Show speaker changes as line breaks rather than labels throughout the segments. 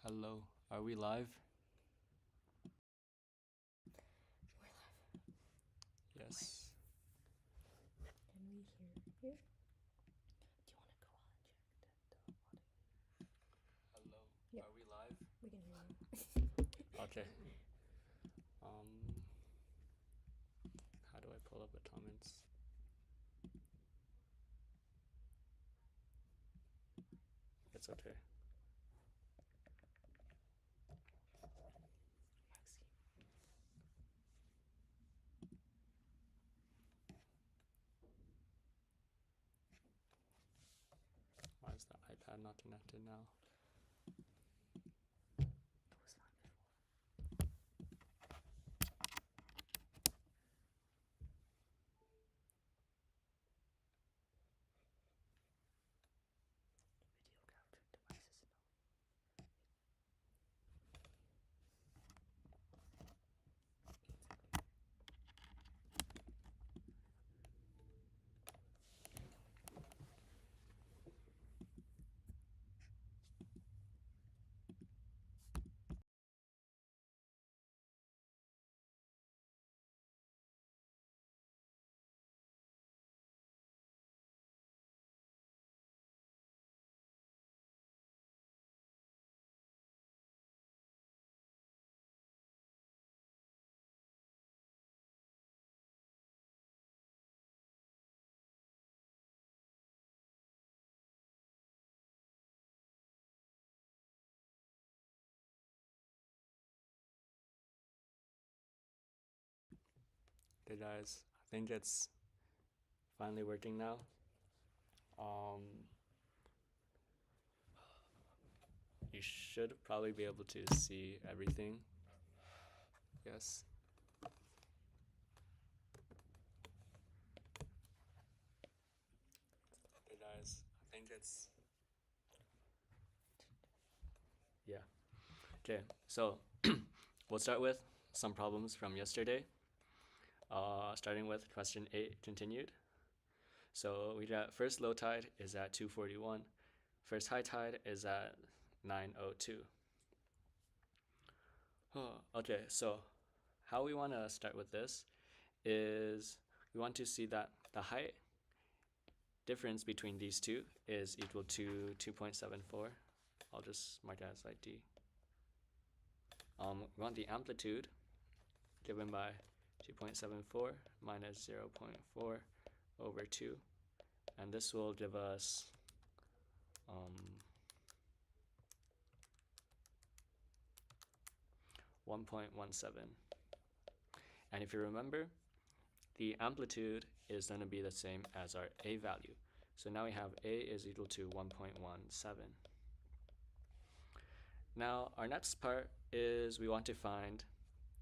Hello, are we live?
We're live.
Yes.
Can we hear you? Do you want to go on and check the audio?
Hello,
Yep.
are we live?
We can hear you.
Okay. How do I pull up the comments? It's okay.
Maxi.
Why is the iPad not connected now?
It was fine before. Video capture devices.
Okay guys, I think it's finally working now. You should probably be able to see everything. Yes. Okay guys, I think it's... Yeah. Okay, so we'll start with some problems from yesterday. Starting with question 8 continued. So we got first low tide is at 2:41. First high tide is at 9:02. Okay, so how we want to start with this is we want to see that the height difference between these two is equal to 2.74. I'll just mark it as like D. We want the amplitude given by 2.74 minus 0.4 over 2. And this will give us 1.17. And if you remember, the amplitude is going to be the same as our A value. So now we have A is equal to 1.17. Now our next part is we want to find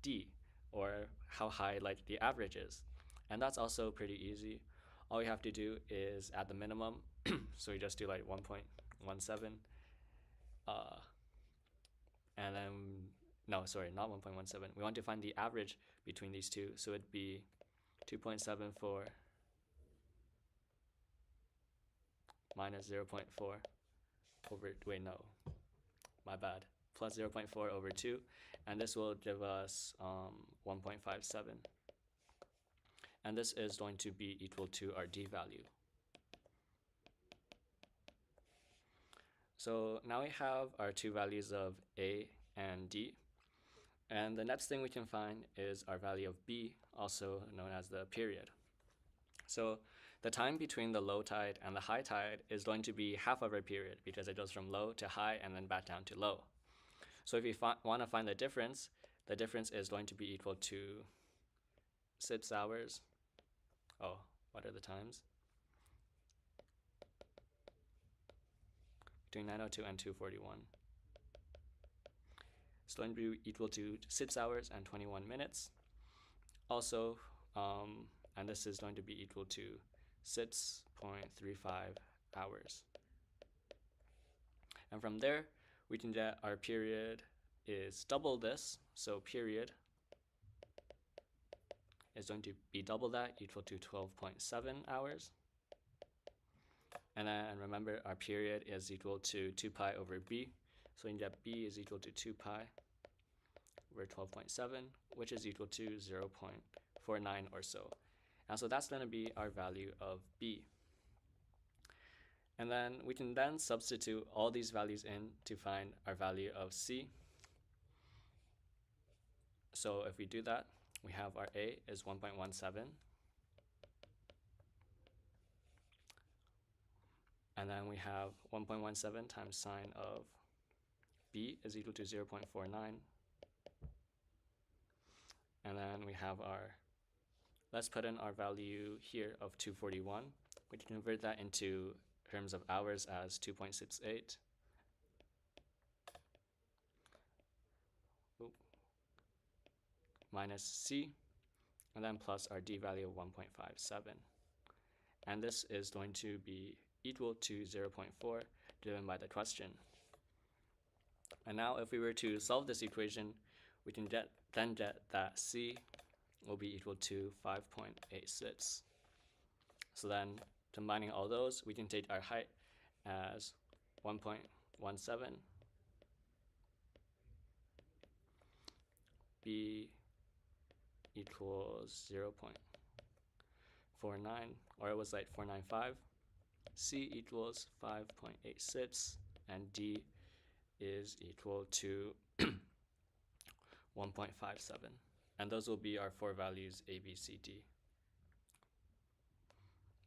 D, or how high like the average is. And that's also pretty easy. All we have to do is add the minimum. So we just do like 1.17. And then, no, sorry, not 1.17. We want to find the average between these two. So it'd be 2.74 minus 0.4 over, wait, no, my bad, plus 0.4 over 2. And this will give us 1.57. And this is going to be equal to our D value. So now we have our two values of A and D. And the next thing we can find is our value of B, also known as the period. So the time between the low tide and the high tide is going to be half of our period because it goes from low to high and then back down to low. So if you want to find the difference is going to be equal to 6 hours. Oh, what are the times? Between 9:02 and 2:41. It's going to be equal to 6 hours and 21 minutes. Also, and this is going to be equal to 6.35 hours. And from there, we can get our period is double this. So period is going to be double that, equal to 12.7 hours. And then remember, our period is equal to 2 pi over b. So we can get b is equal to 2 pi over 12.7, which is equal to 0.49 or so. And so that's going to be our value of b. And then we can then substitute all these values in to find our value of c. So if we do that, we have our a is 1.17. And then we have 1.17 times sine of b is equal to 0.49. And then we have our, let's put in our value here of 241. We can convert that into terms of hours as 2.68. Minus c, and then plus our d value of 1.57. And this is going to be equal to 0.4 given by the question. And now if we were to solve this equation, we can then get that c will be equal to 5.86. So then combining all those, we can take our height as 1.17, b equals 0.49, or it was like 495, c equals 5.86, and d is equal to 1.57. And those will be our four values a, b, c, d.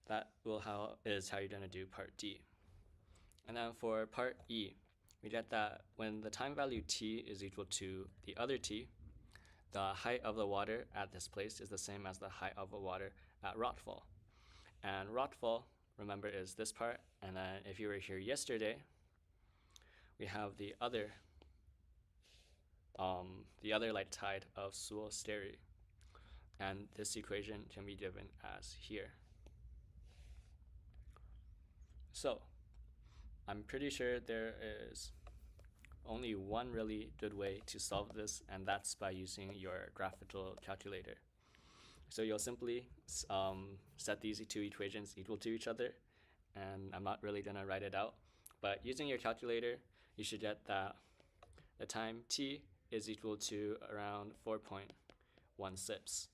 That is how you're going to do part D. And then for part E, we get that when the time value t is equal to the other t, the height of the water at this place is the same as the height of the water at rockfall. And rockfall, remember, is this part. And then if you were here yesterday, we have the other like tide of Sewell Sterry. And this equation can be given as here. So I'm pretty sure there is only one really good way to solve this, and that's by using your graphical calculator. So you'll simply set these two equations equal to each other, and I'm not really going to write it out, but using your calculator, you should get that the time t is equal to around 4.1 sips.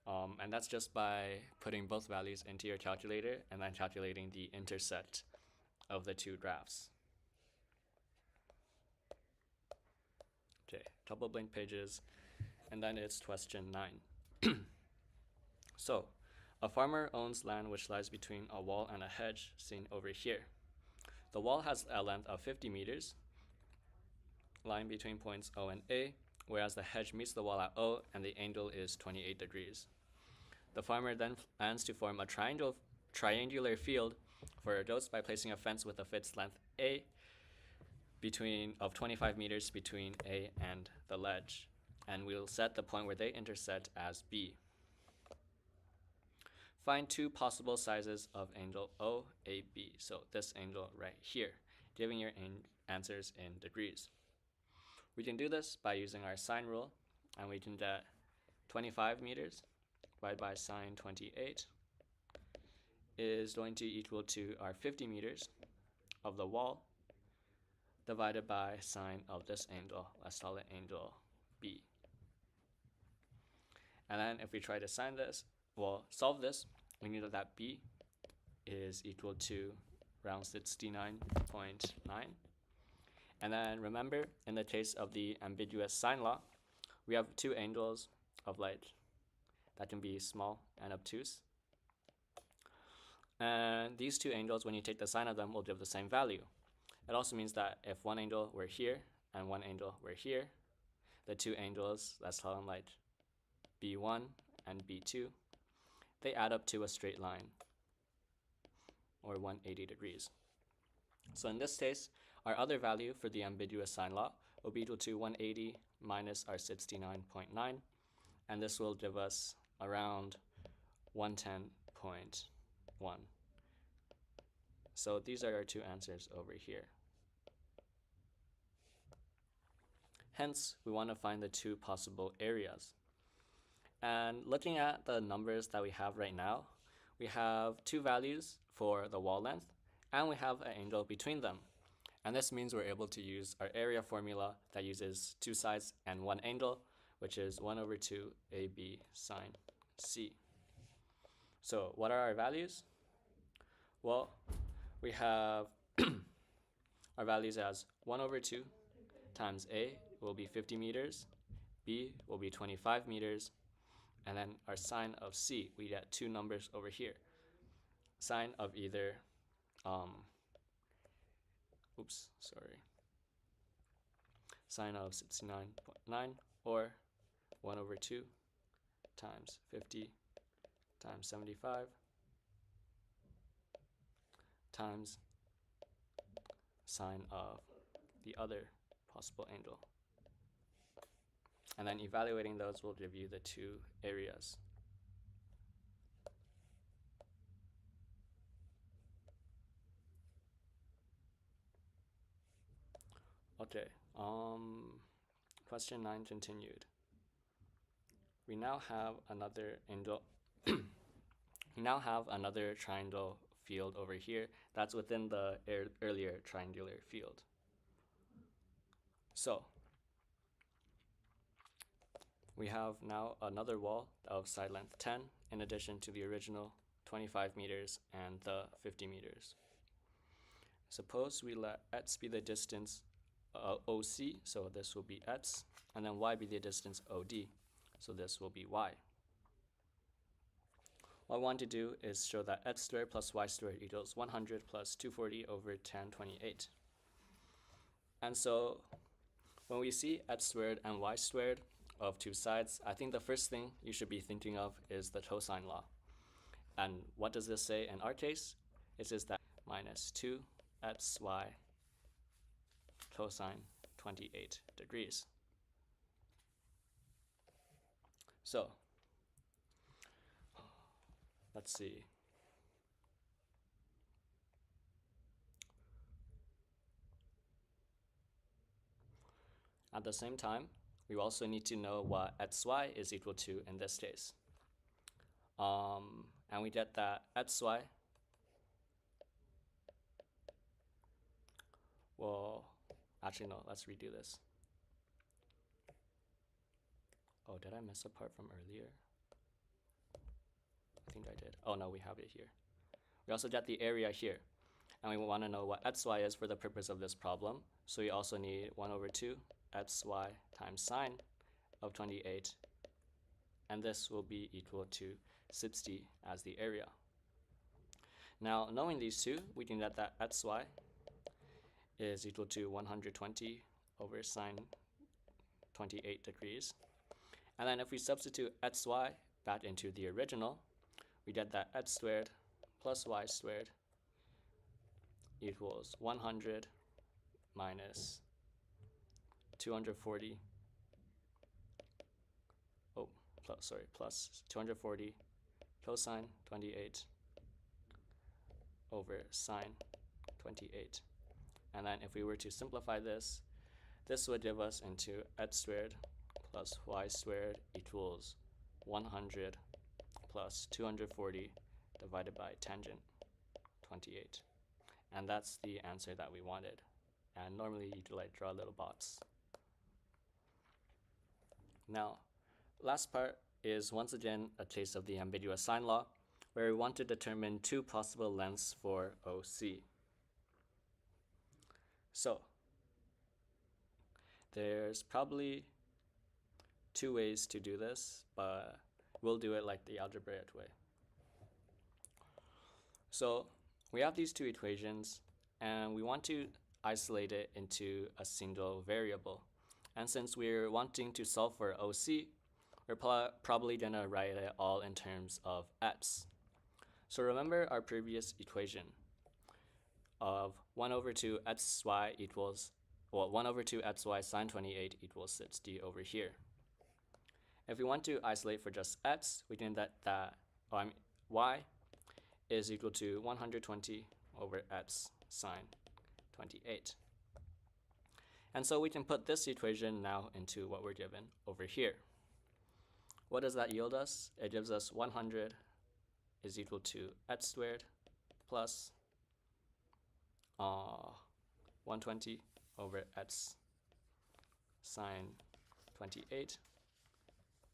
And that's just by putting both values into your calculator and then calculating the intercept of the two graphs. Okay, couple blank pages, and then it's question 9. So, a farmer owns land which lies between a wall and a hedge, seen over here. The wall has a length of 50 meters, lying between points O and A, whereas the hedge meets the wall at O and the angle is 28 degrees. The farmer then plans to form a triangular field for goats by placing a fence with a fixed length A of 25 meters between A and the ledge, and we'll set the point where they intersect as B. Find two possible sizes of angle OAB, so this angle right here, giving your answers in degrees. We can do this by using our sine rule, and we can get 25 meters divided by sine 28 is going to equal to our 50 meters of the wall divided by sine of this angle. Let's call it angle B. And then if we try to solve this, we know that B is equal to around 69.9. And then remember, in the case of the ambiguous sine law, we have two angles of light that can be small and obtuse. And these two angles, when you take the sine of them, will give the same value. It also means that if one angle were here and one angle were here, the two angles, let's call them like B1 and B2, they add up to a straight line, or 180 degrees. So in this case, our other value for the ambiguous sine law will be equal to 180 minus our 69.9, and this will give us around 110.1. So these are our two answers over here. Hence, we want to find the two possible areas. And looking at the numbers that we have right now, we have two values for the wall length, and we have an angle between them. And this means we're able to use our area formula that uses two sides and one angle, which is 1 over 2 AB sine C. So what are our values? Well, we have our values as 1 over 2 times A will be 50 meters, B will be 25 meters, and then our sine of C, we get two numbers over here. Sine of either, sine of 69.9 or 1 over 2 times 50 times 75 times sine of the other possible angle. And then evaluating those will give you the two areas. Okay, question 9 continued. We now have another angle. We now have another triangle field over here that's within the earlier triangular field. So we have now another wall of side length 10 in addition to the original 25 meters and the 50 meters. Suppose we let x be the distance OC, so this will be x, and then y be the distance OD, so this will be y. What I want to do is show that x squared plus y squared equals 100 plus 240 over 1028. And so when we see x squared and y squared of two sides, I think the first thing you should be thinking of is the cosine law. And what does this say in our case? It says that minus 2xy cosine 28 degrees. So let's see. At the same time, we also need to know what xy is equal to in this case. And we get that xy, well, actually no, let's redo this. Oh, did I miss a part from earlier? I think I did. Oh no, we have it here. We also get the area here, and we want to know what xy is for the purpose of this problem. So we also need 1 over 2 xy times sine of 28, and this will be equal to 60 as the area. Now, knowing these two, we can get that xy is equal to 120 over sine 28 degrees. And then if we substitute xy back into the original, we get that x squared plus y squared equals 100 minus 240, plus 240 cosine 28 over sine 28. And then if we were to simplify this, this would give us into x squared plus y squared equals 100 plus 240 divided by tangent 28. And that's the answer that we wanted. And normally you could like draw a little box. Now, last part is once again a case of the ambiguous sign law, where we want to determine two possible lengths for OC. So, there's probably two ways to do this, but we'll do it like the algebraic way. So, we have these two equations, and we want to isolate it into a single variable. And since we're wanting to solve for OC, we're probably going to write it all in terms of x. So remember our previous equation of 1 over 2 xy equals, 1 over 2 xy sine 28 equals 60 over here. If we want to isolate for just x, we can get that y is equal to 120 over x sine 28. And so we can put this equation now into what we're given over here. What does that yield us? It gives us 100 is equal to x squared plus 120 over x sine 28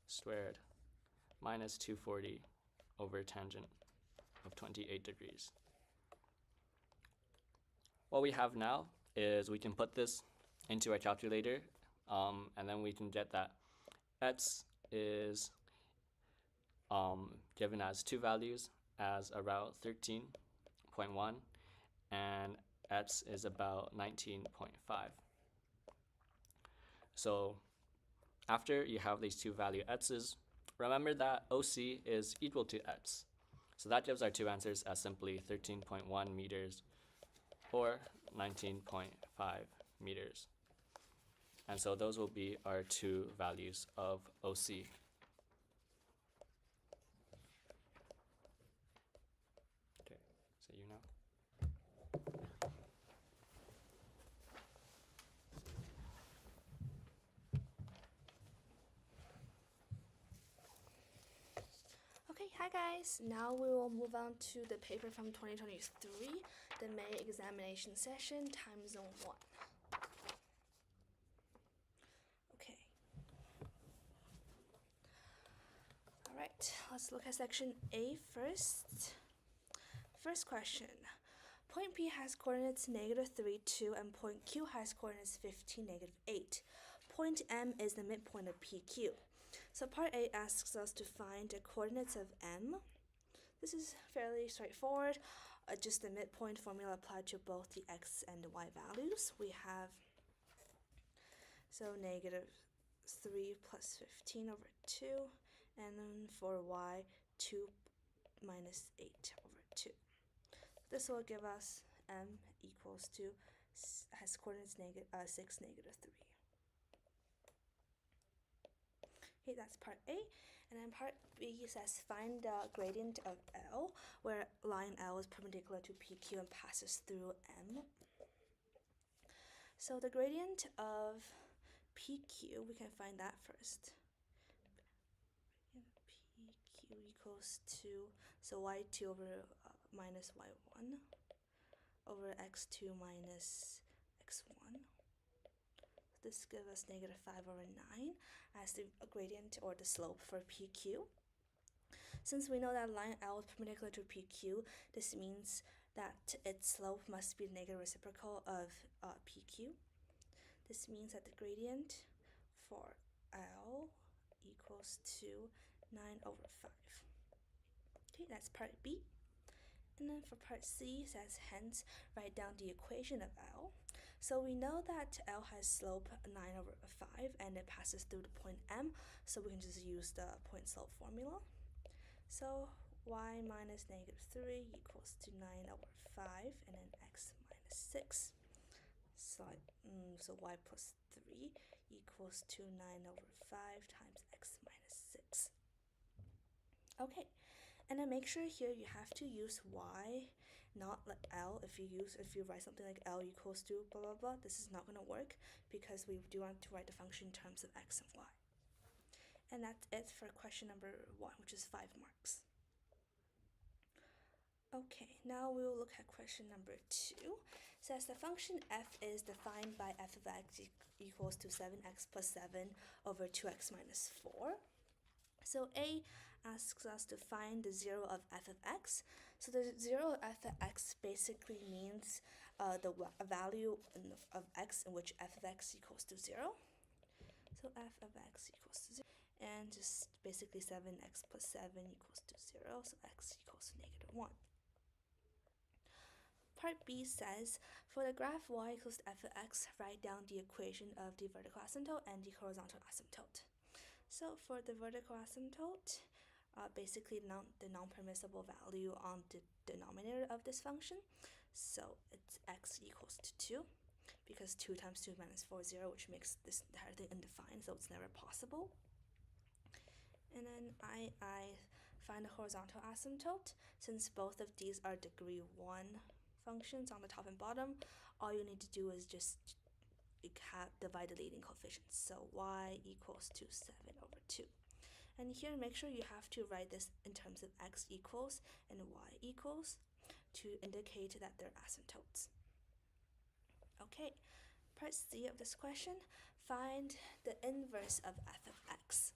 squared minus 240 over tangent of 28 degrees. What we have now is we can put this into our calculator, and then we can get that x is given as two values as about 13.1 and x is about 19.5. So after you have these two value x's, remember that OC is equal to x. So that gives our two answers as simply 13.1 meters or 19.5 meters. And so those will be our two values of OC. Okay, so you know.
Okay, hi guys. Now we will move on to the paper from 2023, the May examination session, time zone 1. Okay. Alright, let's look at section A first. First question. Point P has coordinates -3, 2, and point Q has coordinates 15, -8. Point M is the midpoint of PQ. So part A asks us to find the coordinates of M. This is fairly straightforward. Just the midpoint formula applied to both the x and the y values. We have, so -3 plus 15 over 2, and then for y, 2 minus 8 over 2. This will give us M equals to, has coordinates 6, -3. Okay, that's part A. And then part B says find the gradient of L, where line L is perpendicular to PQ and passes through M. So the gradient of PQ, we can find that first. PQ equals to, so y2 over minus y1 over x2 minus x1. This gives us -5 over 9 as the gradient or the slope for PQ. Since we know that line L is perpendicular to PQ, this means that its slope must be the negative reciprocal of PQ. This means that the gradient for L equals to 9 over 5. Okay, that's part B. And then for part C, it says hence write down the equation of L. So we know that L has slope 9 over 5 and it passes through the point M, so we can just use the point slope formula. So y minus -3 equals to 9 over 5 and then x minus 6. So y plus 3 equals to 9 over 5 times x minus 6. Okay, and then make sure here you have to use y, not like L. If you write something like L equals to blah blah blah, this is not going to work because we do want to write the function in terms of x and y. And that's it for question number 1, which is 5 marks. Okay, now we will look at question number 2. It says the function f is defined by f of x equals to 7x plus 7 over 2x minus 4. So A asks us to find the 0 of f of x. So the 0 of f of x basically means the value of x in which f of x equals to 0. So f of x equals to 0. And just basically 7x plus 7 equals to 0. So x equals to -1. Part B says, for the graph y equals to f of x, write down the equation of the vertical asymptote and the horizontal asymptote. So for the vertical asymptote, basically the non-permissible value on the denominator of this function. So it's x equals to 2, because 2 times 2 minus 4 is 0, which makes this entire thing undefined, so it's never possible. And then I find the horizontal asymptote. Since both of these are degree 1 functions on the top and bottom, all you need to do is just divide the leading coefficients. So y equals to 7 over 2. And here make sure you have to write this in terms of x equals and y equals to indicate that they're asymptotes. Okay, part C of this question, find the inverse of f of x.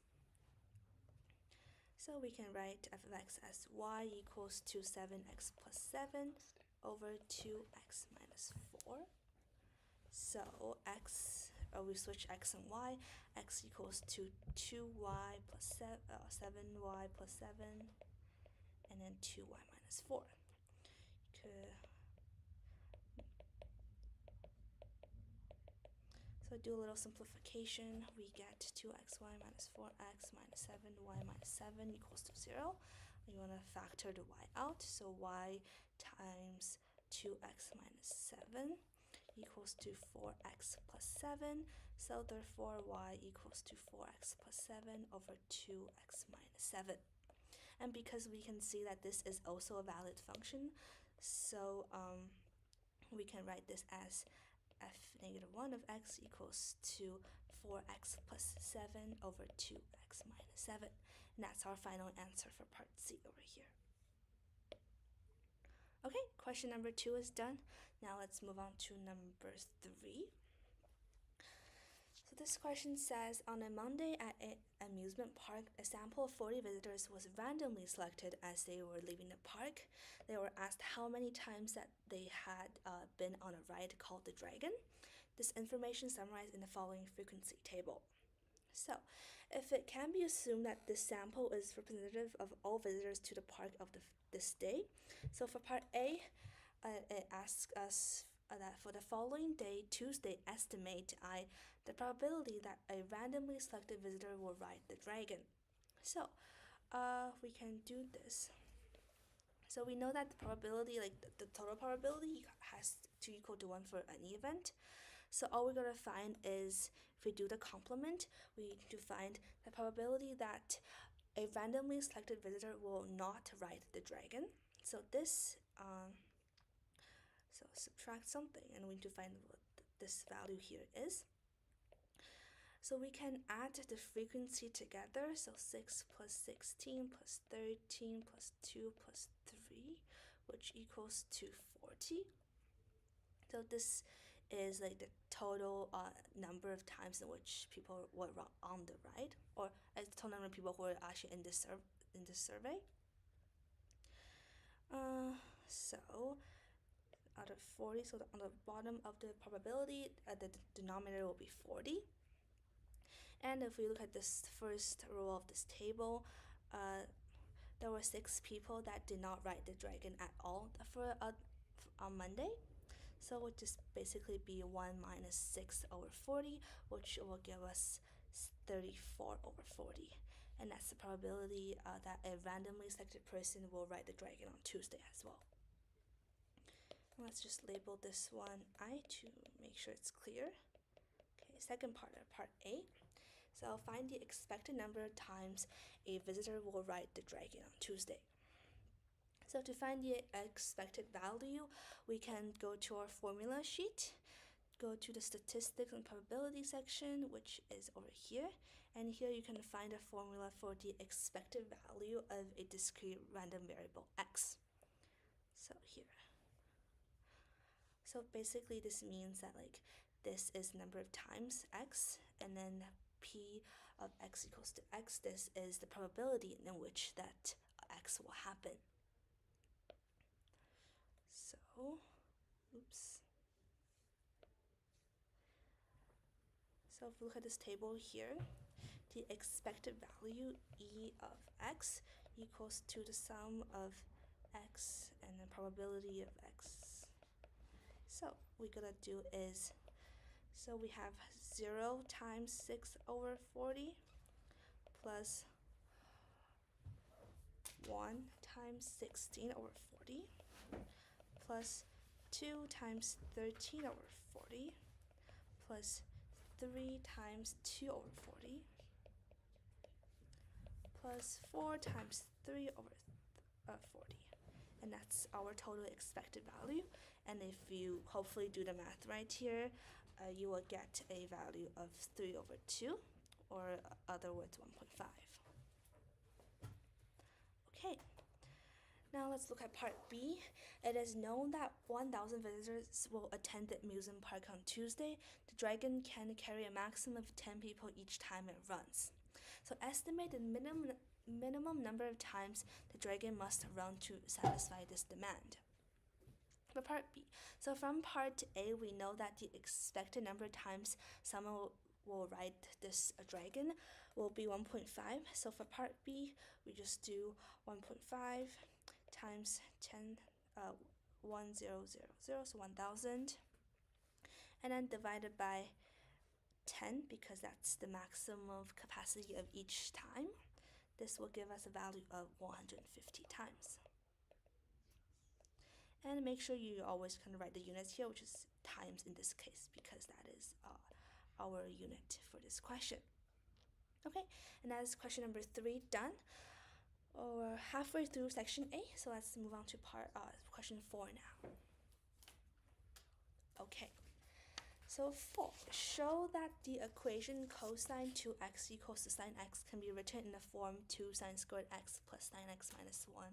So we can write f of x as y equals to 7x plus 7 over 2x minus 4. So we switch x and y, x equals to 2y plus 7y plus 7, and then 2y minus 4. So do a little simplification, we get 2xy minus 4x minus 7y minus 7 equals to 0. We want to factor the y out, so y times 2x minus 7 equals to 4x plus 7, so therefore y equals to 4x plus 7 over 2x minus 7. And because we can see that this is also a valid function, so we can write this as f negative 1 of x equals to 4x plus 7 over 2x minus 7. And that's our final answer for part C over here. Okay, question number 2 is done. Now let's move on to number 3. So this question says, on a Monday at an amusement park, a sample of 40 visitors was randomly selected as they were leaving the park. They were asked how many times that they had been on a ride called the Dragon. This information summarized in the following frequency table. So, if it can be assumed that this sample is representative of all visitors to the park of this day, so for part A, it asks us that for the following day, Tuesday, estimate the probability that a randomly selected visitor will ride the Dragon. So, we can do this. So we know that the probability, like the total probability, has to equal to 1 for any event. So all we're gonna find is, if we do the complement, we need to find the probability that a randomly selected visitor will not ride the Dragon. So this, so subtract something, and we need to find what this value here is. So we can add the frequency together, so 6 plus 16 plus 13 plus 2 plus 3, which equals to 40. So this is like the total number of times in which people were on the ride, or the total number of people who were actually in this survey. So out of 40, so on the bottom of the probability, the denominator will be 40. And if we look at this first row of this table, there were 6 people that did not ride the Dragon at all on Monday. So it would just basically be 1 minus 6 over 40, which will give us 34 over 40. And that's the probability that a randomly selected person will ride the Dragon on Tuesday as well. And let's just label this one I to make sure it's clear. Okay, second part of part A. So I'll find the expected number of times a visitor will ride the Dragon on Tuesday. So to find the expected value, we can go to our formula sheet, go to the statistics and probability section, which is over here, and here you can find a formula for the expected value of a discrete random variable x. So here. So basically this means that like this is number of times x, and then p of x equals to x, this is the probability in which that x will happen. So, So if we look at this table here, the expected value e of x equals to the sum of x and the probability of x. So what we're gonna do is, so we have 0 times 6 over 40 plus 1 times 16 over 40 plus 2 times 13 over 40 plus 3 times 2 over 40 plus 4 times 3 over 40. And that's our total expected value. And if you hopefully do the math right here, you will get a value of 3 over 2, or other words 1.5. Okay, now let's look at part B. It is known that 1,000 visitors will attend the amusement park on Tuesday. The dragon can carry a maximum of 10 people each time it runs. So estimate the minimum number of times the dragon must run to satisfy this demand. For part B, so from part A, we know that the expected number of times someone will ride this dragon will be 1.5. So for part B, we just do 1.5 times 10, 1000, so 1,000, and then divided by 10 because that's the maximum capacity of each time. This will give us a value of 150 times. And make sure you always kind of write the units here, which is times in this case, because that is our unit for this question. Okay, and that is question number 3 done. We're halfway through section A, so let's move on to question 4 now. Okay, so 4, show that the equation cosine 2x equals to sine x can be written in the form 2 sine squared x plus sine x minus 1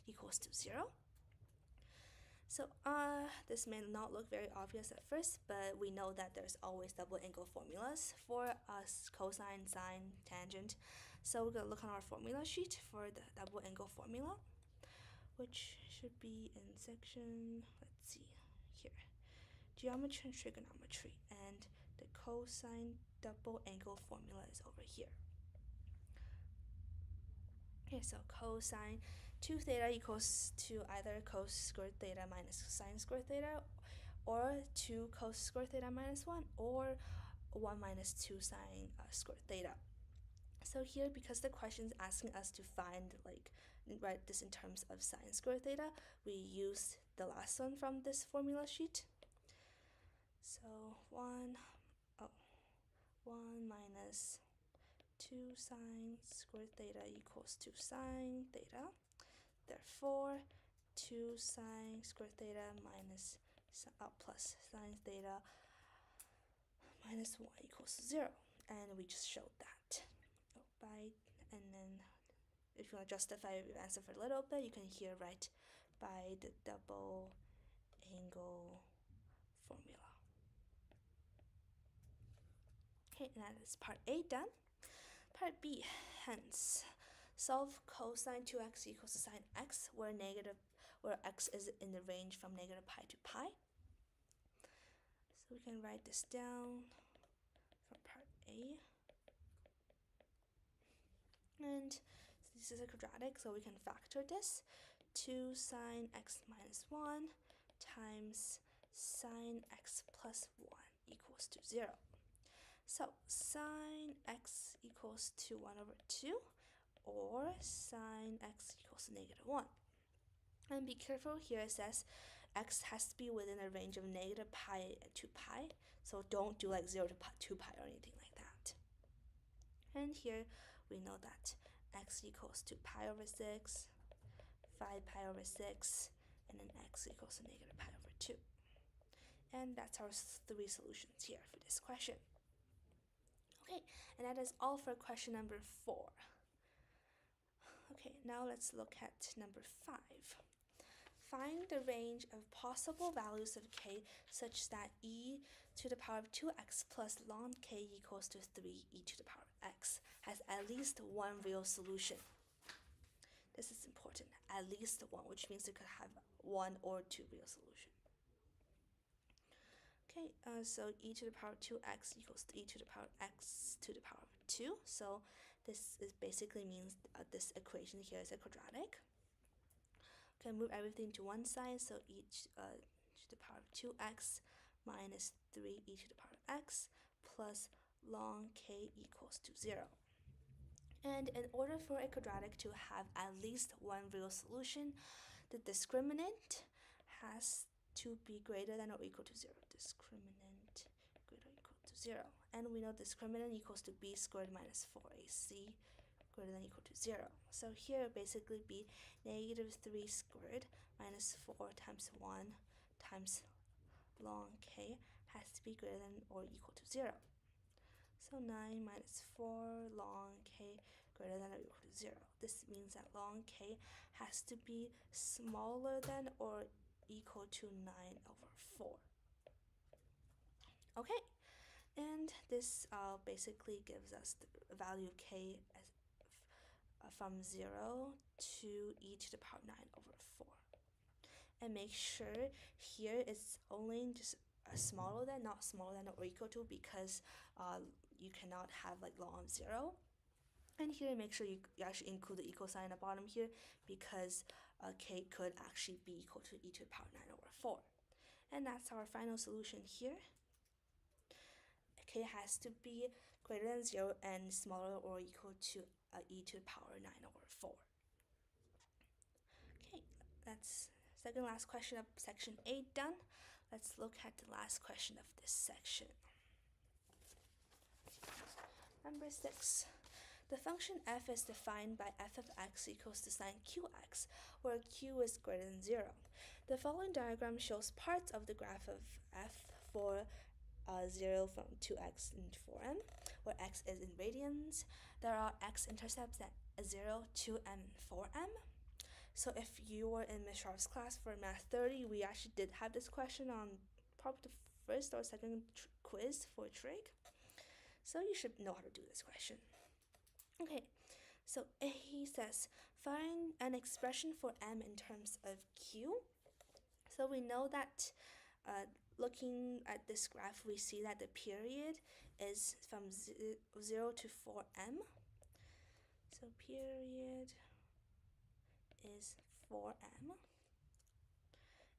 equals to 0. So this may not look very obvious at first, but we know that there's always double angle formulas for cosine, sine, tangent. So we're going to look on our formula sheet for the double angle formula, which should be in section, let's see, here, geometry and trigonometry, and the cosine double angle formula is over here. Okay, so cosine 2 theta equals to either cos squared theta minus sine squared theta, or 2 cos squared theta minus 1, or 1 minus 2 sine squared theta. So here, because the question is asking us to write this in terms of sine squared theta, we use the last one from this formula sheet. So 1 minus 2 sine squared theta equals to sine theta. Therefore, 2 sine squared theta minus plus sine theta minus 1 equals 0. And we just showed that. And then if you want to justify your answer for a little bit, you can here write by the double angle formula. Okay, and that is part A done. Part B, hence, solve cosine 2x equals to sine x, where x is in the range from negative pi to pi. So we can write this down for part A. And this is a quadratic, so we can factor this. 2 sine x minus 1 times sine x plus 1 equals to 0. So sine x equals to 1 over 2, or sine x equals to negative 1. And be careful here, it says x has to be within a range of negative pi to pi, so don't do like 0 to 2 pi or anything like that. And here we know that x equals to pi over 6, 5 pi over 6, and then x equals to negative pi over 2. And that's our 3 solutions here for this question. Okay, and that is all for question number 4. Okay, now let's look at number 5. Find the range of possible values of k such that e to the power of 2x plus ln k equals to 3e to the power of x has at least one real solution. This is important, at least one, which means it could have 1 or 2 real solutions. Okay, so e to the power of 2x equals to e to the power of x to the power of 2. So this basically means this equation here is a quadratic. Okay, move everything to one side, so e to the power of 2x minus 3e to the power of x plus ln k equals to 0. And in order for a quadratic to have at least one real solution, the discriminant has to be greater than or equal to 0. Discriminant greater or equal to 0. And we know discriminant equals to b squared minus 4ac greater than or equal to 0. So here it would basically be negative 3 squared minus 4 times 1 times ln k has to be greater than or equal to 0. So 9 minus 4 ln k greater than or equal to 0. This means that ln k has to be smaller than or equal to 9 over 4. Okay, and this basically gives us the value k as from 0 to e to the power 9 over 4. And make sure here it's only just smaller than, not smaller than or equal to, because you cannot have like ln of 0. And here make sure you actually include the equal sign at the bottom here, because k could actually be equal to e to the power 9 over 4. And that's our final solution here. K has to be greater than 0 and smaller or equal to e to the power 9 over 4. Okay, that's second last question of section 8 done. Let's look at the last question of this section. Number 6. The function f is defined by f of x equals to sine qx, where q is greater than 0. The following diagram shows parts of the graph of f for 0 from 2x and 4m, where x is in radians. There are x-intercepts at 0, 2m, and 4m. So if you were in Ms. Sharp's class for Math 30, we actually did have this question on probably the first or second quiz for trig. So you should know how to do this question. Okay, so he says, find an expression for m in terms of q. So we know that looking at this graph, we see that the period is from 0 to 4m. So period is 4m.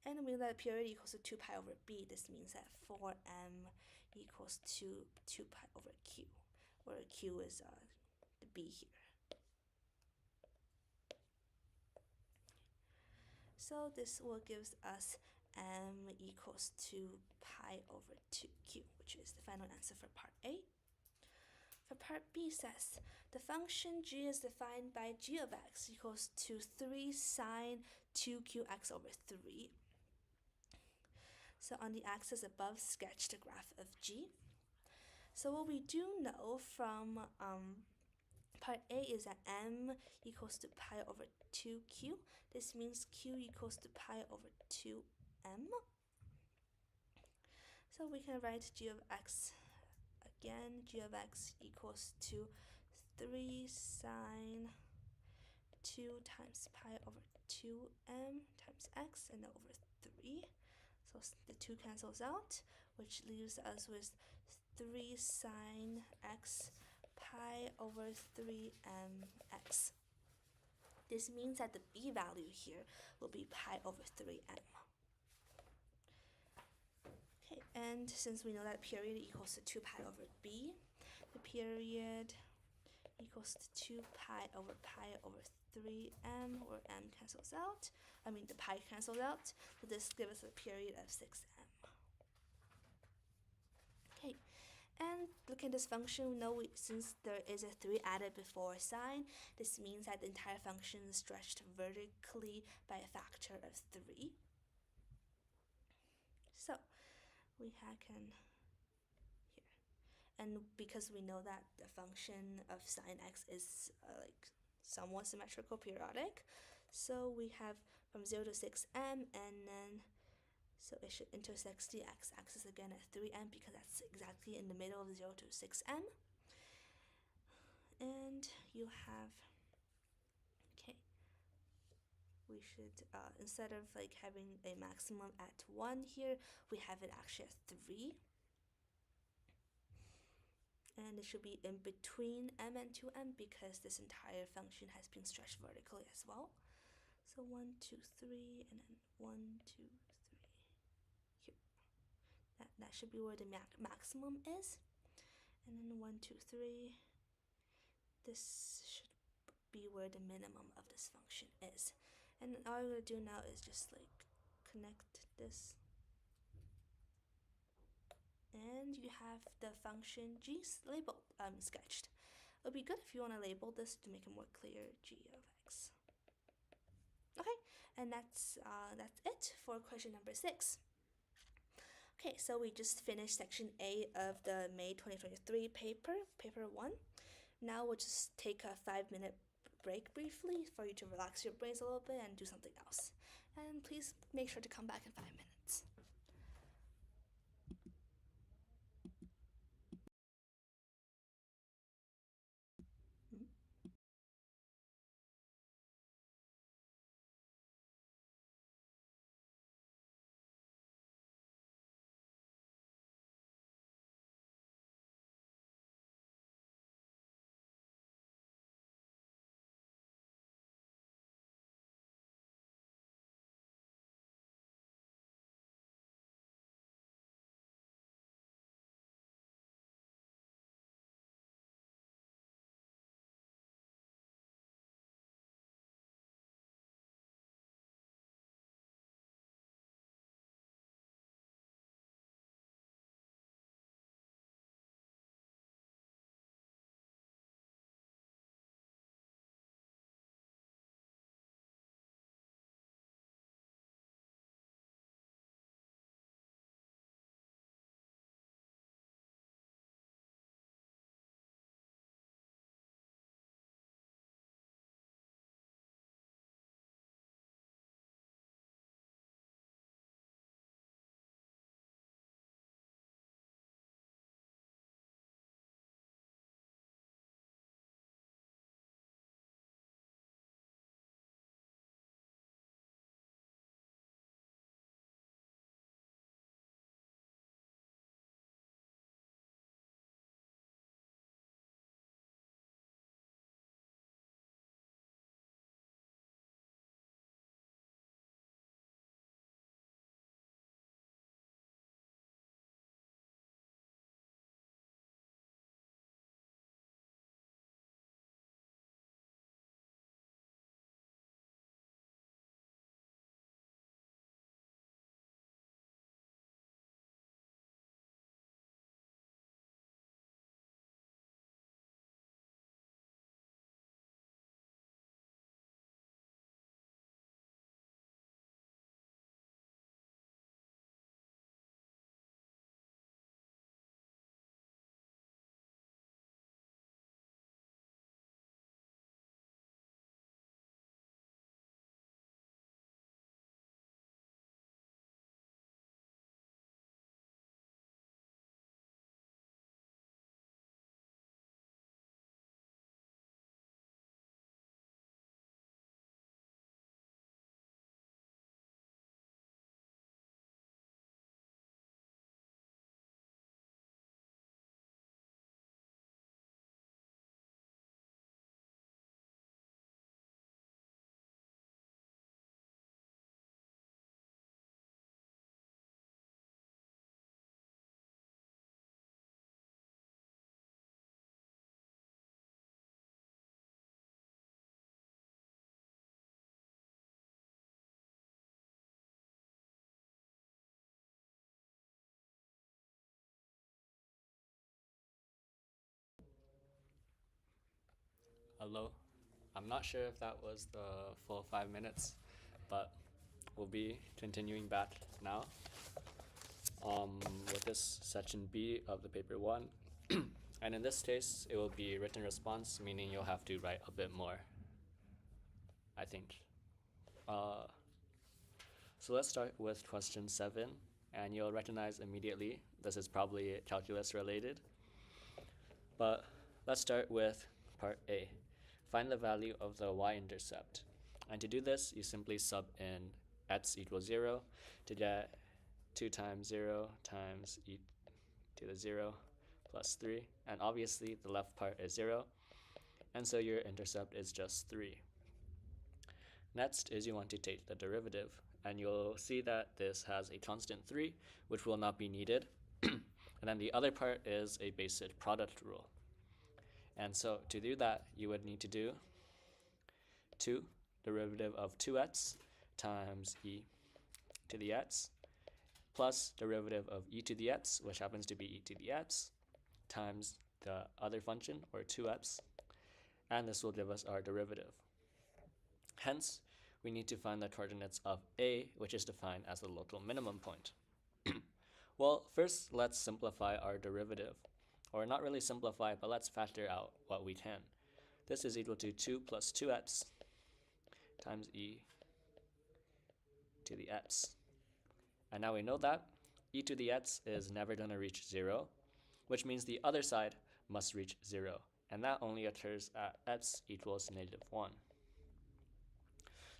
And we know that the period equals to 2 pi over b. This means that 4m equals to 2 pi over q, where q is the b here. So this will give us m equals to pi over 2q, which is the final answer for part A. For part B says, the function g is defined by g of x equals to 3 sine 2qx over 3. So on the axis above, sketch the graph of g. So what we do know from part A is that m equals to pi over 2q. This means q equals to pi over 2m. So we can write g of x again. G of x equals to 3 sine 2 times pi over 2m times x, and over 3. So the 2 cancels out, which leaves us with 3 sine x pi over 3mx. This means that the b value here will be pi over 3m. Okay, and since we know that period equals to 2 pi over b, the period equals to 2 pi over 3m, where m cancels out. The pi cancels out, so this gives us a period of 6m. Okay, and looking at this function, we know since there is a 3 added before sine, this means that the entire function is stretched vertically by a factor of 3. So we can here, and because we know that the function of sine x is like somewhat symmetrical periodic, so we have from 0 to 6m, and then so it should intersect the x-axis again at 3m, because that's exactly in the middle of 0 to 6m. And you have, okay, we should, instead of like having a maximum at 1 here, we have it actually at 3. And it should be in between m and 2m, because this entire function has been stretched vertically as well. So 1, 2, 3, and then 1, 2, 3 here. That should be where the maximum is. And then 1, 2, 3. This should be where the minimum of this function is. And all I'm going to do now is just like connect this. And you have the function g labeled, sketched. It would be good if you want to label this to make it more clear, g of x. Okay, and that's it for question number 6. Okay, so we just finished section A of the May 2023 paper 1. Now we'll just take a 5-minute break briefly for you to relax your brains a little bit and do something else. And please make sure to come back in 5 minutes.
Hello. I'm not sure if that was the full 5 minutes, but we'll be continuing back now with this section B of the paper 1. And in this case, it will be written response, meaning you'll have to write a bit more, I think. So let's start with question 7, and you'll recognize immediately this is probably calculus related. But let's start with part A. Find the value of the y-intercept. And to do this, you simply sub in x equals 0 to get 2 times 0 times e to the 0 plus 3. And obviously, the left part is 0. And so your intercept is just 3. Next is you want to take the derivative. And you'll see that this has a constant 3, which will not be needed. And then the other part is a basic product rule. And so to do that, you would need to do 2 derivative of 2x times e to the x plus derivative of e to the x, which happens to be e to the x, times the other function, or 2x, and this will give us our derivative. Hence, we need to find the coordinates of A, which is defined as the local minimum point. Well, first let's simplify our derivative. or not really simplify, but let's factor out what we can. This is equal to 2 plus 2x times e to the x. And now we know that e to the x is never going to reach 0, which means the other side must reach 0. And that only occurs at x equals -1.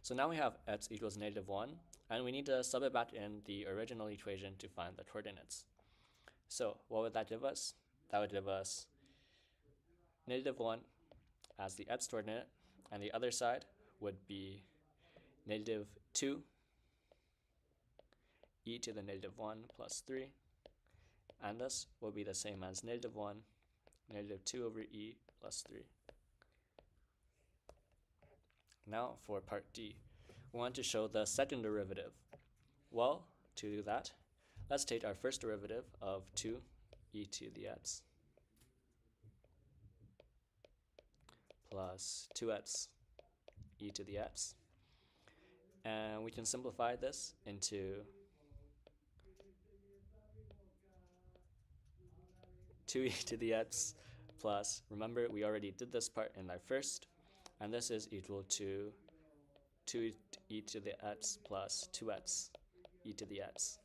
So now we have x equals -1, and we need to sub it back in the original equation to find the coordinates. So what would that give us? That would give us -1 as the x coordinate, and the other side would be -2 e to the -1 plus 3, and this will be the same as -1 -2 over e plus 3. Now for part D, we want to show the second derivative. Well, to do that, let's take our first derivative of 2 e to the x plus 2x e to the x, and we can simplify this into 2e to the x plus, remember we already did this part in our first, and this is equal to 2e to the x plus 2x e to the x.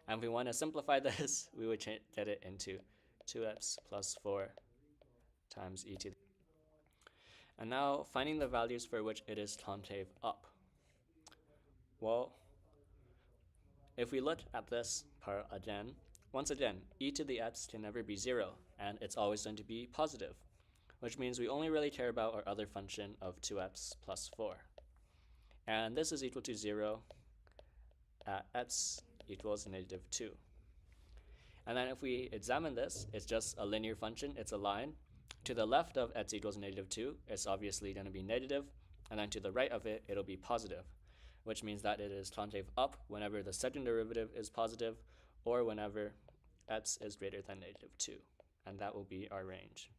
And if we want to simplify this, we would get it into 2x plus 4 times e to the. And now finding the values for which it is concave up. Well, if we look at this part again, once again, e to the x can never be 0, and it's always going to be positive, which means we only really care about our other function of 2x plus 4. And this is equal to 0 at x equals -2. And then if we examine this, it's just a linear function, it's a line. To the left of x equals -2, it's obviously going to be negative, and then to the right of it, it'll be positive, which means that it is concave up whenever the second derivative is positive, or whenever x is greater than -2, and that will be our range.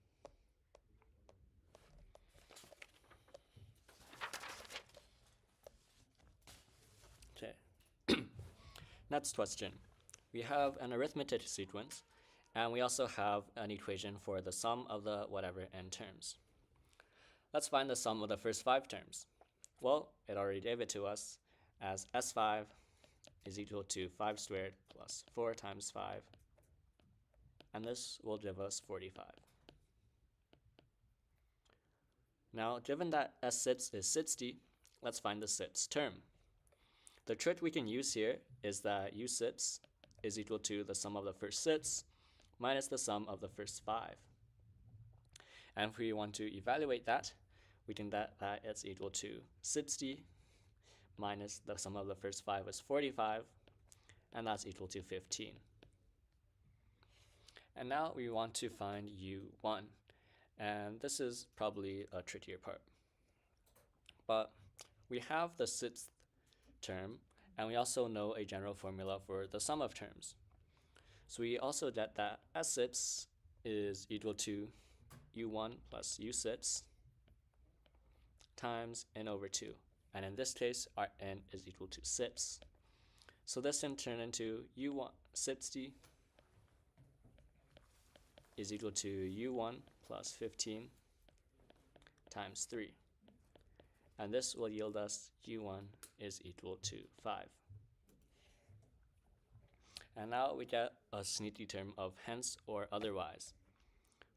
Okay. Next question. We have an arithmetic sequence, and we also have an equation for the sum of the whatever n terms. Let's find the sum of the first 5 terms. Well, it already gave it to us as s5 is equal to 5 squared plus 4 times 5, and this will give us 45. Now, given that s6 is 60, let's find the sixth term. The trick we can use here is that u6 is equal to the sum of the first 6 minus the sum of the first 5. And if we want to evaluate that, we can get that it's equal to 60 minus the sum of the first 5 is 45, and that's equal to 15. And now we want to find u1, and this is probably a trickier part. But we have the sixth term, and we also know a general formula for the sum of terms. So we also get that s6 is equal to u1 plus u6 times n over 2. And in this case, our n is equal to 6. So this can turn into u1 60 is equal to u1 plus 15 times 3. And this will yield us u1 is equal to 5. And now we get a sneaky term of hence or otherwise,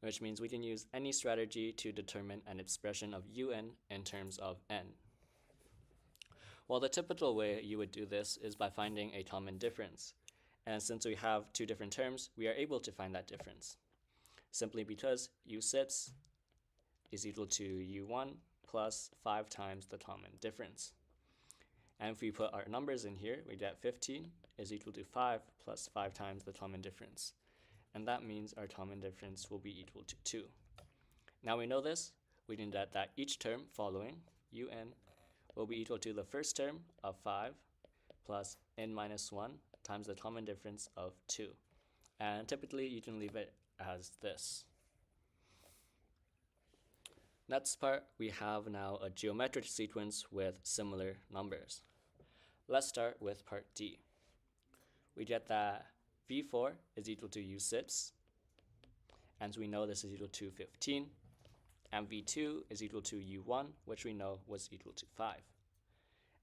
which means we can use any strategy to determine an expression of un in terms of n. Well, the typical way you would do this is by finding a common difference. And since we have two different terms, we are able to find that difference, simply because u6 is equal to u1 plus 5 times the common difference. And if we put our numbers in here, we get 15 is equal to 5 plus 5 times the common difference. And that means our common difference will be equal to 2. Now we know this, we can get that each term following, un, will be equal to the first term of 5 plus n minus 1 times the common difference of 2. And typically you can leave it as this. Next part, we have now a geometric sequence with similar numbers. Let's start with part D. We get that v4 is equal to u6, and we know this is equal to 15, and v2 is equal to u1, which we know was equal to 5.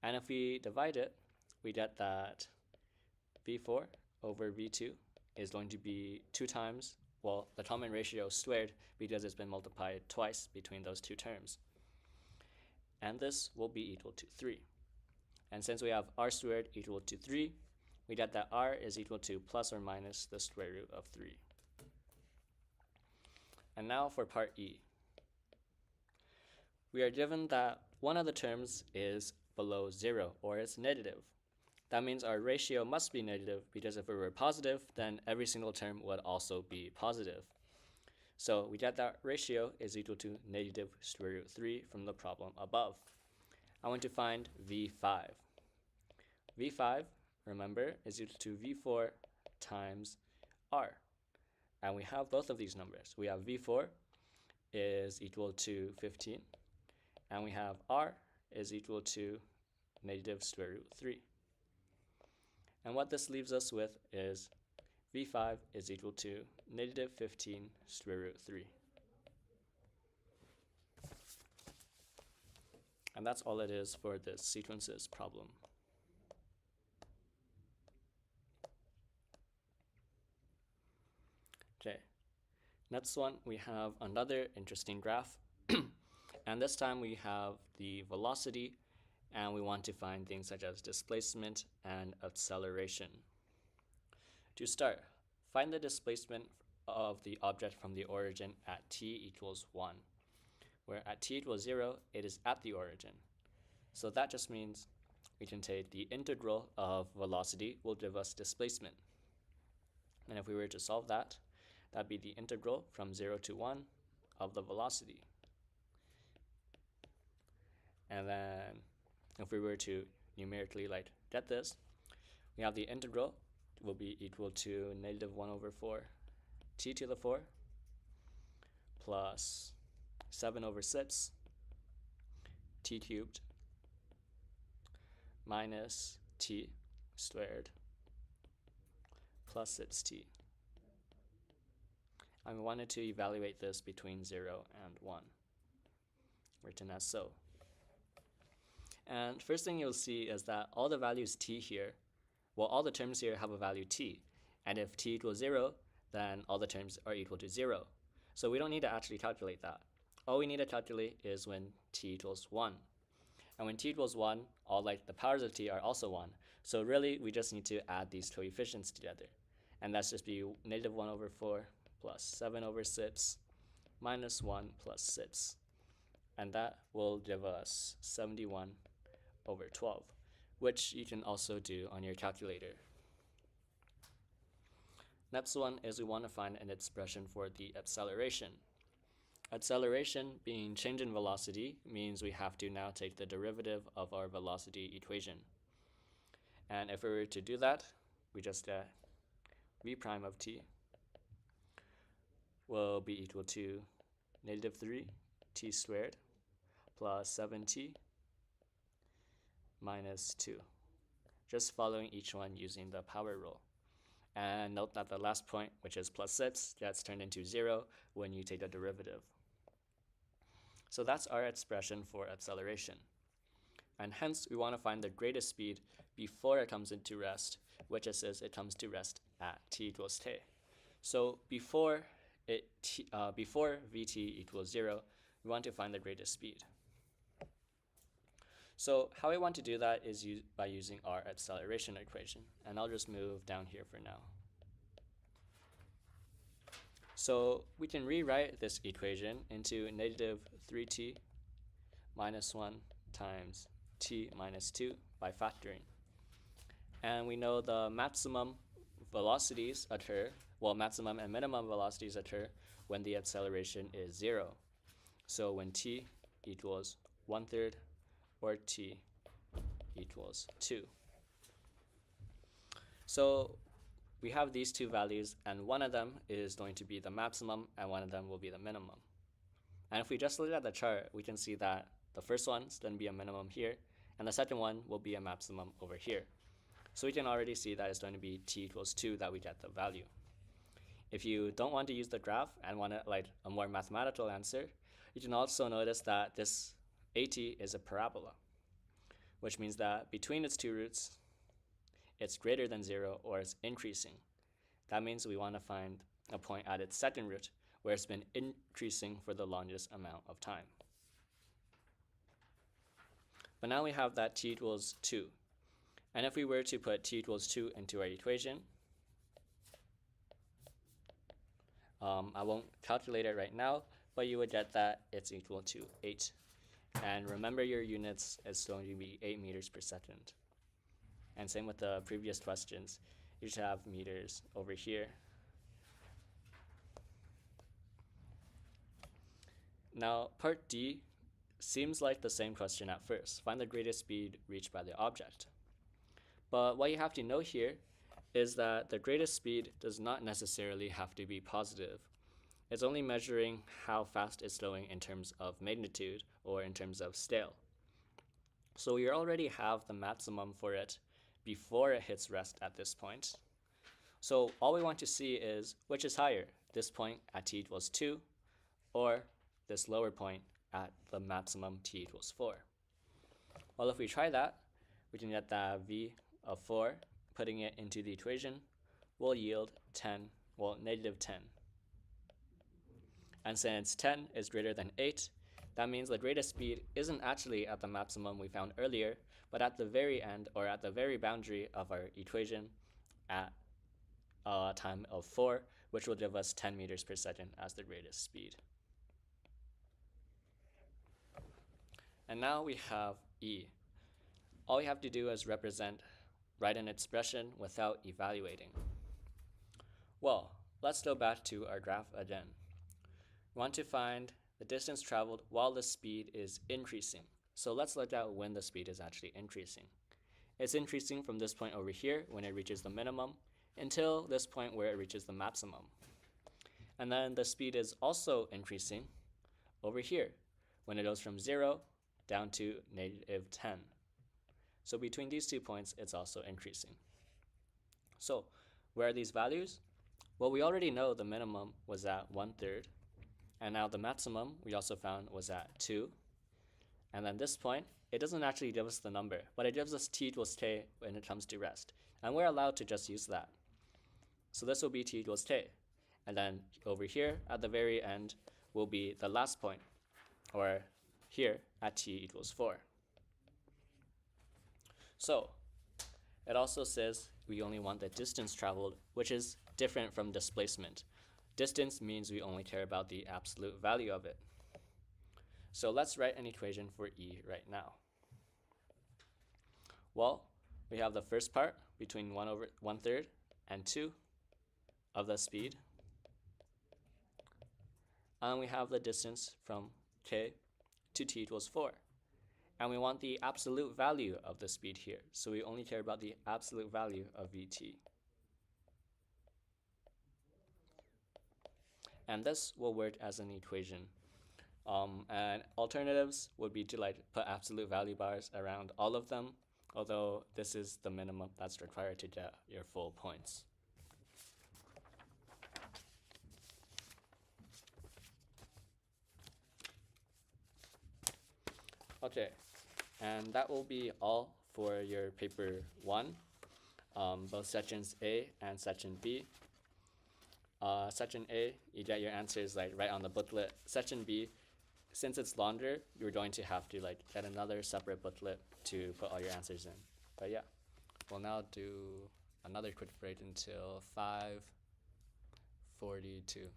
And if we divide it, we get that v4 over v2 is going to be 2 times, well, the common ratio squared because it's been multiplied twice between those two terms. And this will be equal to 3. And since we have r squared equal to 3, we get that r is equal to plus or minus the square root of 3. And now for part E. We are given that one of the terms is below 0, or it's negative. That means our ratio must be negative, because if it were positive, then every single term would also be positive. So we get that ratio is equal to negative square root 3 from the problem above. I want to find v5. v5, remember, is equal to v4 times r. And we have both of these numbers. We have v4 is equal to 15, and we have r is equal to negative square root 3. And what this leaves us with is v5 is equal to negative 15 square root 3. And that's all it is for this sequences problem. Okay, next one we have another interesting graph. And this time we have the velocity, and we want to find things such as displacement and acceleration. To start, find the displacement of the object from the origin at t equals 1, where at t equals 0, it is at the origin. So that just means we can take the integral of velocity will give us displacement. And if we were to solve that, that'd be the integral from 0 to 1 of the velocity. And then if we were to numerically get this, we have the integral will be equal to negative 1 over 4 t to the 4 plus 7 over 6 t cubed minus t squared plus 6t. And we wanted to evaluate this between 0 and 1, written as so. And first thing you'll see is that all the values t here, well, all the terms here have a value t. And if t equals 0, then all the terms are equal to 0. So we don't need to actually calculate that. All we need to calculate is when t equals 1. And when t equals 1, all the powers of t are also 1. So really, we just need to add these coefficients together. And that's just be negative 1 over 4 plus 7 over 6 minus 1 plus 6. And that will give us 71 over 12, which you can also do on your calculator. Next one is we want to find an expression for the acceleration. Acceleration, being change in velocity, means we have to now take the derivative of our velocity equation. And if we were to do that, we just get v prime of t will be equal to negative 3 t squared plus 7t minus 2, just following each one using the power rule. And note that the last point, which is plus 6, gets turned into 0 when you take the derivative. So that's our expression for acceleration. And hence, we want to find the greatest speed before it comes into rest, which it says it comes to rest at t equals t. So before vt equals 0, we want to find the greatest speed. So how we want to do that is by using our acceleration equation. And I'll just move down here for now. So we can rewrite this equation into negative 3t minus 1 times t minus 2 by factoring. And we know the maximum velocities occur, well, maximum and minimum velocities occur when the acceleration is 0. So when t equals 1/3 or t equals 2. So we have these two values, and one of them is going to be the maximum and one of them will be the minimum. And if we just look at the chart, we can see that the first one's going to be a minimum here, and the second one will be a maximum over here. So we can already see that it's going to be t equals 2 that we get the value. if you don't want to use the graph and want a more mathematical answer, you can also notice that this AT is a parabola, which means that between its two roots, it's greater than 0 or it's increasing. That means we want to find a point at its second root where it's been increasing for the longest amount of time. But now we have that t equals 2. And if we were to put t equals 2 into our equation, I won't calculate it right now, but you would get that it's equal to 8. And remember your units is going to be 8 meters per second. And same with the previous questions. You should have meters over here. Now, part D seems like the same question at first. Find the greatest speed reached by the object. But what you have to know here is that the greatest speed does not necessarily have to be positive. It's only measuring how fast it's going in terms of magnitude or in terms of scale. So we already have the maximum for it before it hits rest at this point. So all we want to see is which is higher, this point at t equals 2 or this lower point at the maximum t equals 4. Well, if we try that, we can get that v of 4, putting it into the equation, will yield negative 10. And since 10 is greater than 8, that means the greatest speed isn't actually at the maximum we found earlier, but at the very end or at the very boundary of our equation at a time of 4, which will give us 10 meters per second as the greatest speed. And now we have E. All we have to do is write an expression without evaluating. Well, let's go back to our graph again. We want to find the distance traveled while the speed is increasing. So let's look at when the speed is actually increasing. It's increasing from this point over here when it reaches the minimum until this point where it reaches the maximum. And then the speed is also increasing over here when it goes from 0 down to negative 10. So between these 2 points, it's also increasing. So where are these values? Well, we already know the minimum was at 1/3, and now the maximum we also found was at 2. And then this point, it doesn't actually give us the number, but it gives us t equals k when it comes to rest. And we're allowed to just use that. So this will be t equals k. And then over here at the very end will be the last point, or here at t equals 4. So it also says we only want the distance traveled, which is different from displacement. Distance means we only care about the absolute value of it. So let's write an equation for E right now. Well, we have the first part between 1/3 and 2 of the speed. And we have the distance from k to t equals 4. And we want the absolute value of the speed here. So we only care about the absolute value of vt. And this will work as an equation. And alternatives would be to put absolute value bars around all of them, although this is the minimum that's required to get your full points. Okay, and that will be all for your paper 1, both sections A and section B. Section A, you get your answers right on the booklet. Section B, since it's longer, you're going to have to get another separate booklet to put all your answers in. But yeah, we'll now do another quick break until 5:42.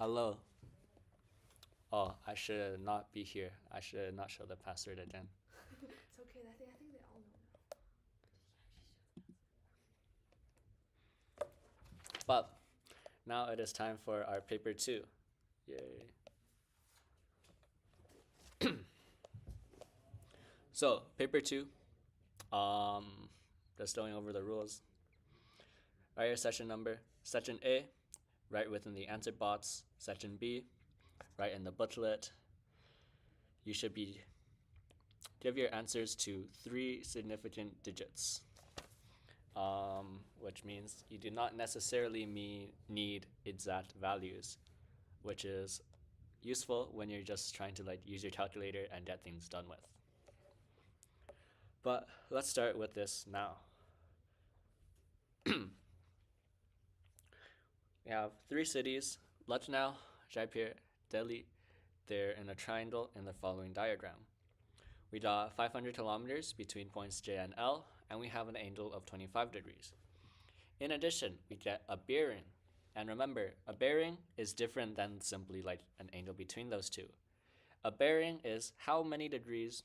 Hello. Oh, I should not be here. I should not show the password again.
It's okay. I think they all know now.
But now it is time for our paper 2. Yay. So, paper 2, just going over the rules. Write your session number. Section A, write within the answer box. Section B, write in the booklet. You should give your answers to 3 significant digits, which means you do not necessarily need exact values, which is useful when you're just trying to use your calculator and get things done with. But let's start with this now. We have 3 cities: Lucknow, Jaipur, Delhi. They're in a triangle in the following diagram. We draw 500 kilometers between points J and L, and we have an angle of 25 degrees. In addition, we get a bearing. And remember, a bearing is different than simply an angle between those two. A bearing is how many degrees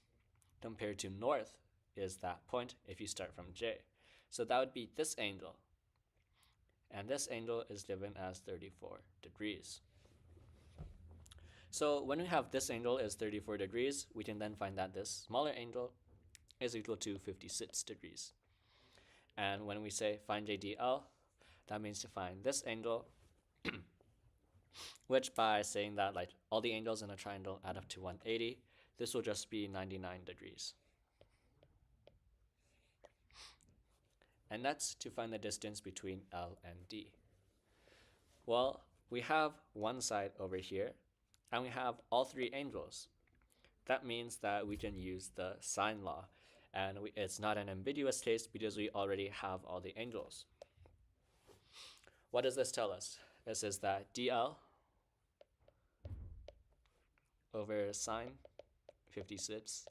compared to north is that point if you start from J. So that would be this angle. And this angle is given as 34 degrees. So when we have this angle is 34 degrees, we can then find that this smaller angle is equal to 56 degrees. And when we say find JDL, that means to find this angle, which by saying that all the angles in a triangle add up to 180, this will just be 99 degrees. And that's to find the distance between L and D. Well, we have one side over here, and we have all 3 angles. That means that we can use the sine law, and it's not an ambiguous case because we already have all the angles. What does this tell us? It says that DL over sine 56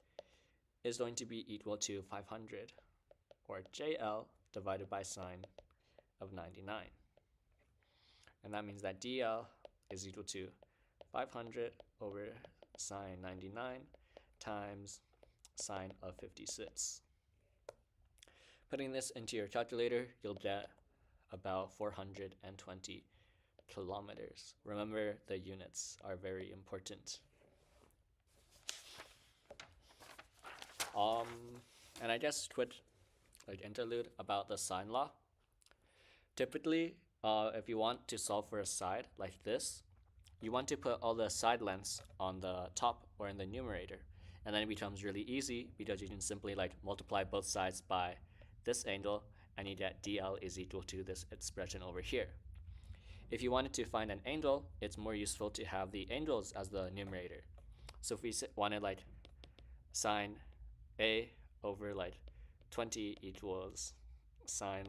is going to be equal to 500, or JL divided by sine of 99. And that means that DL is equal to 500 over sine 99 times sine of 56. Putting this into your calculator, you'll get about 420 kilometers. Remember, the units are very important. And I guess quick interlude about the sine law. Typically, if you want to solve for a side like this, you want to put all the side lengths on the top or in the numerator, and then it becomes really easy because you can simply multiply both sides by this angle, and you get DL is equal to this expression over here. If you wanted to find an angle, it's more useful to have the angles as the numerator. So if we wanted sine A over 20 equals sine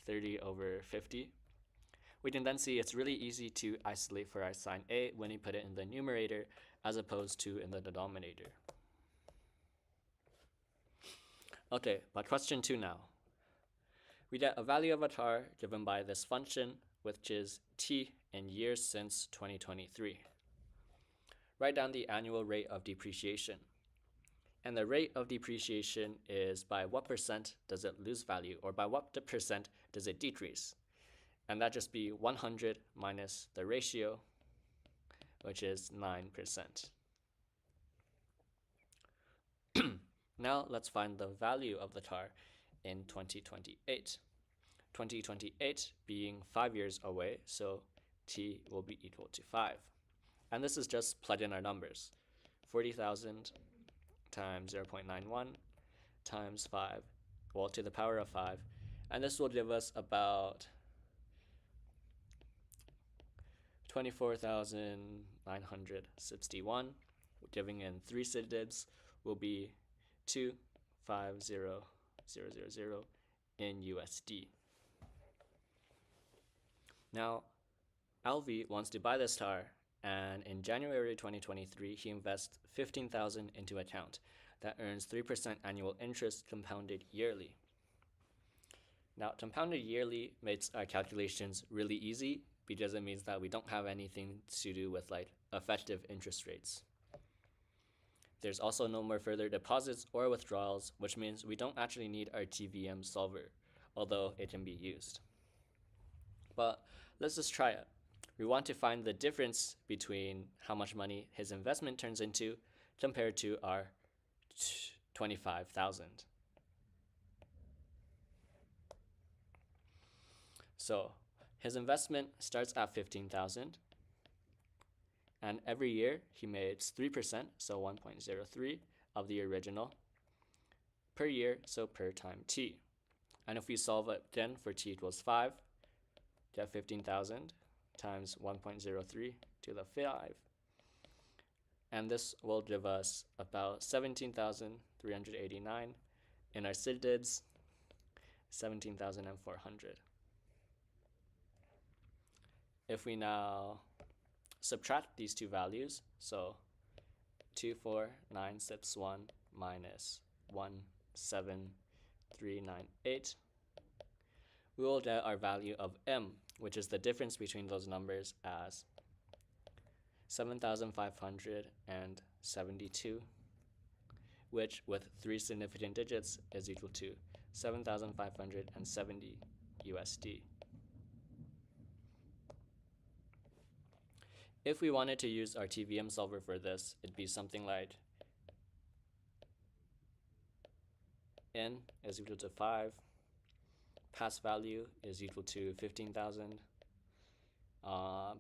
30 over 50, we can then see it's really easy to isolate for our sine A when you put it in the numerator as opposed to in the denominator. Okay, but question 2 now. We get a value of a car given by this function, which is t in years since 2023. Write down the annual rate of depreciation. And the rate of depreciation is by what percent does it lose value, or by what percent does it decrease. And that just be 100 minus the ratio, which is 9%. Now let's find the value of the car in 2028. 2028 being 5 years away, so t will be equal to 5. And this is just plug in our numbers. 40,000 times 0.91 times 5, well, to the power of 5. And this will give us about 24,961. Giving in 3 digits will be 250,000 in USD. Now, Alvi wants to buy this car, and in January 2023, he invests 15,000 into account that earns 3% annual interest compounded yearly. Now, compounded yearly makes our calculations really easy because it means that we don't have anything to do with like effective interest rates. There's also no more further deposits or withdrawals, which means we don't actually need our TVM solver, although it can be used. But let's just try it. We want to find the difference between how much money his investment turns into compared to our 25,000. So his investment starts at 15,000, and every year he makes 3%, so 1.03 of the original per year, so per time t. And if we solve it again for t equals 5, get 15,000 times 1.03 to the 5. And this will give us about 17,389. In our SIDDIDs, 17,400. If we now subtract these two values, so 24961 minus 17398, we will get our value of m, which is the difference between those numbers, as 7,572, which with 3 significant digits is equal to 7,570 USD. If we wanted to use our TVM solver for this, it'd be something like n is equal to 5, pass value is equal to 15,000,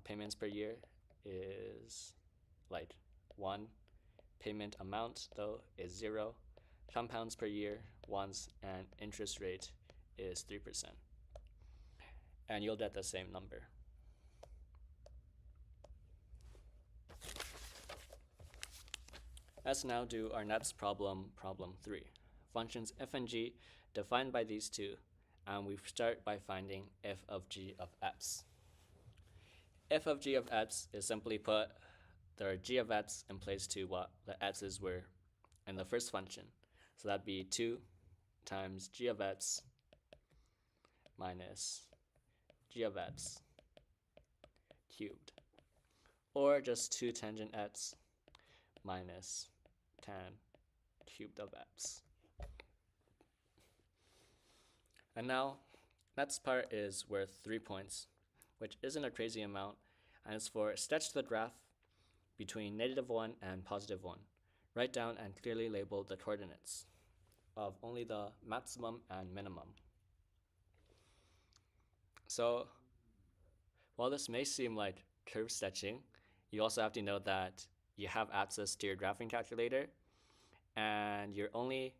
payments per year is like 1, payment amount though is 0, compounds per year once, and interest rate is 3%. And you'll get the same number. Let's now do our next problem, problem 3. Functions f and g defined by these two, and we start by finding f of g of x. F of g of x is simply put the g of x in place to what the x's were in the first function. So that'd be 2 times g of x minus g of x cubed, or just 2 tangent x minus tan cubed of x. And now, next part is worth 3 points, which isn't a crazy amount, and it's for sketch the graph between -1 and +1. Write down and clearly label the coordinates of only the maximum and minimum. So, while this may seem like curve sketching, you also have to know that you have access to your graphing calculator, and you're only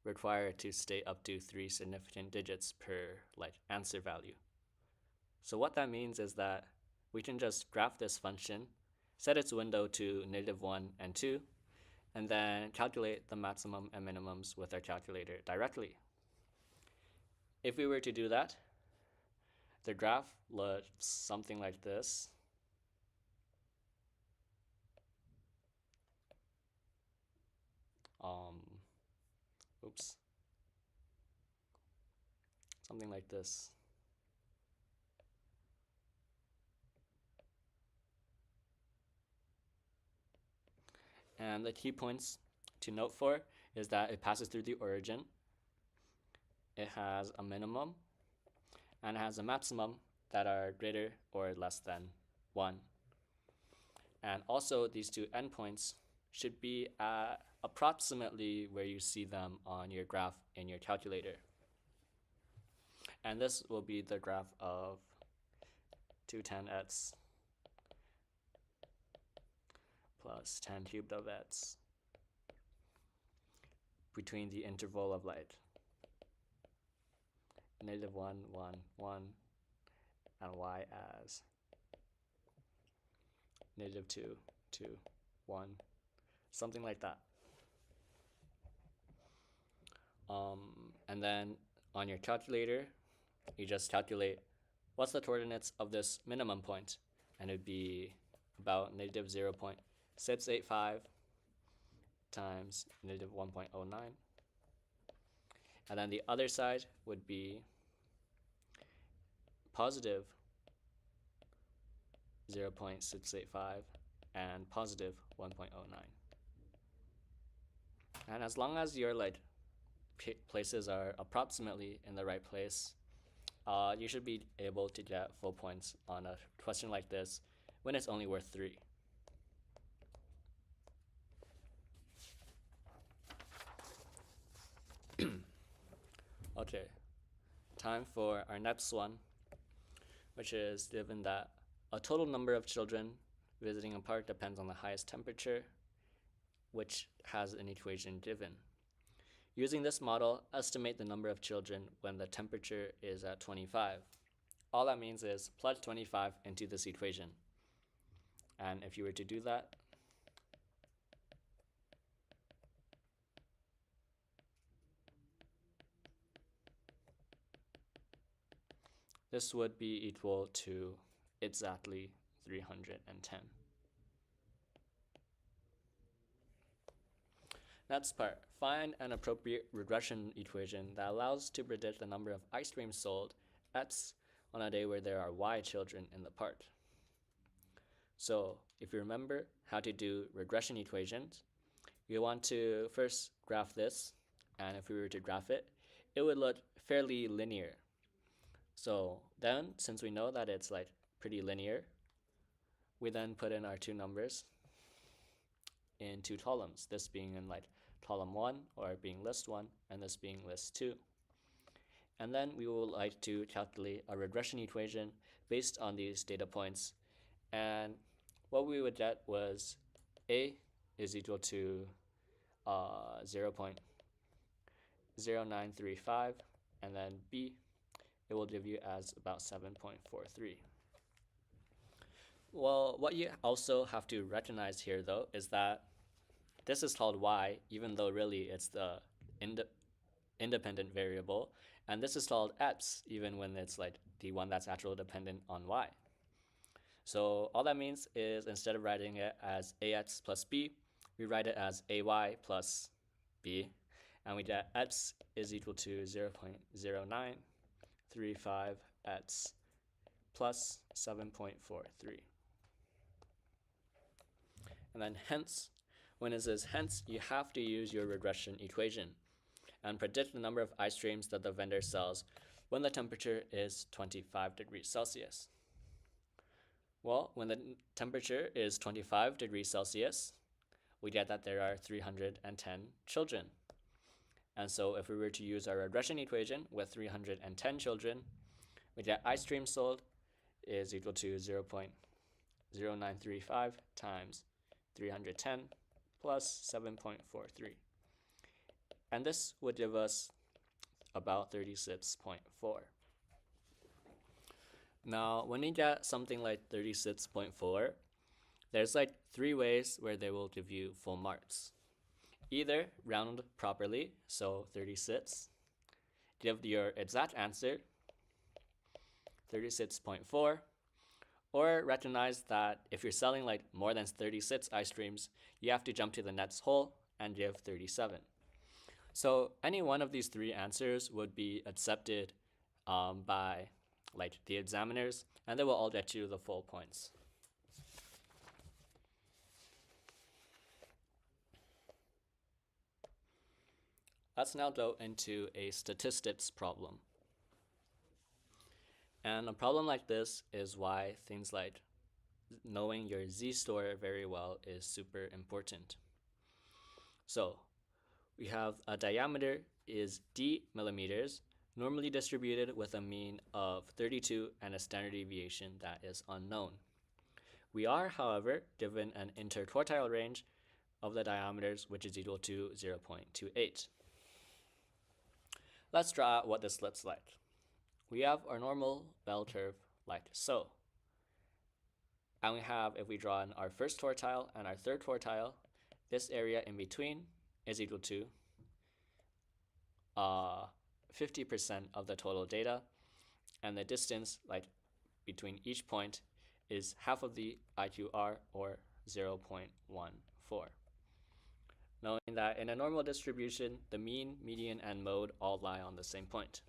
required to state up to 3 significant digits per answer value. So what that means is that we can just graph this function, set its window to -1 and 2, and then calculate the maximum and minimums with our calculator directly. If we were to do that, the graph looks something like this. Something like this. And the key points to note for is that it passes through the origin, it has a minimum, and it has a maximum that are greater or less than 1. And also these two endpoints should be at approximately where you see them on your graph in your calculator. And this will be the graph of 210x plus tan cubed of x between the interval of -1, 1, 1, and y as -2, 2, 1, something like that. And then on your calculator, you just calculate what's the coordinates of this minimum point, and it'd be about -0.685 times -1.09. And then the other side would be positive 0.685, and positive 1.09. And as long as your places are approximately in the right place, you should be able to get full points on a question like this when it's only worth 3. Okay, time for our next one, which is given that a total number of children visiting a park depends on the highest temperature, which has an equation given. Using this model, estimate the number of children when the temperature is at 25. All that means is plug 25 into this equation. And if you were to do that, this would be equal to exactly 310. Next part, find an appropriate regression equation that allows to predict the number of ice creams sold X on a day where there are Y children in the park. So if you remember how to do regression equations, you want to first graph this, and if we were to graph it, it would look fairly linear. So then, since we know that it's pretty linear, we then put in our two numbers in two columns, this being in column 1, or being list 1, and this being list 2. And then we will like to calculate a regression equation based on these data points. And what we would get was A is equal to 0.0935, and then B, it will give you as about 7.43. Well, what you also have to recognize here, though, is that this is called Y, even though really it's the independent variable, and this is called X, even when it's the one that's actually dependent on Y. So all that means is instead of writing it as AX plus B, we write it as AY plus B, and we get X is equal to 0.0935X plus 7.43. And then hence, when it says hence, you have to use your regression equation and predict the number of ice creams that the vendor sells when the temperature is 25 degrees Celsius. Well, when the temperature is 25 degrees Celsius, we get that there are 310 children. And so if we were to use our regression equation with 310 children, we get ice cream sold is equal to 0.0935 times 310 plus 7.43. And this would give us about 36.4. Now, when you get something like 36.4, there's 3 ways where they will give you full marks. Either round properly, so 36, give your exact answer, 36.4, or recognize that if you're selling more than 36 ice creams, you have to jump to the next hole and give 37. So any one of these 3 answers would be accepted by the examiners, and they will all get you the full points. Let's now go into a statistics problem. And a problem like this is why things like knowing your z-score very well is super important. So we have a diameter is d millimeters, normally distributed with a mean of 32 and a standard deviation that is unknown. We are, however, given an interquartile range of the diameters, which is equal to 0.28. Let's draw out what this looks like. We have our normal bell curve like so. And we have, if we draw in our first quartile and our third quartile, this area in between is equal to 50% of the total data, and the distance between each point is half of the IQR, or 0.14. Knowing that in a normal distribution, the mean, median, and mode all lie on the same point.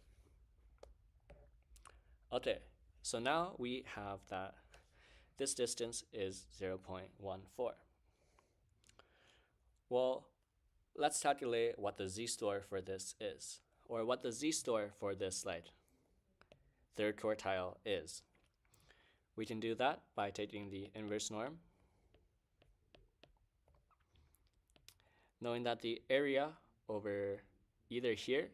Okay, so now we have that this distance is 0.14. Well, let's calculate what the z-store for this is, or what the z-store for this third quartile is. We can do that by taking the inverse norm, knowing that the area over either here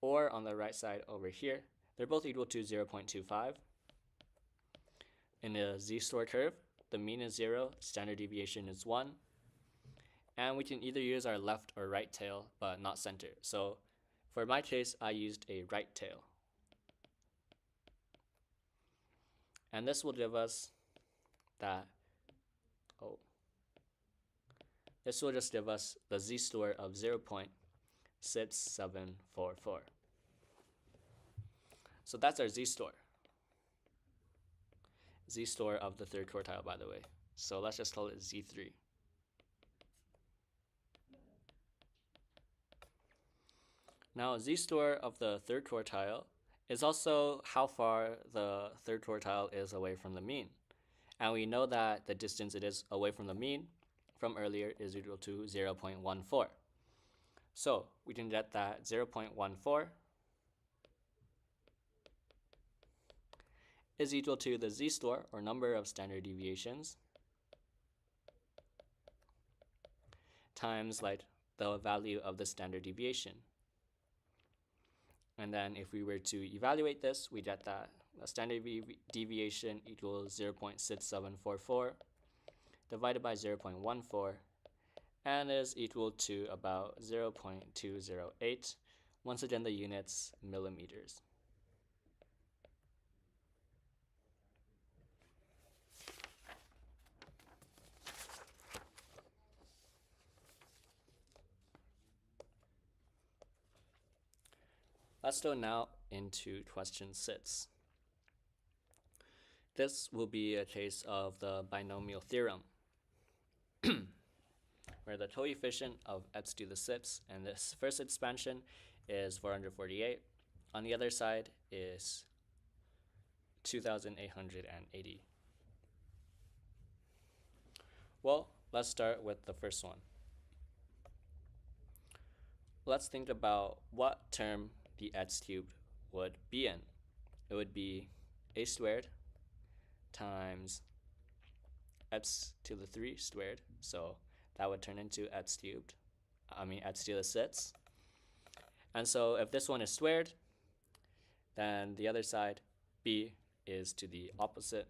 or on the right side over here, they're both equal to 0.25. In the z-store curve, the mean is 0, standard deviation is 1, and we can either use our left or right tail, but not center. So for my case, I used a right tail. And this will give us that, this will just give us the z-store of 0.6744. So that's our z-store. Z-store of the third quartile, by the way. So let's just call it Z3. Now, z-store of the third quartile is also how far the third quartile is away from the mean. And we know that the distance it is away from the mean from earlier is equal to 0.14. So we can get that 0.14 is equal to the z-store, or number of standard deviations, times the value of the standard deviation. And then if we were to evaluate this, we get that the standard deviation equals 0.6744 divided by 0.14, and is equal to about 0.208. Once again, the units millimeters. Let's go now into question 6. This will be a case of the binomial theorem, where the coefficient of x to the 6th in this first expansion is 448. On the other side is 2,880. Well, let's start with the first one. Let's think about what term the x cubed would be in. It would be a squared times x to the 3 squared, so that would turn into x to the 6th. And so if this one is squared, then the other side, b, is to the opposite,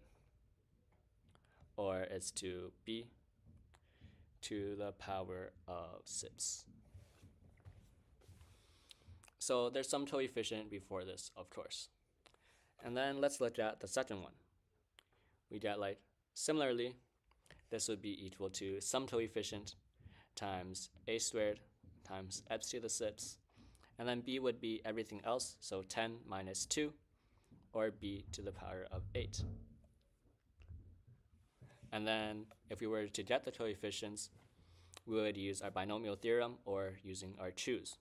or it's to b to the power of 6. So there's some coefficient before this, of course. And then let's look at the second one. We get similarly, this would be equal to some coefficient times a squared times x to the 6th. And then b would be everything else, so 10 minus 2, or b to the power of 8. And then if we were to get the coefficients, we would use our binomial theorem or using our choose.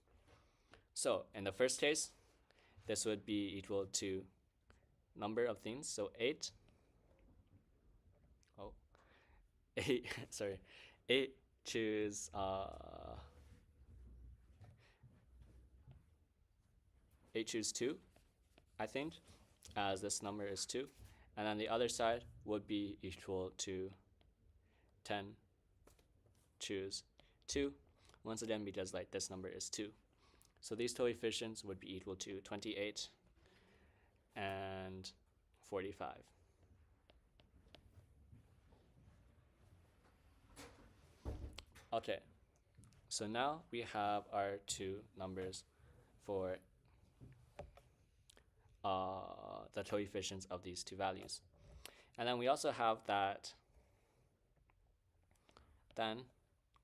So in the first case, this would be equal to number of things, so 8. 8 choose 2, I think, as this number is 2. And then the other side would be equal to 10 choose 2, once again because this number is 2. So these coefficients would be equal to 28 and 45. Okay, so now we have our two numbers for the coefficients of these two values. And then we also have that, then,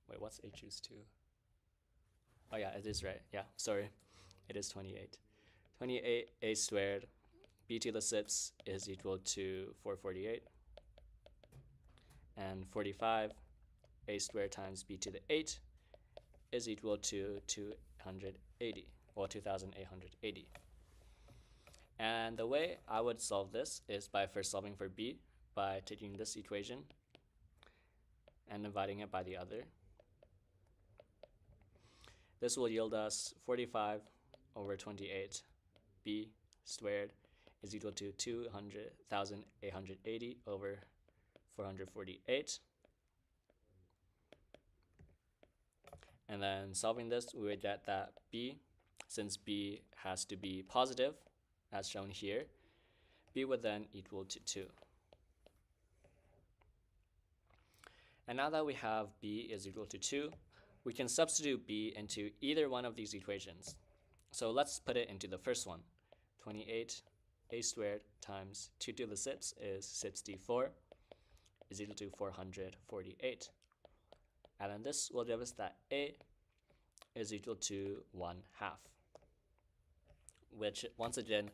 wait, what's a choose 2? Oh yeah, it is right. Yeah, sorry. It is 28. 28 a squared b to the 6th is equal to 448. And 45 a squared times b to the 8 is equal to 280, or 2,880. And the way I would solve this is by first solving for b. by taking this equation and dividing it by the other. This will yield us 45 over 28 b squared is equal to 200,880 over 448. And then solving this, we would get that b, since b has to be positive, as shown here, b would then equal to 2. And now that we have b is equal to 2, we can substitute b into either one of these equations. So let's put it into the first one. 28 a squared times 2 to the 6 is 64 is equal to 448. And then this will give us that a is equal to 1/2, which once again,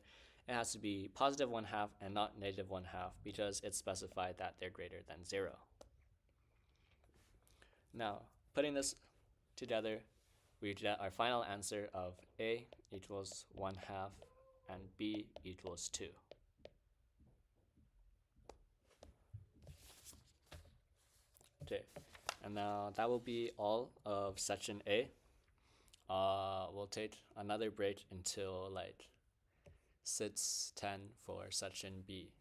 it has to be positive 1/2 and not negative 1/2 because it's specified that they're greater than 0. Now, putting this together, we get our final answer of a equals 1/2 and b equals 2. Okay, and now that will be all of section A. We'll take another break until like 6:10 for section B.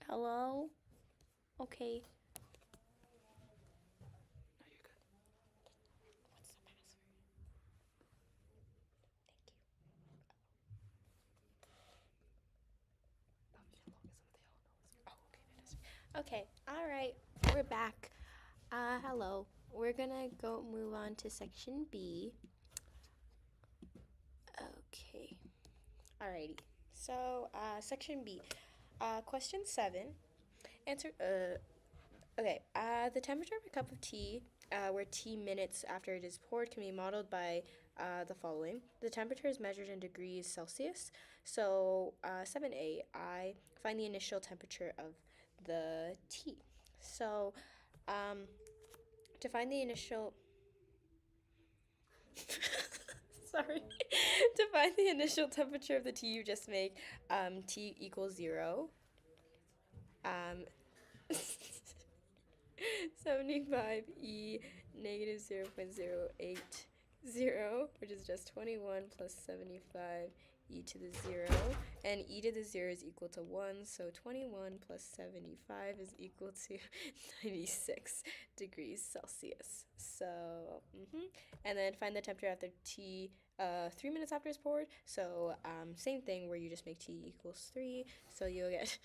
Hello? Okay.
No, you're good.
What's the password? Thank you. Oh, okay, fantastic. Okay, alright, we're back. Hello. We're gonna go move on to section B. Okay. Alrighty. So, section B. Question 7. Answer, okay. The temperature of a cup of tea, where tea minutes after it is poured, can be modeled by the following. The temperature is measured in degrees Celsius. So, 7A, I find the initial temperature of the tea. So, to find the initial... Sorry. To find the initial temperature of the tea you just make, T equals 0. 75 e negative 0.080, which is just 21 plus 75 e to the 0, and e to the 0 is equal to 1, so 21 plus 75 is equal to 96 degrees Celsius. So, and then find the temperature after t 3 minutes after it's poured. So same thing where you just make t equals 3, so you'll get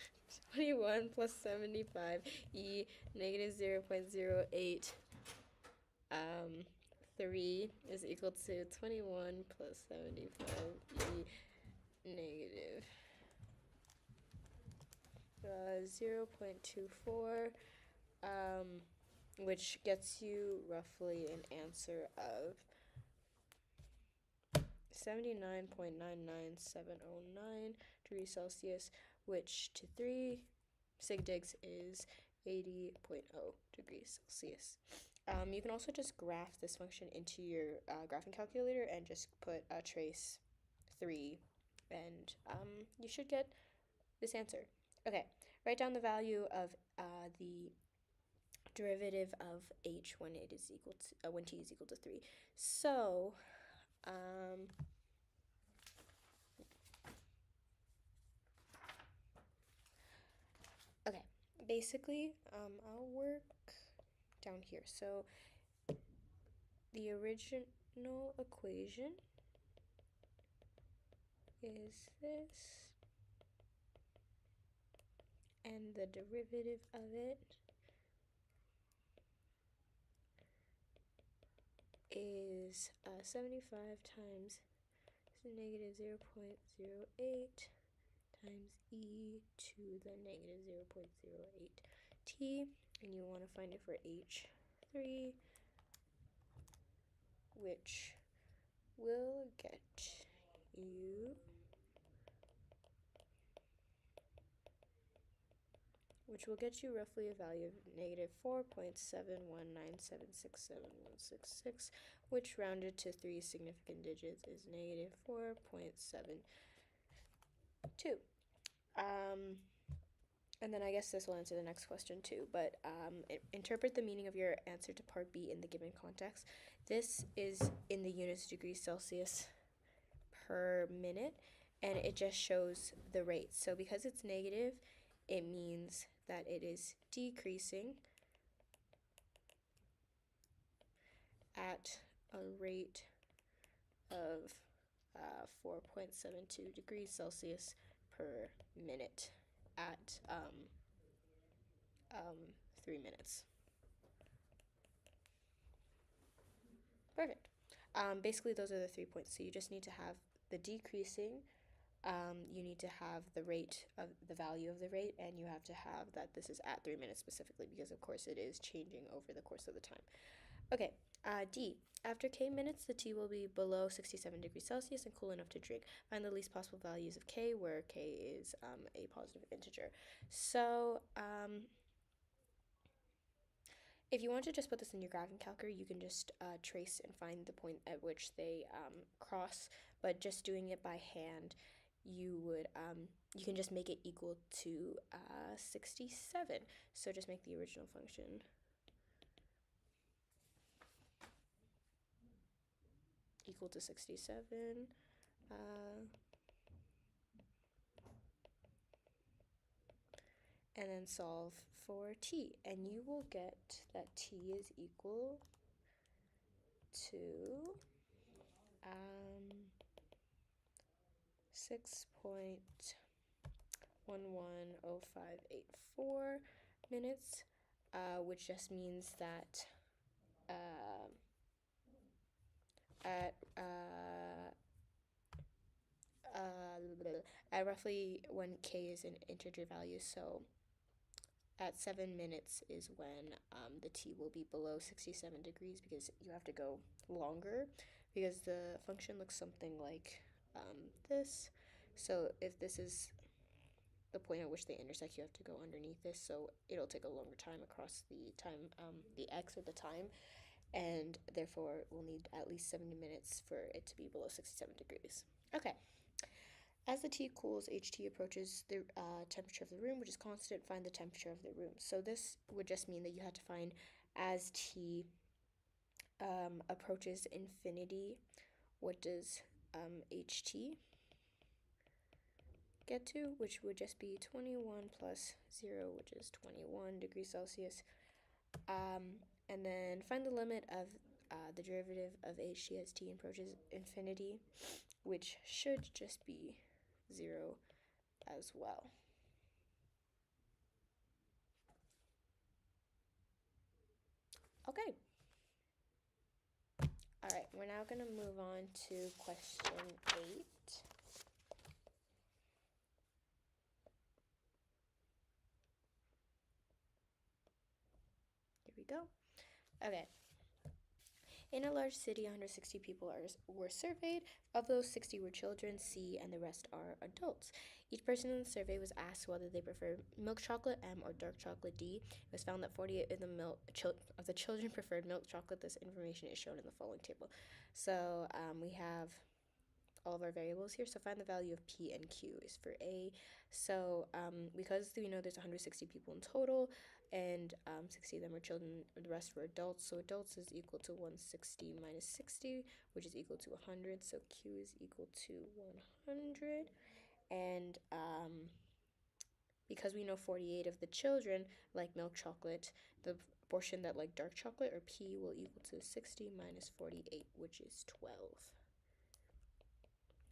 21 plus 75 e negative 0.08 3 is equal to 21 plus 75 e negative 0.24, which gets you roughly an answer of 79.99709 degrees Celsius, which to 3 sig digs is 80.0 degrees Celsius. You can also just graph this function into your graphing calculator and just put trace 3, and you should get this answer. Okay, write down the value of the derivative of h when it is equal to when t is equal to 3. So okay, basically I'll work down here. So the original equation is this, and the derivative of it is 75 times negative 0.08 times e to the negative 0.08 t, and you want to find it for h3, which will get you roughly a value of negative 4.7197671166, which rounded to 3 significant digits is negative 4.72. And then I guess this will answer the next question too, but interpret the meaning of your answer to part B in the given context. This is in the units degrees Celsius per minute, and it just shows the rate. So because it's negative, it means that it is decreasing at a rate of 4.72 degrees Celsius per minute at 3 minutes. Perfect. Basically, those are the 3 points. So you just need to have the decreasing, you need to have the rate of the value of the rate, and you have to have that this is at 3 minutes specifically, because of course it is changing over the course of the time. Okay, D. After k minutes, the tea will be below 67 degrees Celsius and cool enough to drink. Find the least possible values of k, where k is a positive integer. So, if you want to just put this in your graphing calculator, you can just trace and find the point at which they cross, but just doing it by hand, you can just make it equal to 67. So just make the original function equal to 67. and then solve for t, and you will get that t is equal to 6.110584 minutes, which just means that at roughly when k is an integer value, so at 7 minutes is when the t will be below 67 degrees, because you have to go longer, because the function looks something like this. So if this is the point at which they intersect, you have to go underneath this, so it'll take a longer time across the time, the x or the time, and therefore we'll need at least 70 minutes for it to be below 67 degrees. Okay. As the t cools, Ht approaches the temperature of the room, which is constant. Find the temperature of the room. So this would just mean that you have to find as t approaches infinity, what does Ht get to, which would just be 21 plus 0, which is 21 degrees Celsius. And then find the limit of the derivative of Ht as t approaches infinity, which should just be 0 as well. Okay. All right, we're now going to move on to question 8. Here we go. Okay. In a large city, 160 people were surveyed. Of those, 60 were children, C, and the rest are adults. Each person in the survey was asked whether they prefer milk chocolate, M, or dark chocolate, D. It was found that 48 of the children preferred milk chocolate. This information is shown in the following table. So we have all of our variables here. So find the value of P and Q is for A. So because we know there's 160 people in total, and 60 of them are children, the rest were adults. So adults is equal to 160 minus 60, which is equal to 100. So Q is equal to 100. And because we know 48 of the children like milk chocolate, the portion that like dark chocolate, or P, will equal to 60 minus 48, which is 12.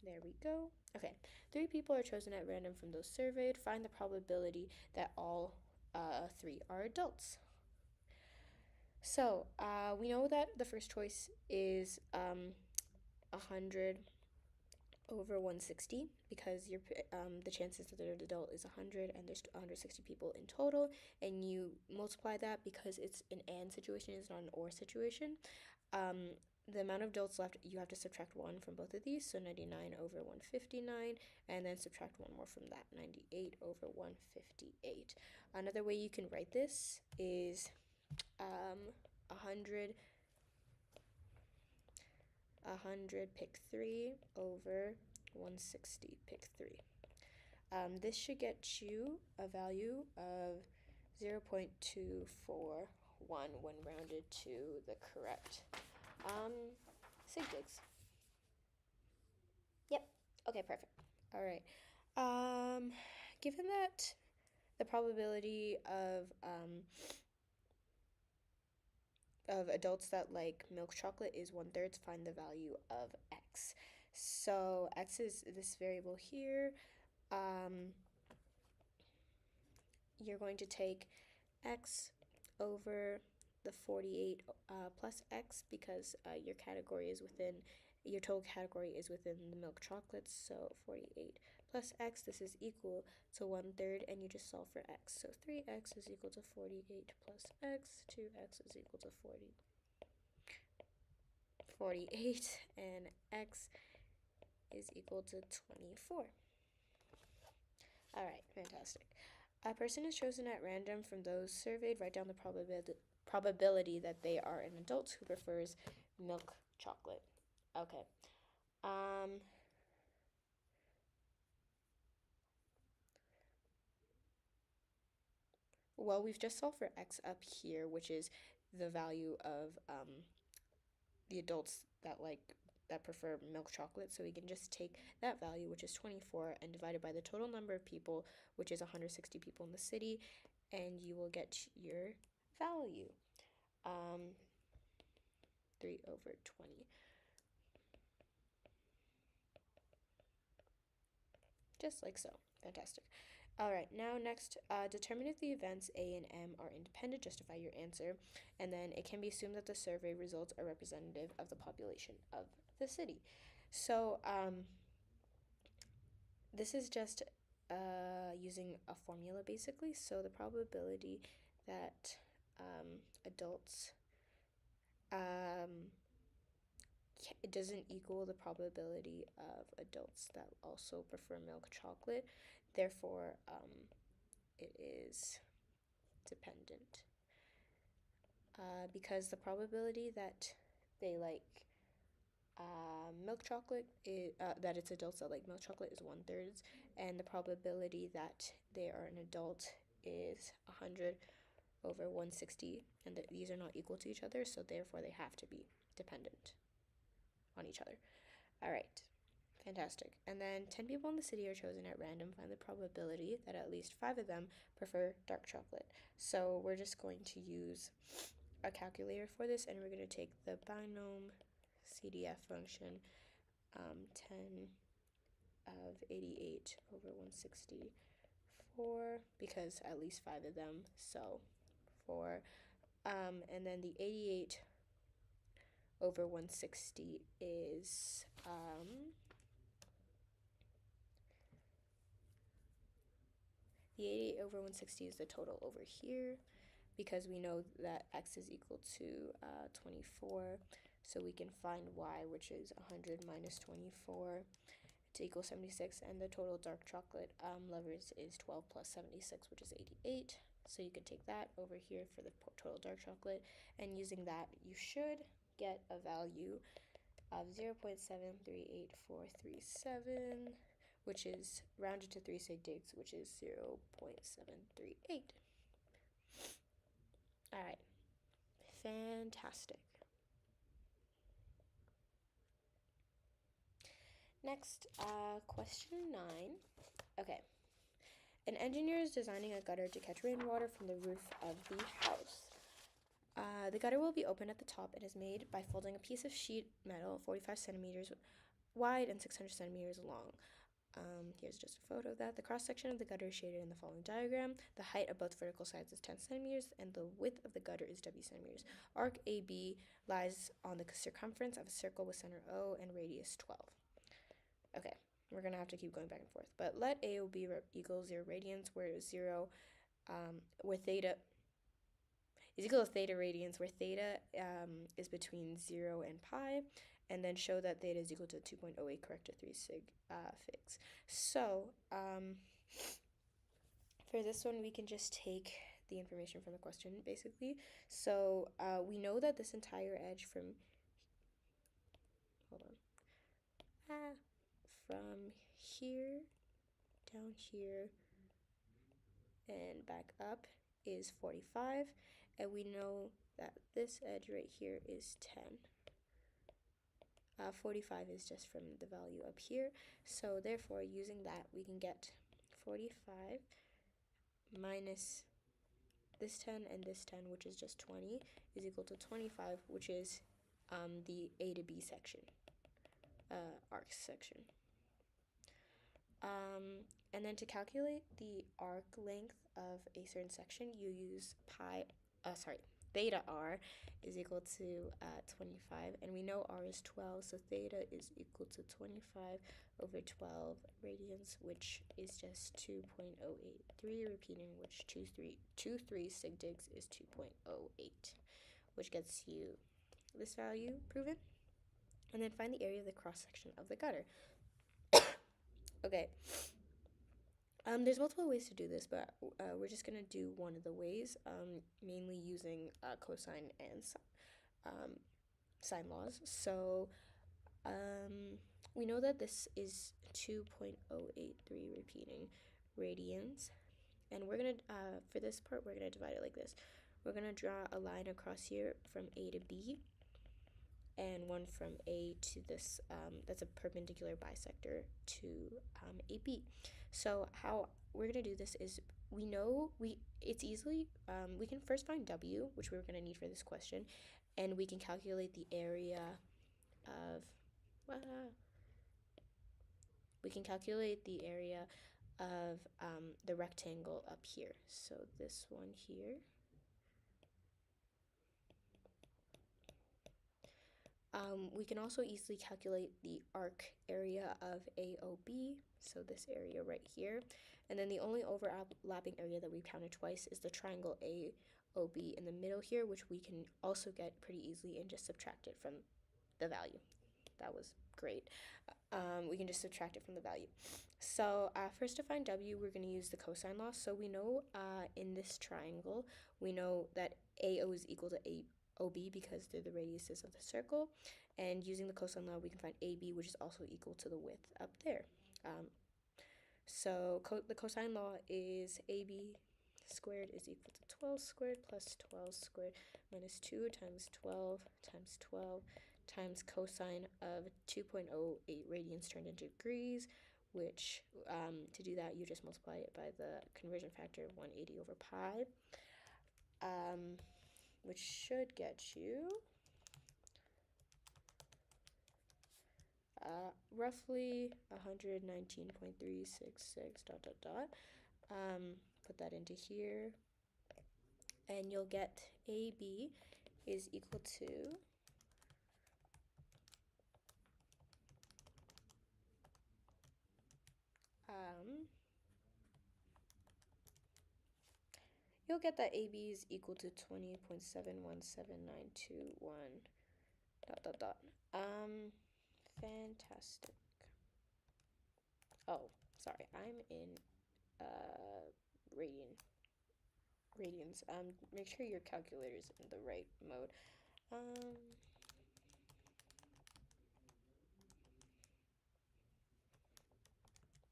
There we go. Okay, 3 people are chosen at random from those surveyed. Find the probability that all 3 are adults. So we know that the first choice is 100 over 160, because the chances that they're an adult is 100, and there's 160 people in total, and you multiply that, because it's an and situation, it's not an or situation. The amount of adults left, you have to subtract 1 from both of these, so 99 over 159, and then subtract 1 more from that, 98 over 158. Another way you can write this is 100 pick 3 over 160 pick 3. This should get you a value of 0.241 when rounded to the correct sig digs. Yep. Okay, perfect. All right. Given that the probability of adults that like milk chocolate is 1/3, find the value of x. So x is this variable here. You're going to take x over the 48 plus x, because your total category is within the milk chocolates. So 48 plus x, this is equal to 1/3, and you just solve for x. So 3x is equal to 48 plus x, 2x is equal to 48, and x is equal to 24. All right, fantastic. A person is chosen at random from those surveyed. Write down the probability that they are an adult who prefers milk chocolate. Okay. Well, we've just solved for x up here, which is the value of the adults that that prefer milk chocolate. So we can just take that value, which is 24, and divide it by the total number of people, which is 160 people in the city, and you will get your value. 3 over 20. Just like so. Fantastic. All right, now next, determine if the events A and M are independent, justify your answer, and then it can be assumed that the survey results are representative of the population of the city. So this is just using a formula basically. So the probability that adults it doesn't equal the probability of adults that also prefer milk chocolate. Therefore, it is dependent. Because the probability that they like milk chocolate that it's adults that like milk chocolate is 1/3, and the probability that they are an adult is 100 over 160, and these are not equal to each other, so therefore they have to be dependent on each other. All right, fantastic. And then 10 people in the city are chosen at random. Find the probability that at least 5 of them prefer dark chocolate. So we're just going to use a calculator for this, and we're going to take the binom CDF function, 10 of 88 over 164, because at least 5 of them, so 4, and then the 88 over 160 is the 88 over 160 is the total over here, because we know that x is equal to 24, so we can find y, which is 100 minus 24 to equal 76, and the total dark chocolate levers is 12 plus 76, which is 88. So you can take that over here for the total dark chocolate, and using that you should get a value of 0.738437, which is rounded to 3 sig-digs, which is 0.738. All right, fantastic. Next, question 9. Okay. An engineer is designing a gutter to catch rainwater from the roof of the house. The gutter will be open at the top and is made by folding a piece of sheet metal 45 centimeters wide and 600 centimeters long. Here's just a photo of that. The cross-section of the gutter is shaded in the following diagram. The height of both vertical sides is 10 centimeters, and the width of the gutter is W centimeters. Arc AB lies on the circumference of a circle with center O and radius 12. Okay, we're going to have to keep going back and forth. But let AOB equal 0 radians, where 0, where theta is equal to theta radians, where theta is between 0 and pi, and then show that theta is equal to 2.08 correct to 3 sig figs. So for this one, we can just take the information from the question, basically. So we know that this entire edge from here down here and back up is 45, and we know that this edge right here is 10. 45 is just from the value up here, so therefore using that we can get 45 minus this 10 and this 10, which is just 20, is equal to 25, which is the A to B section, arc section. And then to calculate the arc length of a certain section, you use theta r is equal to 25, and we know r is 12, so theta is equal to 25 over 12 radians, which is just 2.083, repeating which 23 sig-digs is 2.08, which gets you this value proven. And then find the area of the cross-section of the gutter. Okay. There's multiple ways to do this, but we're just going to do one of the ways, mainly using cosine and sine laws. So we know that this is 2.083 repeating radians, and we're going to, for this part, we're going to divide it like this. We're going to draw a line across here from A to B, and one from A to this, that's a perpendicular bisector to AB. So how we're going to do this is it's easily, we can first find W, which we're going to need for this question, and we can calculate the area of, the rectangle up here. So this one here. We can also easily calculate the arc area of AOB, so this area right here. And then the only overlapping area that we've counted twice is the triangle AOB in the middle here, which we can also get pretty easily and just subtract it from the value. That was great. We can just subtract it from the value. So first to find W, we're going to use the cosine law. So we know in this triangle, we know that AO is equal to AOB because they're the radiuses of the circle. And using the cosine law, we can find AB, which is also equal to the width up there. So the cosine law is AB squared is equal to 12 squared plus 12 squared minus 2 times 12 times 12 times cosine of 2.08 radians turned into degrees, which to do that you just multiply it by the conversion factor of 180 over pi, which should get you roughly 119.366 ... Put that into here, and you'll get AB is equal to you'll get that AB is equal to 20.717921 ... Fantastic. Oh, sorry, I'm in radians. Make sure your calculator is in the right mode.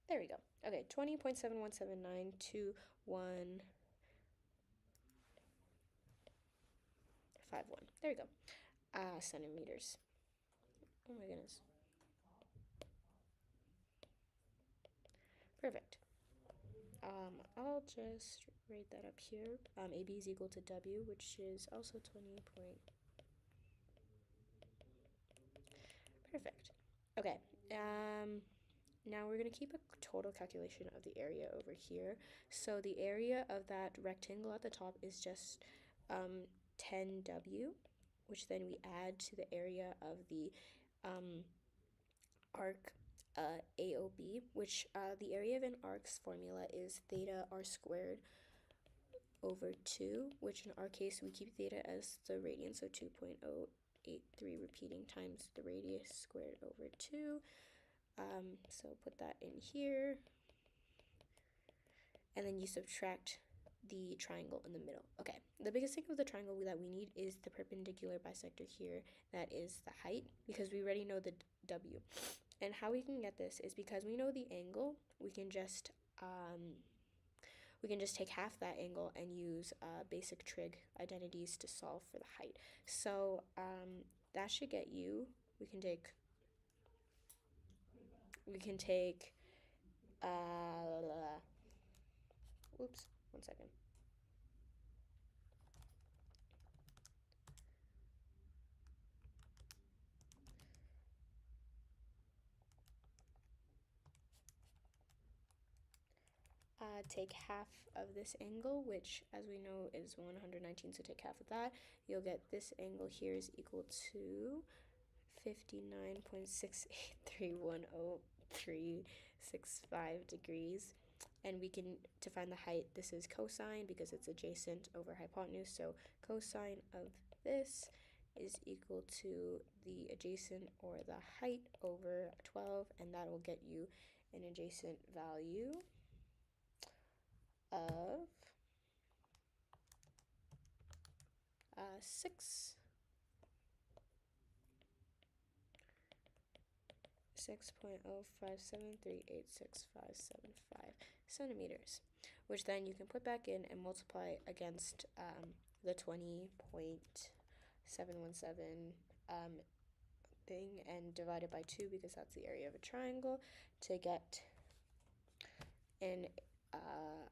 There we go. Okay, 20.71792151. There we go. Centimeters. Oh my goodness. Perfect. I'll just write that up here. AB is equal to W, which is also 20. Perfect. Okay. Now we're going to keep a total calculation of the area over here. So the area of that rectangle at the top is just 10W, which then we add to the area of the arc AOB, which the area of an arc's formula is theta r squared over 2, which in our case we keep theta as the radian, so 2.083 repeating times the radius squared over 2. So put that in here, and then you subtract the triangle in the middle. Okay, the biggest thing of the triangle that we need is the perpendicular bisector here, that is the height, because we already know the W. And how we can get this is because we know the angle, we can just take half that angle and use basic trig identities to solve for the height. So that should get you, we can take oops, 1 second. Take half of this angle, which as we know is 119, so take half of that. You'll get this angle here is equal to 59.68310365 degrees. And we can, to find the height, this is cosine because it's adjacent over hypotenuse, so cosine of this is equal to the adjacent or the height over 12, and that will get you an adjacent value of 6.05738657.5 centimeters, which then you can put back in and multiply against the 20.717 thing and divide it by 2 because that's the area of a triangle to get a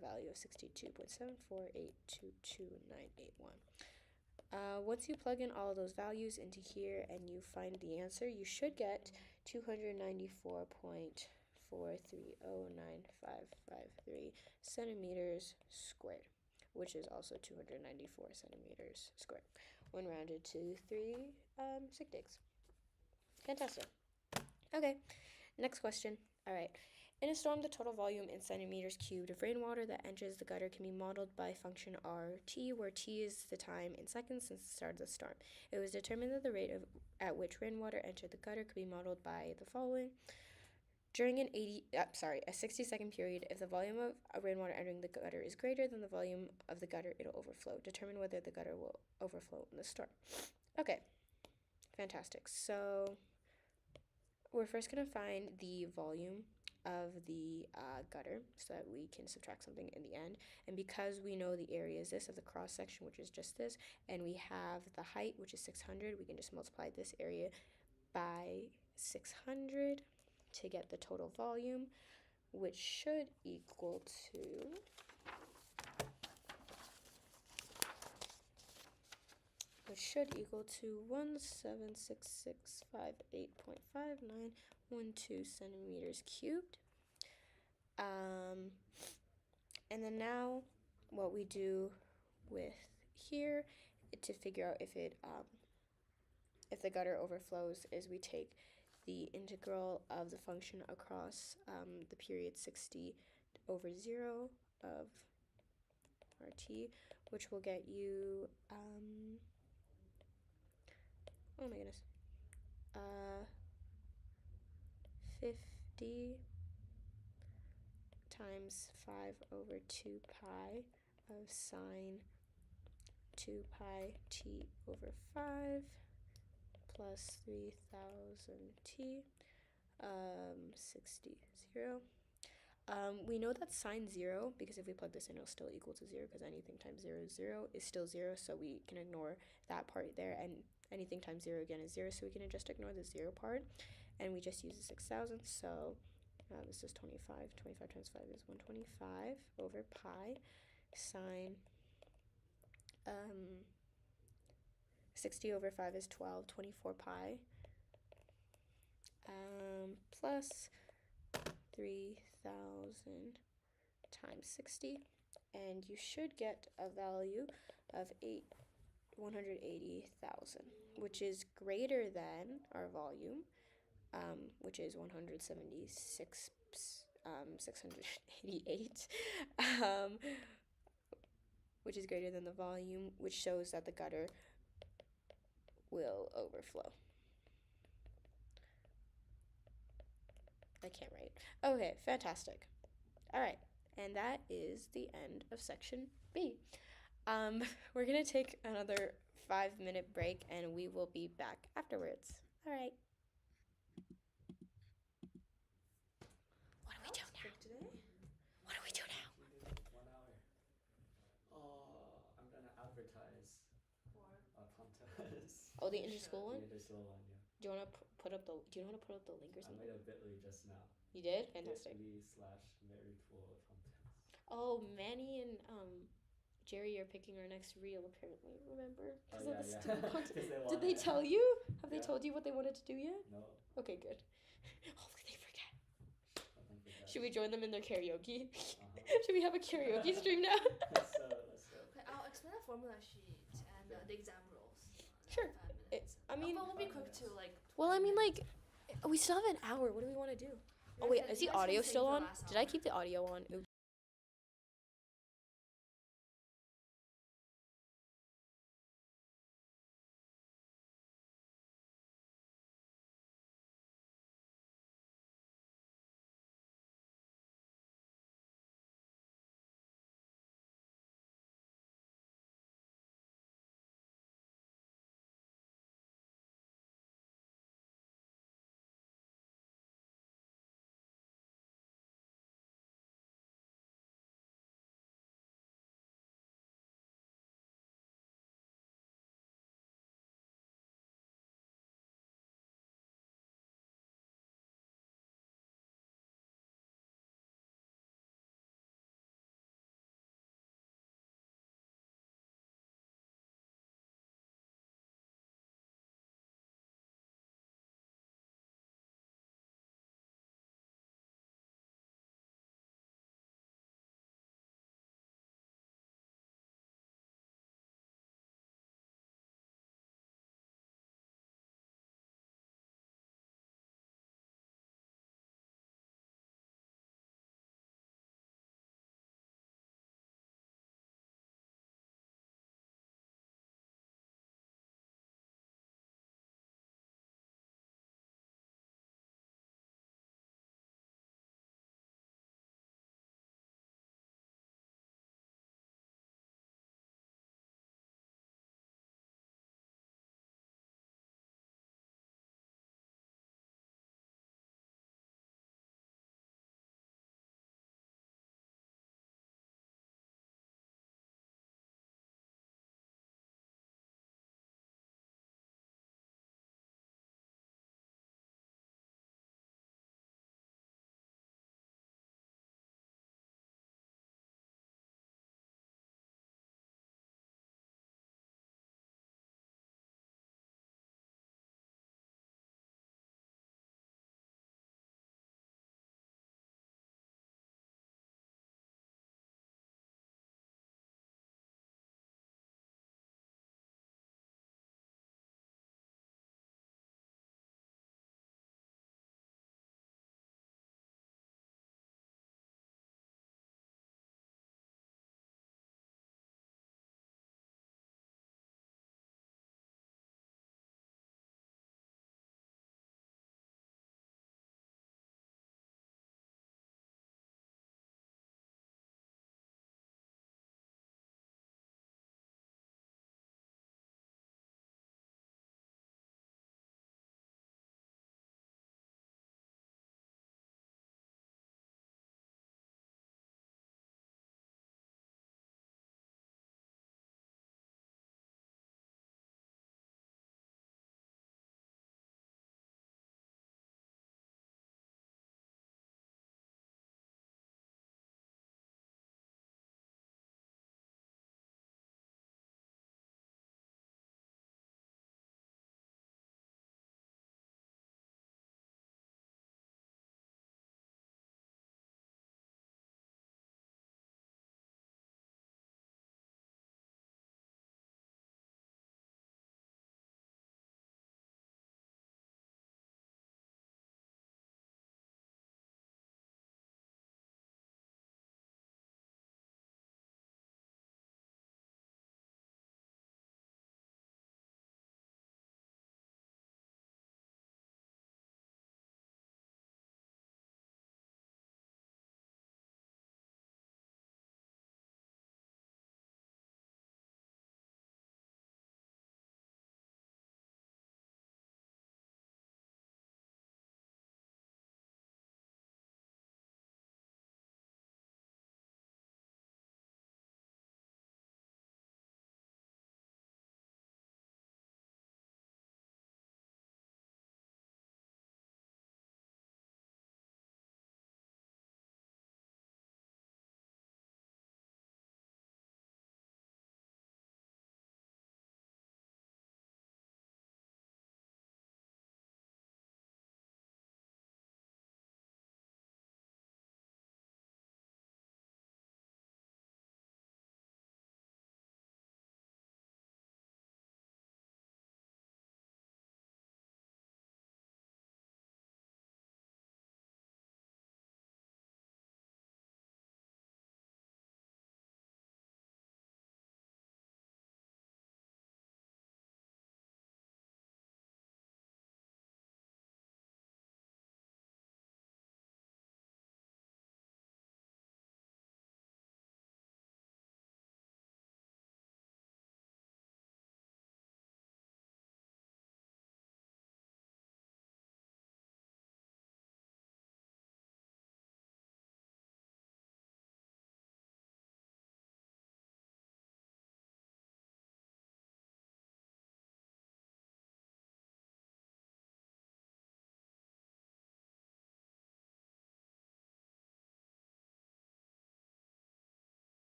value of 62.74822981. Once you plug in all of those values into here and you find the answer, you should get 294.4309553 centimeters squared, which is also 294 centimeters squared when rounded to 3 sigdigs. Fantastic. Okay, next question. All right. In a storm, the total volume in centimeters cubed of rainwater that enters the gutter can be modeled by function RT, where T is the time in seconds since the start of the storm. It was determined that the rate at which rainwater entered the gutter could be modeled by the following. During a 60-second period, if the volume of rainwater entering the gutter is greater than the volume of the gutter, it'll overflow. Determine whether the gutter will overflow in the storm. Okay, fantastic. So we're first going to find the volume of the gutter so that we can subtract something in the end. And because we know the area is this of the cross section, which is just this, and we have the height, which is 600, we can just multiply this area by 600 to get the total volume, which should equal to 17668.5912 centimeters cubed. And then now what we do with here to figure out if the gutter overflows is we take the integral of the function across the period 60 over 0 of RT, which will get you, oh my goodness, 50 times 5 over 2 pi of sine 2 pi t over 5 plus 3000 t, 60, 0. We know that sine 0, because if we plug this in, it'll still equal to 0, because anything times 0 is 0 is still 0, so we can ignore that part there, and anything times 0 again is 0, so we can just ignore the 0 part, and we just use the 6000, so this is 25. 25 times 5 is 125 over pi sine 60 over 5 is 12, 24 pi, plus 3000 times 60, and you should get a value of 180,000, which is greater than our volume, which is 688, which is greater than the volume, which shows that the gutter will overflow. I can't write. Okay, fantastic. All right, and that is the end of section B. We're gonna take another 5-minute break, and we will be back afterwards. All right. What do we do now? What do we do now?
1 hour. Oh, I'm gonna advertise a contest.
Oh, the interschool one?
The interschool one, yeah.
Do you want to put up the? Do you know how to put up the link or
I
something?
made a bit.ly just now.
You did? Fantastic.
bit.ly/very cool contest.
Oh, Manny and Jerry are picking our next reel. Apparently, remember? Because of the stupid contest. Did they tell you? Have they told you what they wanted to do yet?
No.
Okay, good. Hopefully they forget.
Forget.
Should we join them in their karaoke? Should we have a karaoke stream now?
Let's go.
Okay, I'll explain the formula sheet and the exam rules.
Sure.
5 minutes.
I mean,
but we'll be quick too. Like.
well, I mean, like, we still have an hour. What do we want to do? Oh wait, is the audio still on? Did I keep the audio on? Oops.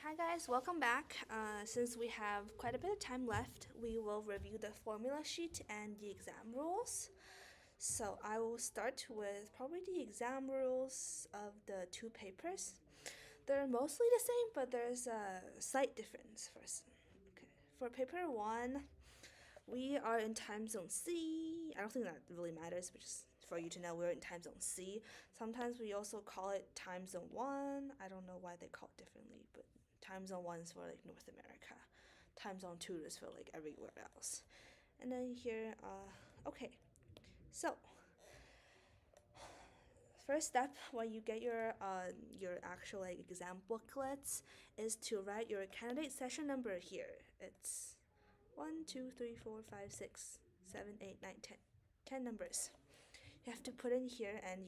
Hi guys, welcome back. Since we have quite a bit of time left, we will review the formula sheet and the exam rules. So I will start with probably the exam rules of the two papers. They're mostly the same, but there's a slight difference first. Okay. For paper 1, we are in time zone C. I don't think that really matters, but just for you to know, we're in time zone C. Sometimes we also call it time zone 1. I don't know why they call it differently, but time zone 1 is for like North America. Time zone 2 is for like everywhere else. And then here, okay. So, first step when you get your actual like exam booklets is to write your candidate session number here. It's 1, 2, 3, 4, 5, 6, 7, 8, 9, 10. 10 numbers. You have to put in here, and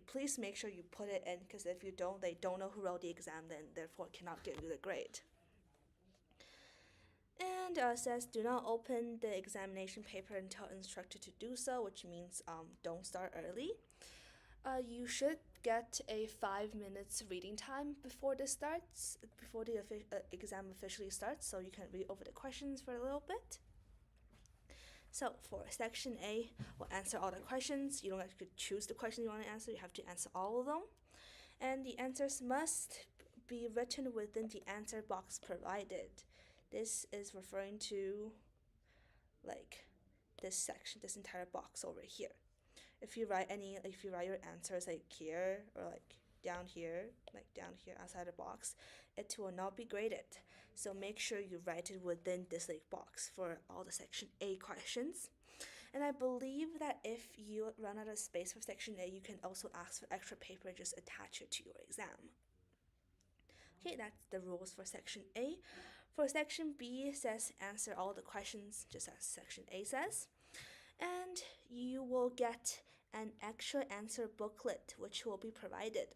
please make sure you put it in, because if you don't, they don't know who wrote the exam, then therefore cannot give you the grade. And says do not open the examination paper until instructed to do so, which means don't start early. You should get a 5 minutes reading time before the exam officially starts, so you can read over the questions for a little bit. So for section A, we'll answer all the questions. You don't have to choose the question you want to answer, you have to answer all of them. And the answers must be written within the answer box provided. This is referring to like this section, this entire box over here. If you write your answers like here or like down here outside the box, it will not be graded. So make sure you write it within this like box for all the section A questions. And I believe that if you run out of space for section A, you can also ask for extra paper, just attach it to your exam. Okay, that's the rules for section A. For section B, it says answer all the questions just as section A says. And you will get an extra answer booklet which will be provided.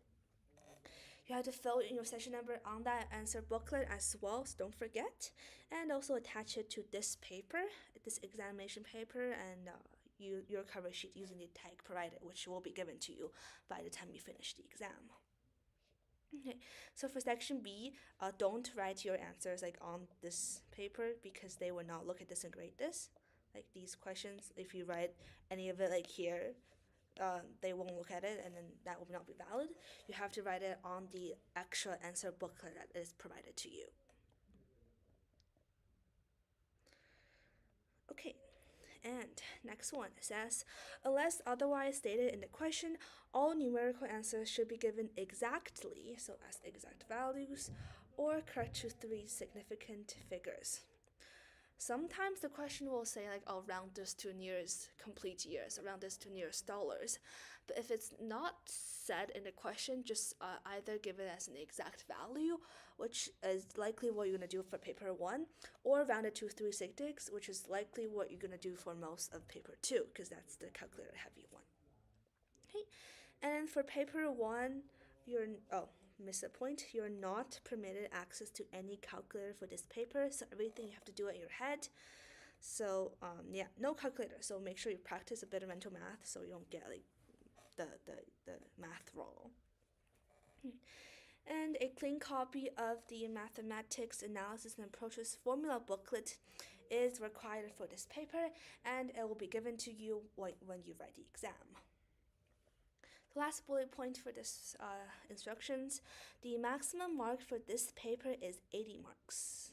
You have to fill in your session number on that answer booklet as well, so don't forget. And also attach it to this paper, this examination paper, and your cover sheet using the tag provided, which will be given to you by the time you finish the exam. Okay, so for section B, don't write your answers like on this paper, because they will not look at this and grade this. Like these questions, if you write any of it like here, they won't look at it, and then that will not be valid. You have to write it on the extra answer booklet that is provided to you. Okay, and next one says, unless otherwise stated in the question, all numerical answers should be given exactly, so as exact values, or correct to 3 significant figures. Sometimes the question will say like, oh, round this to nearest complete years, round this to nearest dollars. But if it's not said in the question, just either give it as an exact value, which is likely what you're going to do for paper 1, or round it to 3 sigdigs, which is likely what you're going to do for most of paper 2, because that's the calculator heavy one. Okay, and then for paper 1, missed a point. You're not permitted access to any calculator for this paper, so everything you have to do in your head. So yeah, no calculator. So make sure you practice a bit of mental math so you don't get like the math wrong. And a clean copy of the mathematics analysis and approaches formula booklet is required for this paper, and it will be given to you when you write the exam. The last bullet point for this instructions, the maximum mark for this paper is 80 marks.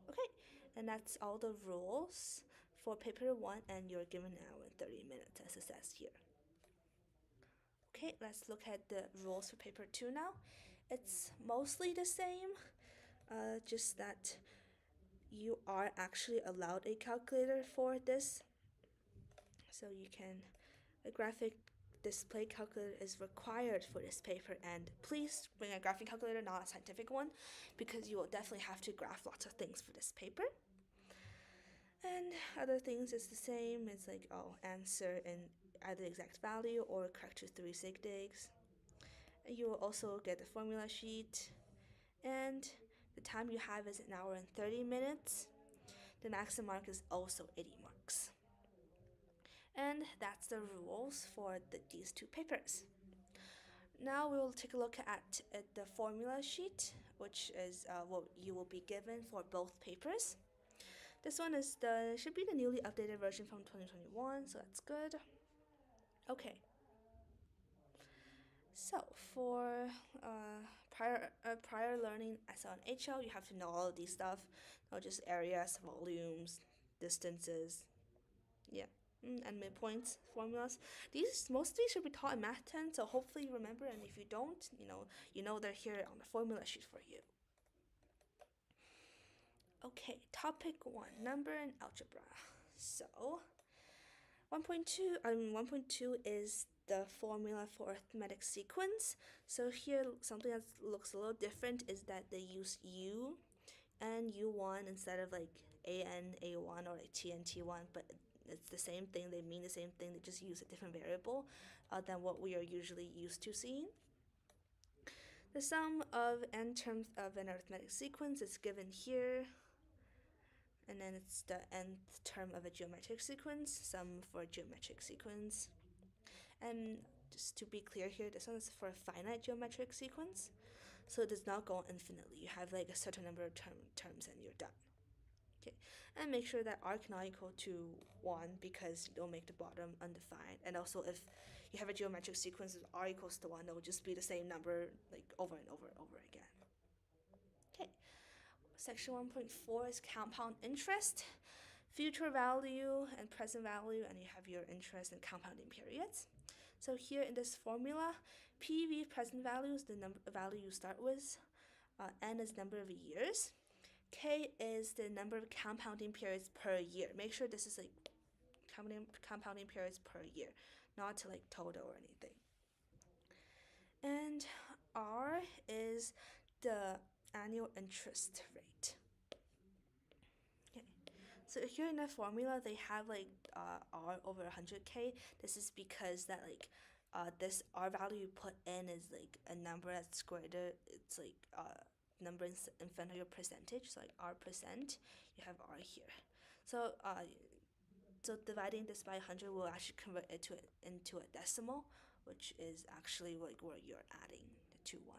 Okay, and that's all the rules for paper 1, and you're given an hour and 30 minutes as it says here. Okay, let's look at the rules for paper 2 now. It's mostly the same, just that you are actually allowed a calculator for this. So you can, a graphic display calculator is required for this paper, and please bring a graphing calculator, not a scientific one, because you will definitely have to graph lots of things for this paper. And other things is the same. It's like, answer in either exact value or correct to 3 sigdigs. And you will also get the formula sheet, and the time you have is an hour and 30 minutes. The maximum mark is also 80 marks. And that's the rules for these two papers. Now we will take a look at the formula sheet, which is what you will be given for both papers. This one should be the newly updated version from 2021, so that's good. Okay. So for prior learning SL and HL, you have to know all of these stuff, not just areas, volumes, distances, yeah, and midpoints, formulas. These mostly should be taught in Math 10, so hopefully you remember. And if you don't, you know they're here on the formula sheet for you. Okay, topic 1, number and algebra. So 1.2 is the formula for arithmetic sequence. So here, something that looks a little different is that they use U and U1 instead of like AN, A1 or like TN, T1, but it's the same thing. They mean the same thing. They just use a different variable than what we are usually used to seeing. The sum of n terms of an arithmetic sequence is given here. And then it's the nth term of a geometric sequence, sum for a geometric sequence. And just to be clear here, this one is for a finite geometric sequence, so it does not go on infinitely. You have like a certain number of terms and you're done. Okay, and make sure that r cannot equal to 1 because you don't make the bottom undefined. And also if you have a geometric sequence with r equals to 1, that will just be the same number like over and over and over again. Okay. Section 1.4 is compound interest, future value and present value, and you have your interest and compounding periods. So here in this formula, PV present value is the value you start with, N is number of years, K is the number of compounding periods per year. Make sure this is like compounding periods per year, not to like total or anything. And R is the annual interest rate. Okay, so here in the formula they have like r over 100k. This is because that like this r value you put in is like a number that's greater. It's like number in front of your percentage, so like r percent. You have r here. So so dividing this by 100 will actually convert it into a decimal, which is actually like where you're adding the 2, 1.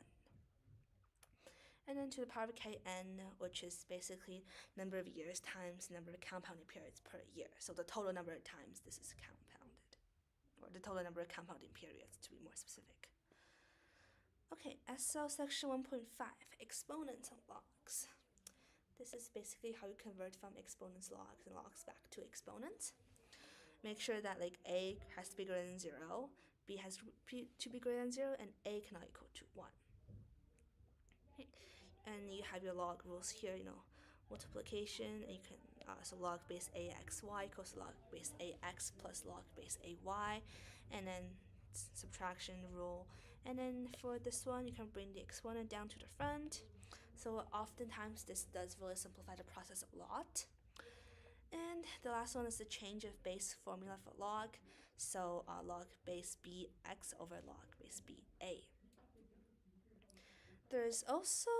And then to the power of kn, which is basically number of years times number of compounding periods per year. So the total number of times this is compounded, or the total number of compounding periods to be more specific. Okay, SL section 1.5, exponents and logs. This is basically how you convert from exponents, logs, and logs back to exponents. Make sure that like a has to be greater than 0, b has to be greater than 0, and a cannot equal to 1. Okay. And you have your log rules here, multiplication, and you can, so log base axy equals log base ax plus log base ay, and then subtraction rule. And then for this one, you can bring the exponent down to the front. So oftentimes this does really simplify the process a lot. And the last one is the change of base formula for log. So log base bx over log base ba. There's also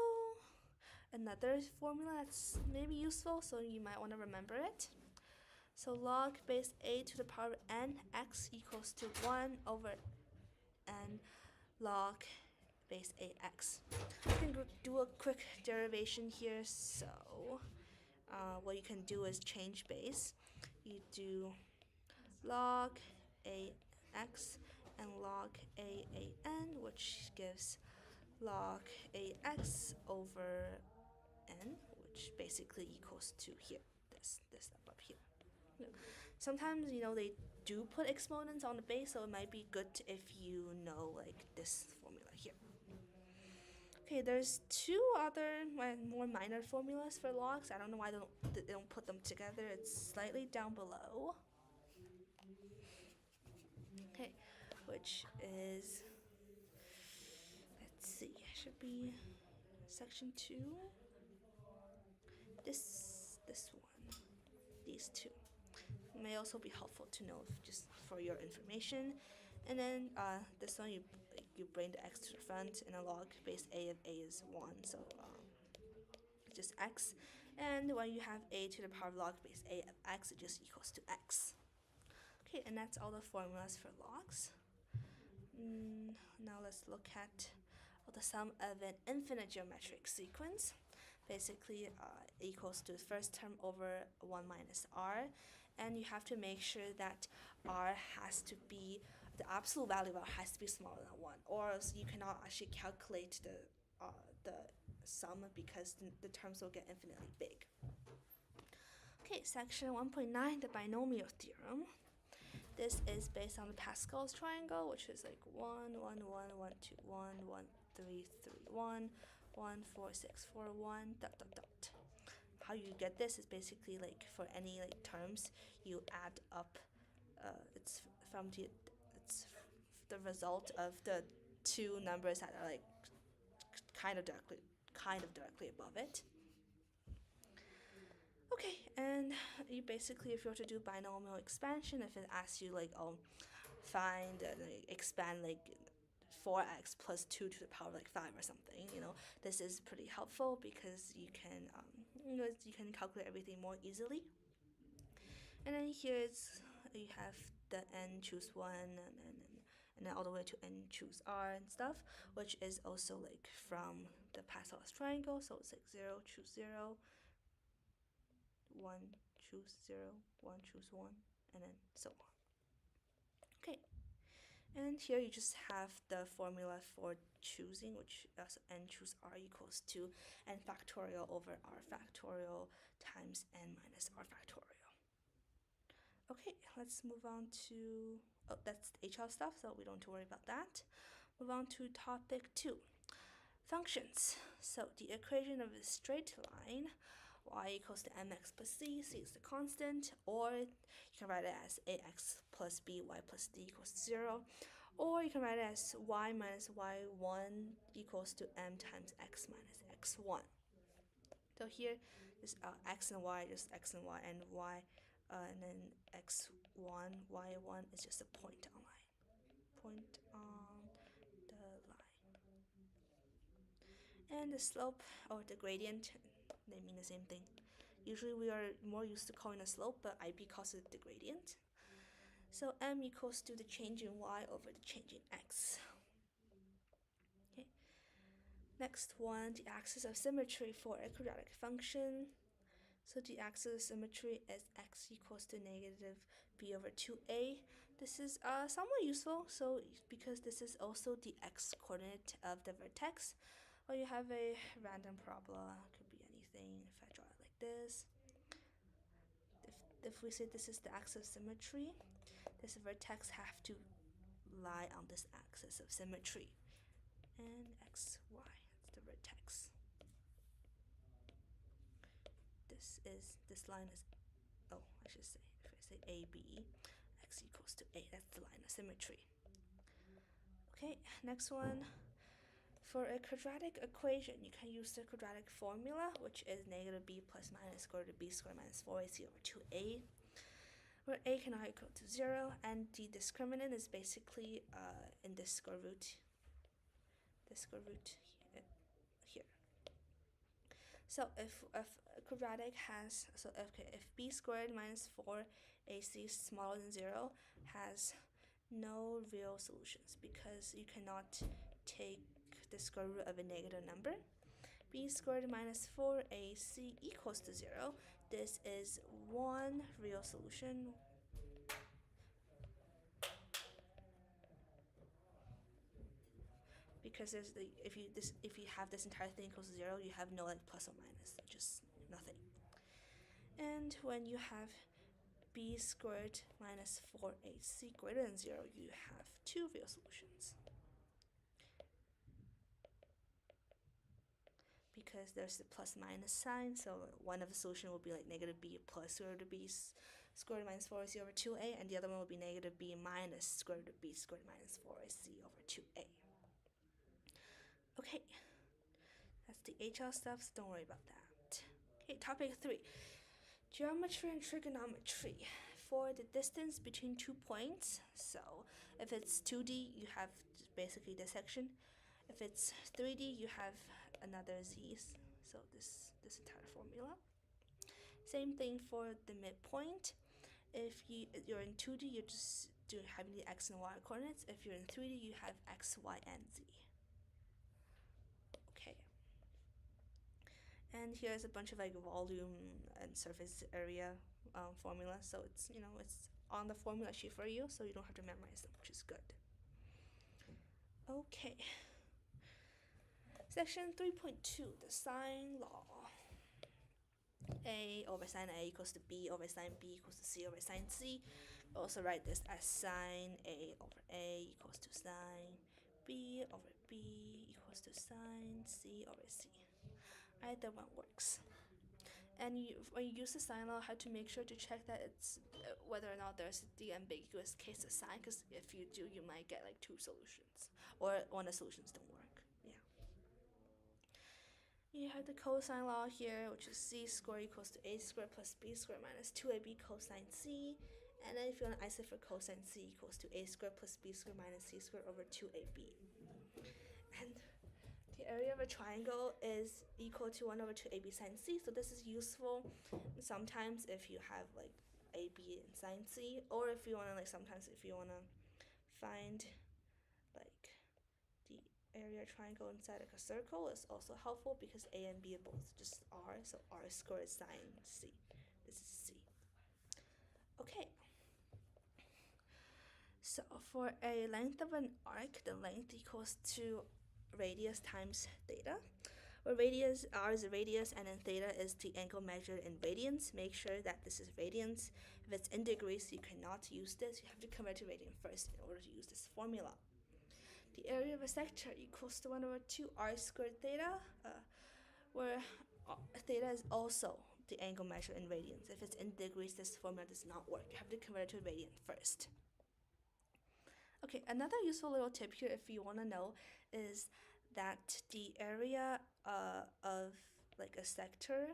another formula that's maybe useful, so you might want to remember it. So log base a to the power of n x equals to 1 over n log base ax. You can do a quick derivation here. So what you can do is change base. You do log ax and log aan, which gives log ax over n, which basically equals to here, this step up here. Sometimes they do put exponents on the base, so it might be good if you know like this formula here. Okay, there's 2 other more minor formulas for logs. I don't know why they don't put them together. It's slightly down below. Okay, which is, let's see, should be section 2. This one, these 2 may also be helpful to know just for your information. And then this one, you bring the x to the front, and a log base a of a is 1, so just x. And when you have a to the power of log base a of x, it just equals to x. Okay, and that's all the formulas for logs. Now let's look at or the sum of an infinite geometric sequence, basically equals to the first term over 1 minus r, and you have to make sure that r has to be, the absolute value of r has to be smaller than 1, or else you cannot actually calculate the sum because the terms will get infinitely big. Okay, section 1.9, the binomial theorem. This is based on the Pascal's triangle, which is like 1, 1, 1, 1, 2, 1, 1, 3, 3, 1, 1, 4, 6, 4, 1, dot, dot, dot. How you get this is basically like for any like terms, you add up, it's the result of the two numbers that are like kind of directly above it. Okay, and you basically, if you were to do binomial expansion, if it asks you like, oh, find expand like 4x plus 2 to the power of like 5 or something, this is pretty helpful because you can you can calculate everything more easily. And then here's, you have the n choose 1 and then all the way to n choose r and stuff, which is also like from the Pascal's triangle. So it's like 0 choose 0, 1 choose 0, 1 choose 1, and then so on. Okay, and here you just have the formula for choosing, which is n choose r equals to n factorial over r factorial times n minus r factorial. Okay, let's move on to, that's the HL stuff, so we don't have to worry about that. Move on to topic 2, functions. So the equation of a straight line, y equals to mx plus c, c is the constant, or you can write it as ax plus b, y plus d equals 0, or you can write it as y minus y1 equals to m times x minus x1. So here is x and y, just x and y, and y, and then x1, y1 is just a point on the line. And the slope, or the gradient, they mean the same thing. Usually we are more used to calling a slope, but IB calls it the gradient. So m equals to the change in y over the change in x. Okay. Next one, the axis of symmetry for a quadratic function. So the axis of symmetry is x equals to negative b over 2a. This is somewhat useful, so because this is also the x coordinate of the vertex. Or you have a random parabola, could be anything. If I draw it like this, if we say this is the axis of symmetry, this vertex have to lie on this axis of symmetry, and x, y, that's the vertex. This line is, oh, I should say, if I say AB, x equals to a, that's the line of symmetry. Okay, next one. For a quadratic equation, you can use the quadratic formula, which is negative b plus minus square root of b squared minus 4ac over 2a, where a cannot equal to 0, and the discriminant is basically in the square root here. So if a quadratic has, so okay, if b squared minus 4ac smaller than 0 has no real solutions, because you cannot take the square root of a negative number. B squared minus 4ac equals to 0. This is one real solution. Because if you have this entire thing equals to 0, you have no like plus or minus, just nothing. And when you have b squared minus 4ac greater than 0, you have two real solutions. Because there's the plus minus sign, so one of the solution will be like negative b plus square root of b square root minus 4ac over 2a, and the other one will be negative b minus square root of b squared minus 4ac over 2a. Okay, that's the HL stuff, so don't worry about that. Okay, topic 3, geometry and trigonometry. For the distance between 2 points, so if it's 2D, you have basically this section. If it's 3D, you have another z's, so this entire formula. Same thing for the midpoint. If you're in 2D, you're just having the x and y coordinates. If you're in 3D, you have x, y, and z. And here's a bunch of like volume and surface area formula. So it's it's on the formula sheet for you, so you don't have to memorize them, which is good. Okay. Section 3.2, the sine law. A over sine A equals to B over sine B equals to C over sine C. Also write this as sine A over A equals to sine B over B equals to sine C over C. Either one works. And when you use the sine law, have to make sure to check that it's whether or not there's the ambiguous case of sine, because if you do, you might get like two solutions, or one of the solutions don't work. Yeah. You have the cosine law here, which is c squared equals to a squared plus b squared minus 2ab cosine c. And then if you want to isolate for cosine c equals to a squared plus b squared minus c squared over 2ab. And the area of a triangle is equal to 1 over 2ab sine c, so this is useful sometimes if you have like ab and sine c, or if you want to sometimes if you want to find like the area triangle inside like a circle is also helpful, because a and b are both just r, so r squared sine c. This is c. Okay. So for a length of an arc, the length equals to radius times theta, where radius, r is the radius, and then theta is the angle measured in radians. Make sure that this is radians. If it's in degrees, you cannot use this. You have to convert to radian first in order to use this formula. The area of a sector equals to 1 over 2 r squared theta, where theta is also the angle measured in radians. If it's in degrees, this formula does not work. You have to convert it to radian first. Okay, another useful little tip here, if you want to know, is that the area of like a sector,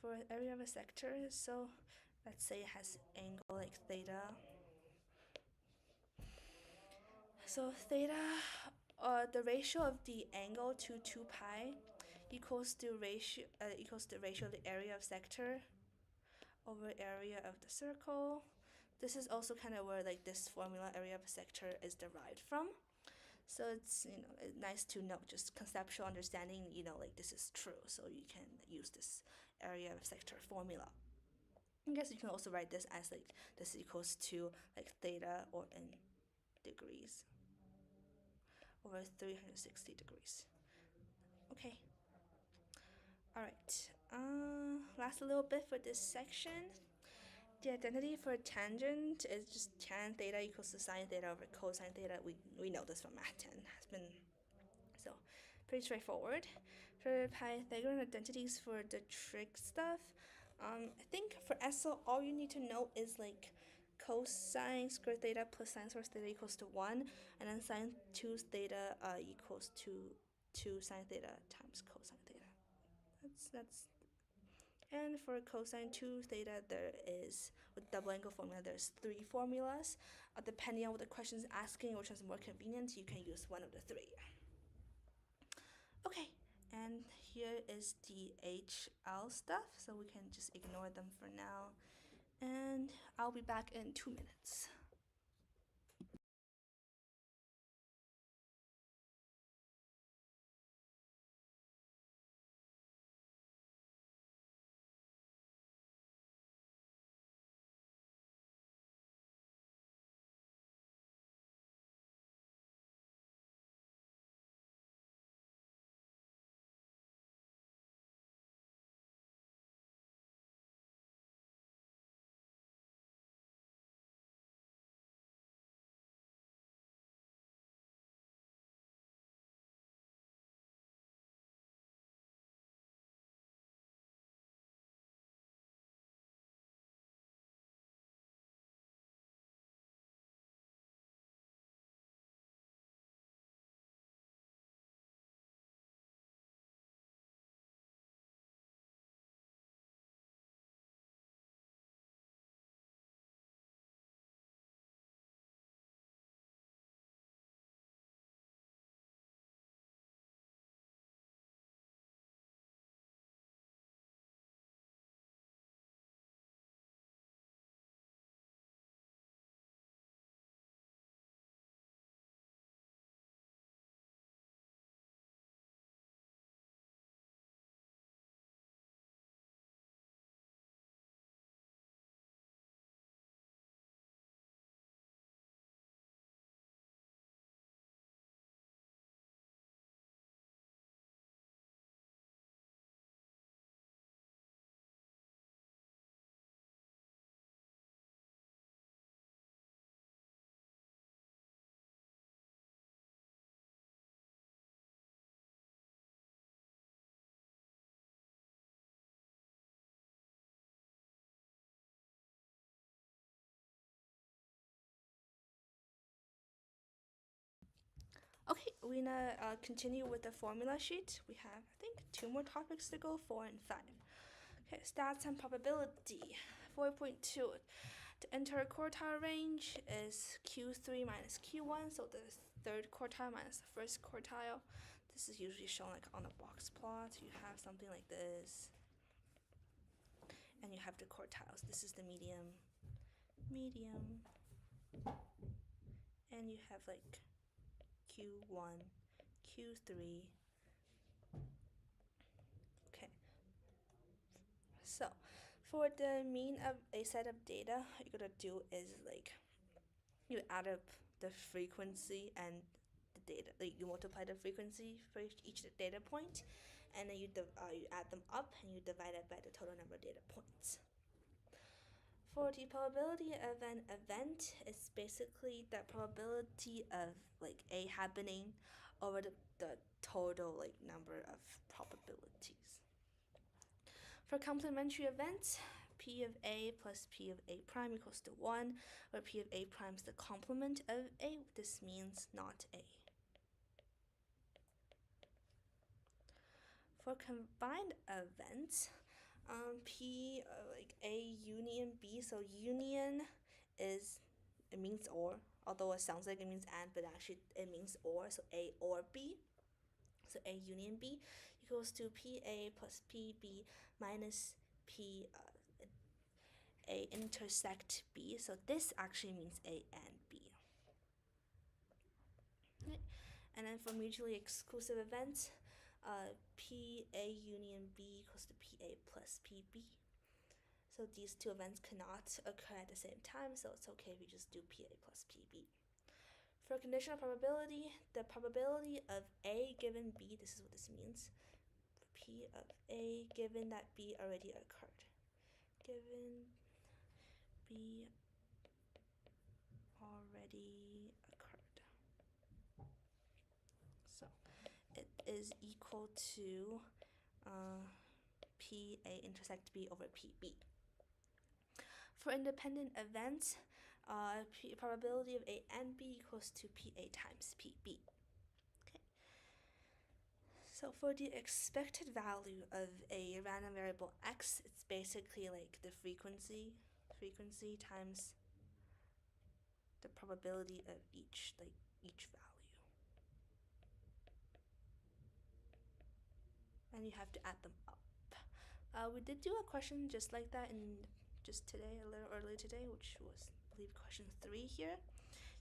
for an area of a sector, so let's say it has angle like theta. So theta, the ratio of the angle to 2 pi equals the ratio of the area of sector over area of the circle. This is also kind of where like this formula area of a sector is derived from. So it's nice to know, just conceptual understanding, like this is true, so you can use this area of sector formula. I guess you can also write this as like this equals to like theta, or in degrees, over 360 degrees. Okay. All right. Last little bit for this section. The identity for tangent is just tan theta equals to sine theta over cosine theta. We know this from math 10. Has been so pretty straightforward. For Pythagorean identities for the trig stuff, I think for SL all you need to know is like cosine squared theta plus sine squared theta equals to 1, and then sine 2 theta equals to 2 sine theta times cosine theta. That's And for cosine 2 theta, there is, with double angle formula, there's 3 formulas. Depending on what the question is asking, which is more convenient, you can use one of the 3. Okay, and here is the HL stuff, so we can just ignore them for now. And I'll be back in 2 minutes. we're gonna continue with the formula sheet. We have, I think, 2 more topics to go, 4 and 5. Okay, stats and probability. 4.2. The interquartile range is Q3 minus Q1, so the third quartile minus the first quartile. This is usually shown like on a box plot. You have something like this, and you have the quartiles. This is the medium, and you have like Q1, Q3. Okay. So, for the mean of a set of data, what you're gonna do is like you add up the frequency and the data. Like you multiply the frequency for each data point, and then you add them up and you divide it by the total number of data points. For the probability of an event, it's basically the probability of like A happening over the total like number of probabilities. For complementary events, P of A plus P of A prime equals to 1, where P of A prime is the complement of A. This means not A. For combined events, P like A union B. So union it means or, although it sounds like it means and, but actually it means or. So A or B. So A union B equals to PA plus PB minus P A intersect B. So this actually means A and B. Okay. And then for mutually exclusive events, PA union B equals to PA plus PB. So these two events cannot occur at the same time, so it's okay if we just do PA plus PB. For conditional probability, the probability of A given B, this is what this means. P of A given that B already occurred. Given B already occurred. So it is equal to PA intersect B over PB. For independent events, probability of A and B equals to PA times PB. Okay. So for the expected value of a random variable x, it's basically like the frequency times the probability of each value. And you have to add them up. We did do a question just like that just today, a little earlier today, which was, I believe, question 3 here.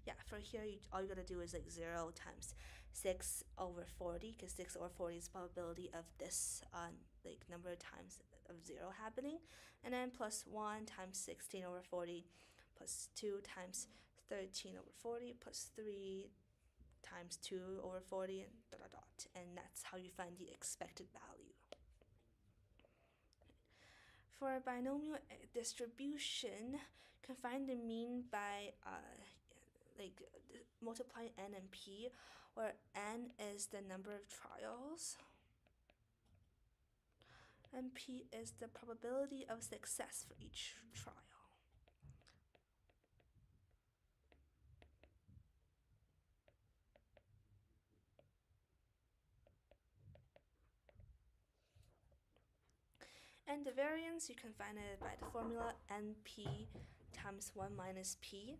Yeah, for here, all you gotta do is like 0 times 6 over 40, because 6 over 40 is the probability of this like number of times of 0 happening, and then plus 1 times 16 over 40, plus 2 times 13 over 40, plus 3 times 2 over 40, and dot dot dot, and that's how you find the expected value. For a binomial distribution, you can find the mean by multiplying n and p, where n is the number of trials and p is the probability of success for each trial. And the variance, you can find it by the formula np times 1 minus p.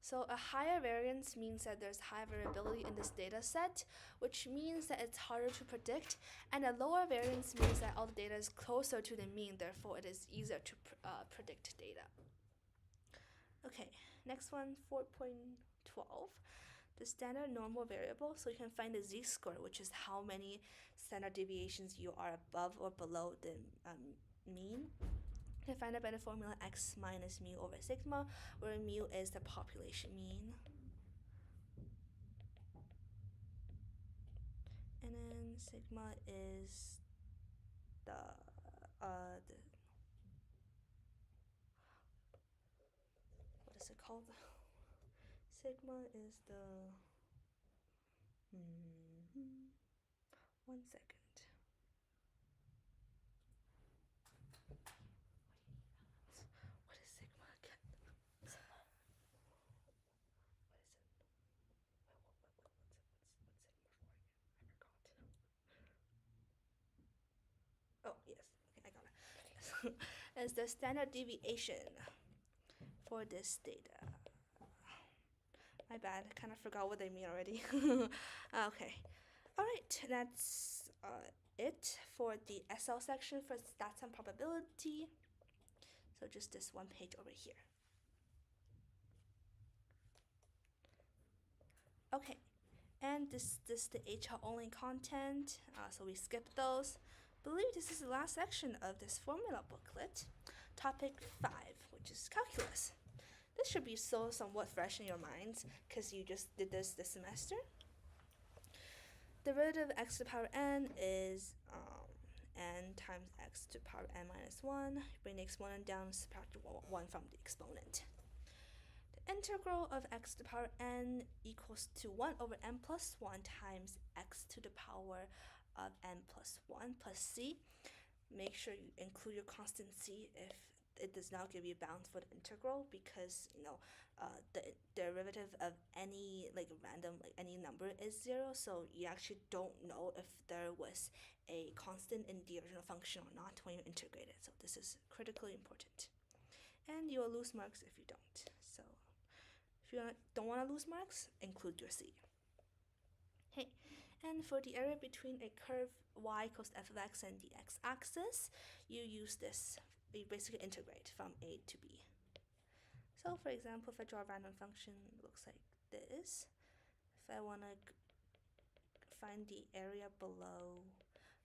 So a higher variance means that there's high variability in this data set, which means that it's harder to predict, and a lower variance means that all the data is closer to the mean, therefore it is easier to predict data. Okay, next one, 4.12. The standard normal variable, so you can find the z-score, which is how many standard deviations you are above or below the mean. You can find it by the formula x minus mu over sigma, where mu is the population mean. And then sigma is the what is it called? Sigma is the 1 second. What is sigma again? What is it? yes, okay, I got it. Is the standard deviation for this data. My bad, I kind of forgot what they mean already. Okay, all right, that's it for the SL section for stats and probability. So just this one page over here. Okay, and this the HR only content, so we skip those. I believe this is the last section of this formula booklet. Topic 5, which is calculus. This should be so somewhat fresh in your minds because you just did this semester. Derivative of x to the power n is n times x to the power n minus 1. Bring the exponent down, subtract 1 from the exponent. The integral of x to the power n equals to 1 over n plus 1 times x to the power of n plus 1 plus c. Make sure you include your constant c if it does not give you bounds for the integral, because the derivative of any random any number is 0, so you actually don't know if there was a constant in the original function or not when you integrate it. So this is critically important, and you will lose marks if you don't. So if you don't want to lose marks, include your c. Okay, and for the area between a curve y equals f of x and the x-axis, you use this. You basically integrate from a to b. So for example, if I draw a random function, it looks like this. If I want to find the area below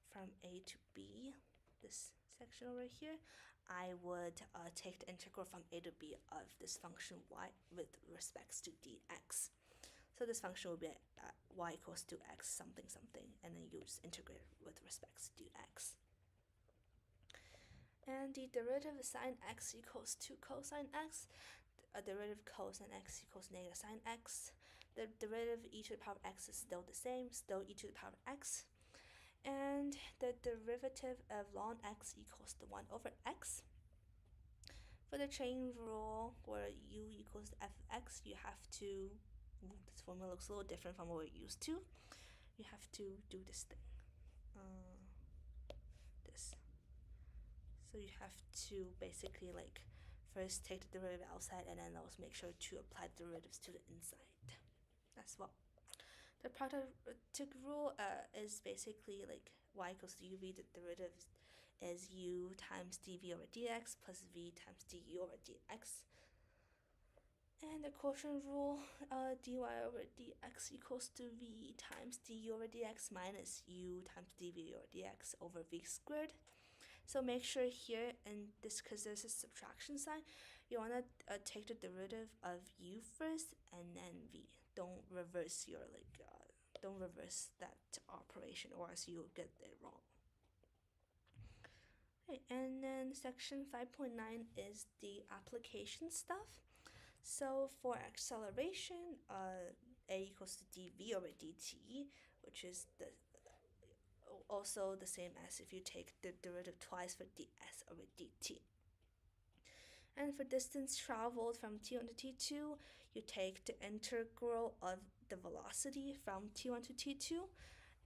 from a to b, this section over here, I would take the integral from a to b of this function y with respects to dx. So this function will be y equals to x something something, and then you just integrate with respects to dx. And the derivative of sine x equals to cosine x. A derivative of cosine x equals negative sine x. The derivative of e to the power of x is still the same, still e to the power of x. And the derivative of ln x equals to 1 over x. For the chain rule, where u equals f of x, you have to, this formula looks a little different from what we're used to. You have to do this thing. This. So you have to basically first take the derivative outside and then also make sure to apply the derivatives to the inside as well. The productic rule is basically y equals to uv. The derivative is u times dv over dx plus v times du over dx. And the quotient rule, dy over dx equals to v times du over dx minus u times dv over dx over v squared. So make sure here, and this because there's a subtraction sign, you want to take the derivative of u first and then v. Don't reverse your don't reverse that operation, or else you'll get it wrong. Okay, and then section 5.9 is the application stuff. So for acceleration, a equals to dv over dt, which is also the same as if you take the derivative twice for ds over dt. And for distance traveled from t1 to t2, you take the integral of the velocity from t1 to t2.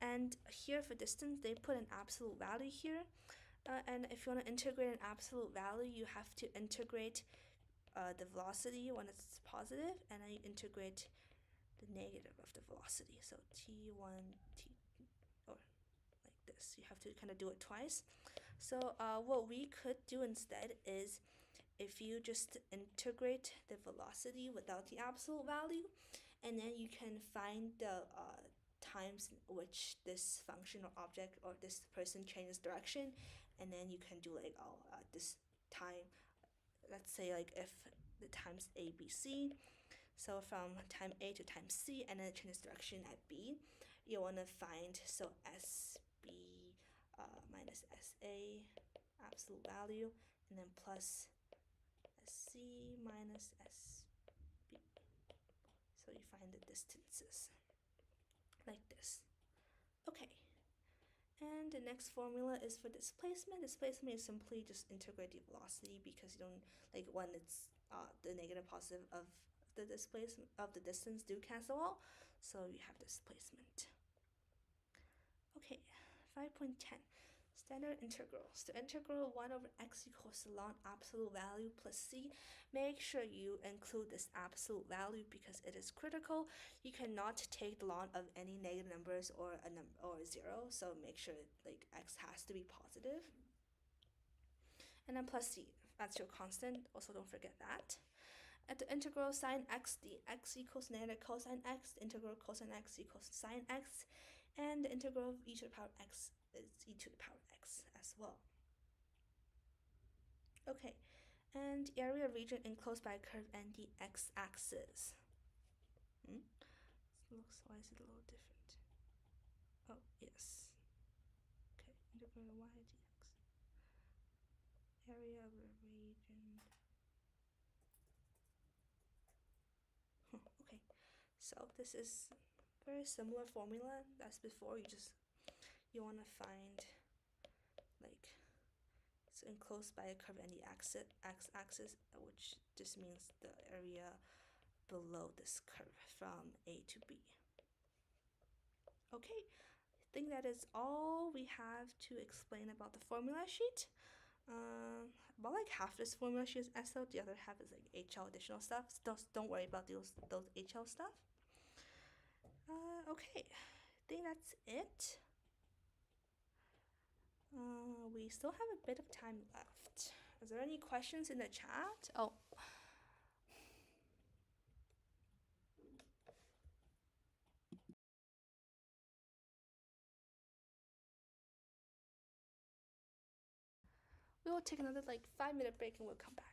And here for distance, they put an absolute value here. And if you want to integrate an absolute value, you have to integrate the velocity when it's positive, and then you integrate the negative of the velocity. So t1, or like this. You have to kind of do it twice. So what we could do instead is, if you just integrate the velocity without the absolute value, and then you can find the times in which this function or object or this person changes direction, and then you can do this time, let's say if the times a, b, c, so from time a to time c, and then it changes direction at b, you want to find, so sb minus sa, absolute value, and then plus sc minus sb. So you find the distances like this. Okay, and the next formula is for displacement. Displacement is simply just integrate the velocity, because you don't when it's the negative positive of the displacement of the distance do cancel out, so you have displacement. Okay, 5.10. Standard integrals. The integral 1 over x equals ln absolute value plus c. Make sure you include this absolute value because it is critical. You cannot take the ln of any negative numbers or or 0, so make sure like x has to be positive. And then plus c, that's your constant, also don't forget that. At the integral sine x dx equals negative cosine x, the integral cosine x equals sine x, and the integral of e to the power x is e to the power x as well. Okay, and area region enclosed by a curve and the x-axis. Why is it a little different? Oh, yes. Okay, integral y dx. Area of a region. Okay, so this is very similar formula as before. You want to find like it's enclosed by a curve and the x-axis, which just means the area below this curve from A to B. Okay, I think that is all we have to explain about the formula sheet. About like half this formula sheet is SO, the other half is like HL additional stuff. So don't worry about those HL stuff. Okay, I think that's it. We still have a bit of time left. Is there any questions in the chat? Oh. We will take another like 5-minute break and we'll come back.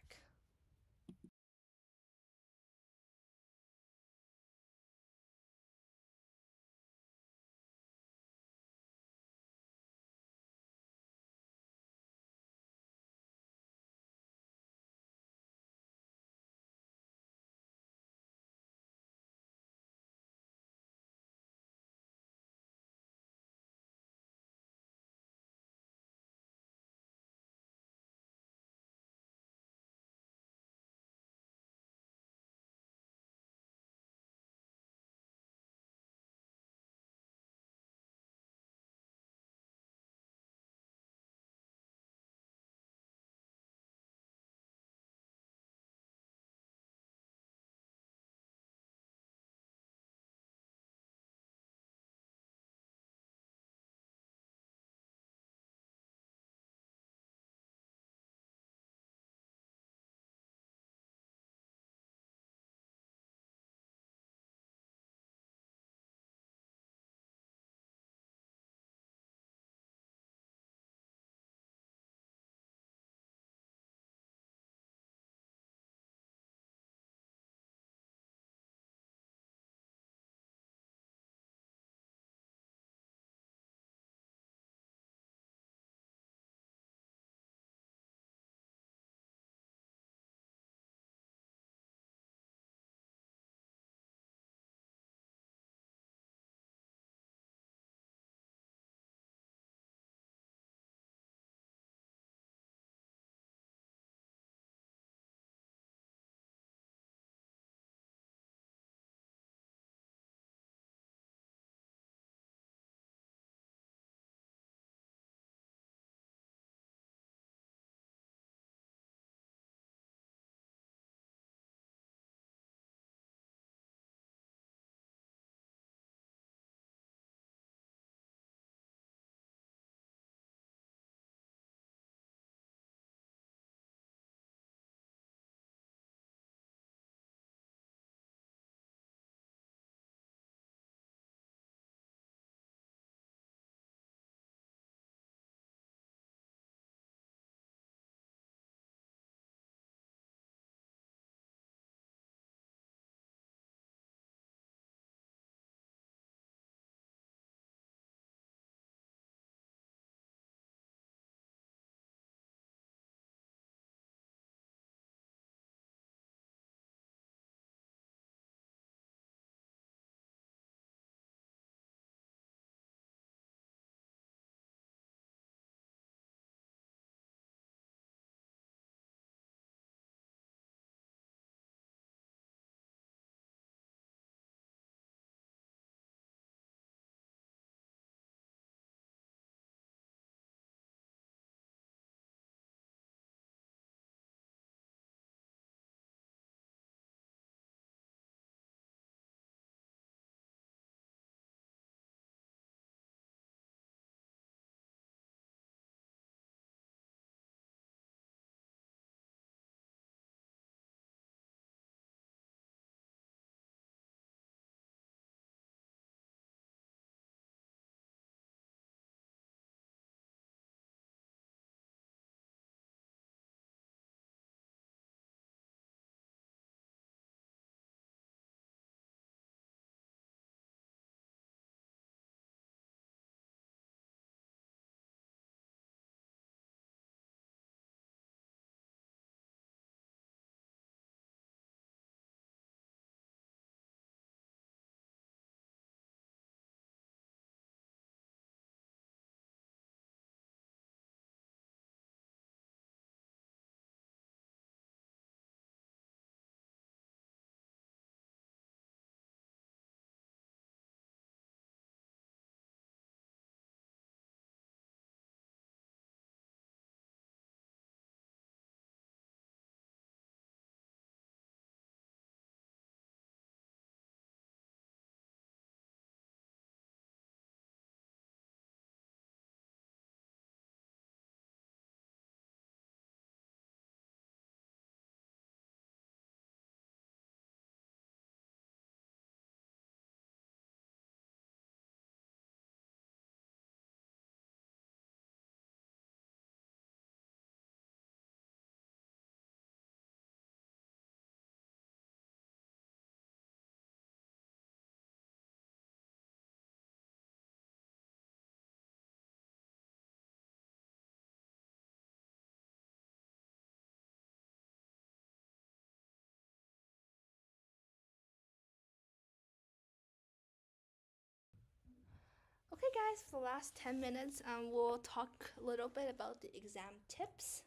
Okay, guys, for the last 10 minutes, we'll talk a little bit about the exam tips.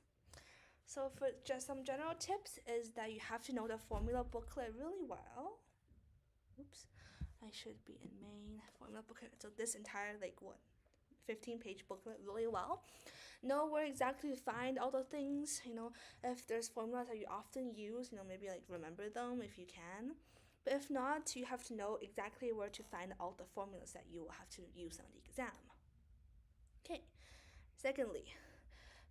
So for just some general tips is that you have to know the formula booklet really well. Oops, I should be in main formula booklet. So this entire 15-page booklet really well. Know where exactly to find all the things. If there's formulas that you often use, maybe remember them if you can. But if not, you have to know exactly where to find all the formulas that you will have to use on the exam. Okay. Secondly,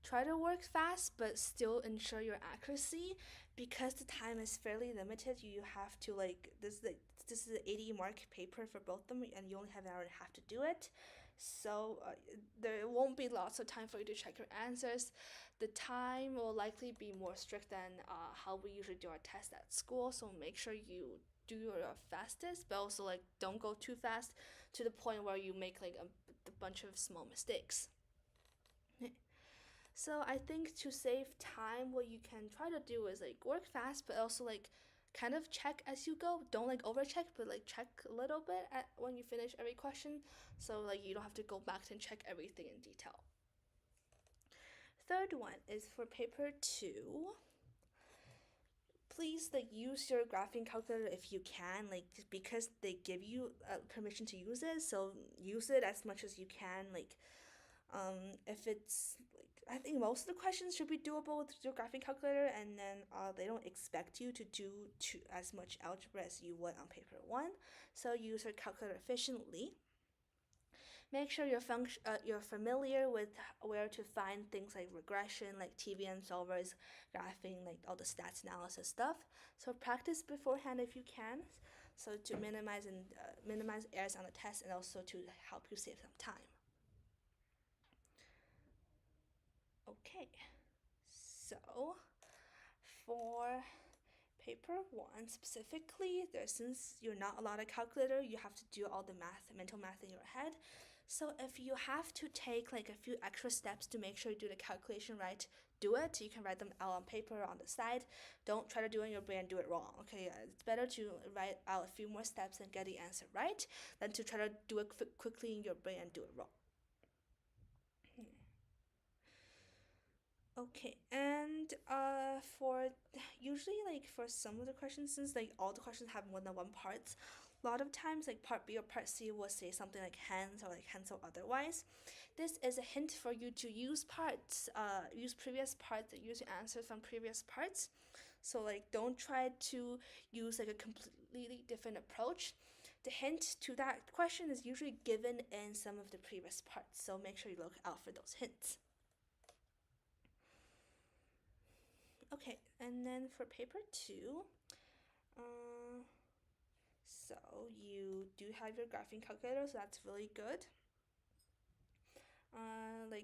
try to work fast but still ensure your accuracy because the time is fairly limited. You have to this is an 80-mark paper for both of them, and you only have an hour and a half to do it. So there won't be lots of time for you to check your answers. The time will likely be more strict than how we usually do our tests at school. So make sure you do your fastest, but also don't go too fast to the point where you make a bunch of small mistakes. So I think to save time, what you can try to do is work fast, but also kind of check as you go. Don't over check, but check a little bit at when you finish every question, so you don't have to go back and check everything in detail. Third one is for paper 2. Please use your graphing calculator if you can, because they give you permission to use it, so use it as much as you can. If it's I think most of the questions should be doable with your graphing calculator, and then they don't expect you to do as much algebra as you would on paper 1, so use your calculator efficiently. Make sure you're familiar with where to find things like regression, TVN solvers, graphing, all the stats analysis stuff. So practice beforehand if you can, so to minimize errors on the test, and also to help you save some time. Okay, so for paper 1 specifically, since you're not allowed a calculator, you have to do all the mental math in your head. So if you have to take a few extra steps to make sure you do the calculation right, do it. You can write them out on paper or on the side. Don't try to do it in your brain and do it wrong. Okay, it's better to write out a few more steps and get the answer right than to try to do it quickly in your brain and do it wrong. Okay, and for usually for some of the questions, since all the questions have more than one parts, a lot of times part B or part C will say something like hence or hence or otherwise. This is a hint for you to use previous parts, use your answers from previous parts. So don't try to use a completely different approach. The hint to that question is usually given in some of the previous parts, so make sure you look out for those hints. Okay, and then for paper 2, so you do have your graphing calculator, so that's really good.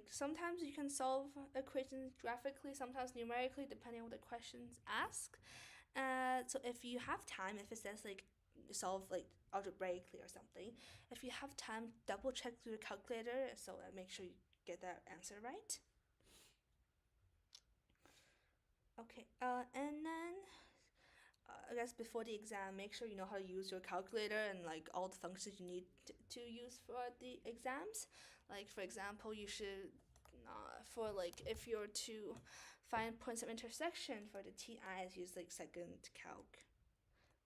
Sometimes you can solve equations graphically, sometimes numerically, depending on what the questions ask. So if you have time, if it says solve algebraically or something, if you have time, double check through the calculator, so make sure you get that answer right. Okay, and then I guess before the exam, make sure you know how to use your calculator and all the functions you need to use for the exams. For example, you should for if you're to find points of intersection for the TIs, use second calc,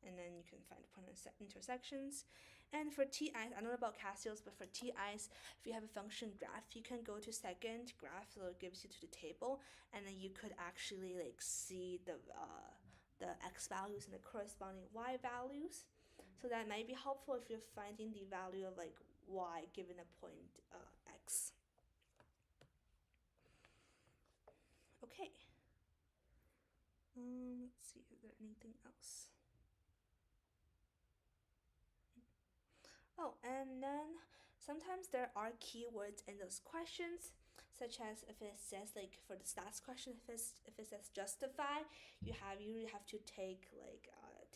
and then you can find point of intersections. And for TIs, I don't know about Casio's, but for TIs, if you have a function graph, you can go to second graph, so it gives you to the table, and then you could actually see the x values and the corresponding y values. So that might be helpful if you're finding the value of y given a point x. Okay. Let's see, is there anything else? Oh, and then sometimes there are keywords in those questions, such as if it says for the stats question, if it says justify, you usually have to take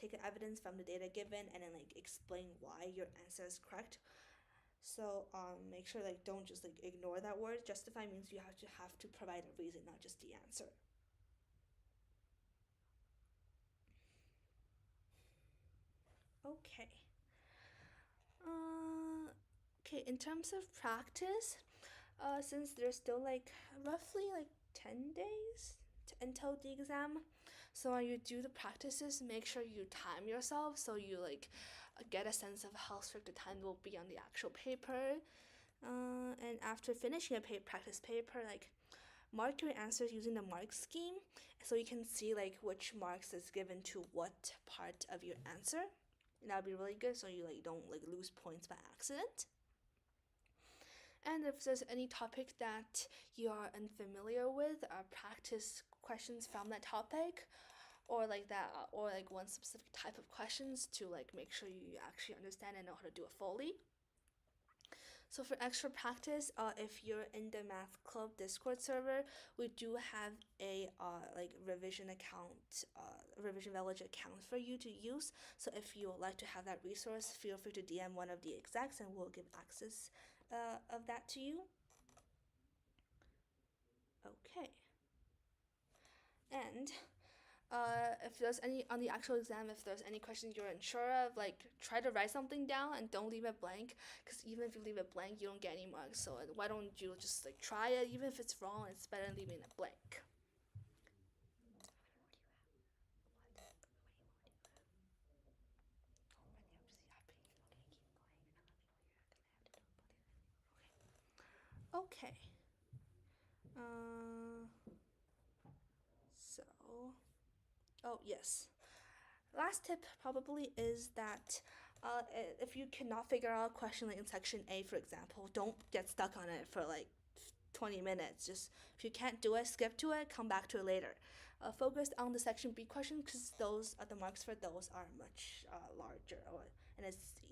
an evidence from the data given and then explain why your answer is correct. So make sure don't just ignore that word. Justify means you have to provide a reason, not just the answer. Okay. Okay, in terms of practice, since there's still like roughly like 10 days until the exam, so when you do the practices, make sure you time yourself so you like get a sense of how strict the time will be on the actual paper. And after finishing a practice paper, like mark your answers using the mark scheme so you can see like which marks is given to what part of your answer. And that'll be really good so you like don't like lose points by accident. And if there's any topic that you are unfamiliar with, practice questions from that topic, or like that, or like one specific type of questions to like make sure you actually understand and know how to do it fully. So for extra practice, if you're in the Math Club Discord server, we do have a like revision account, revision village account for you to use. So if you would like to have that resource, feel free to DM one of the execs, and we'll give access of that to you. Okay. And if there's any on the actual exam, if there's any questions you're unsure of, like try to write something down and don't leave it blank. Because even if you leave it blank, you don't get any marks. So why don't you just like try it, even if it's wrong? It's better than leaving it blank. Okay. So, oh yes. Last tip probably is that if you cannot figure out a question like in section A, for example, don't get stuck on it for like 20 minutes. Just if you can't do it, skip to it, come back to it later. Focus on the section B questions because those the marks for those are much larger, and it's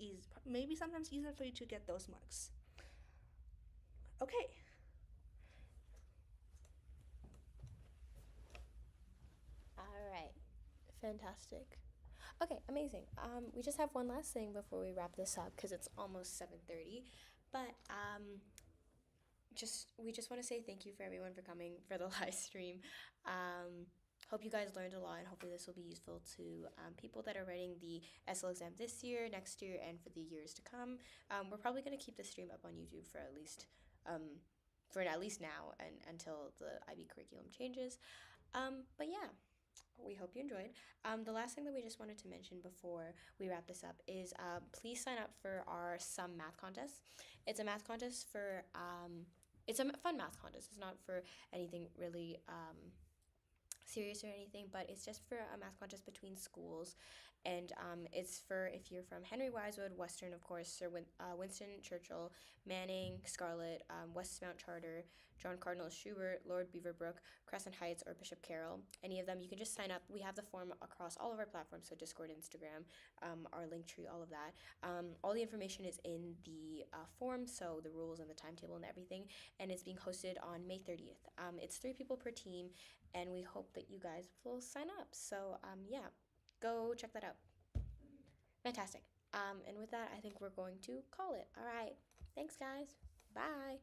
maybe sometimes easier for you to get those marks. Okay.
All right. Fantastic. Okay, amazing. We just have one last thing before we wrap this up because it's almost 7:30. But we just want to say thank you for everyone for coming for the live stream. Hope you guys learned a lot, and hopefully this will be useful to people that are writing the SL exam this year, next year, and for the years to come. We're probably going to keep the stream up on YouTube for at least now and until the IB curriculum changes. But yeah, we hope you enjoyed. The last thing that we just wanted to mention before we wrap this up is please sign up for our Some Math Contest. It's a math contest for, it's a fun math contest. It's not for anything really serious or anything, but it's just for a math contest between schools. And it's for if you're from Henry Wisewood, Western, of course, Sir Winston Churchill, Manning, Scarlett, Westmount Charter, John Cardinal Schubert, Lord Beaverbrook, Crescent Heights, or Bishop Carroll. Any of them, you can just sign up. We have the form across all of our platforms, so Discord, Instagram, our Linktree, all of that. All the information is in the form, so the rules and the timetable and everything, and it's being hosted on May 30th. It's 3 people per team, and we hope that you guys will sign up. So yeah, go check that out. Fantastic. And with that, I think we're going to call it. All right. Thanks, guys. Bye.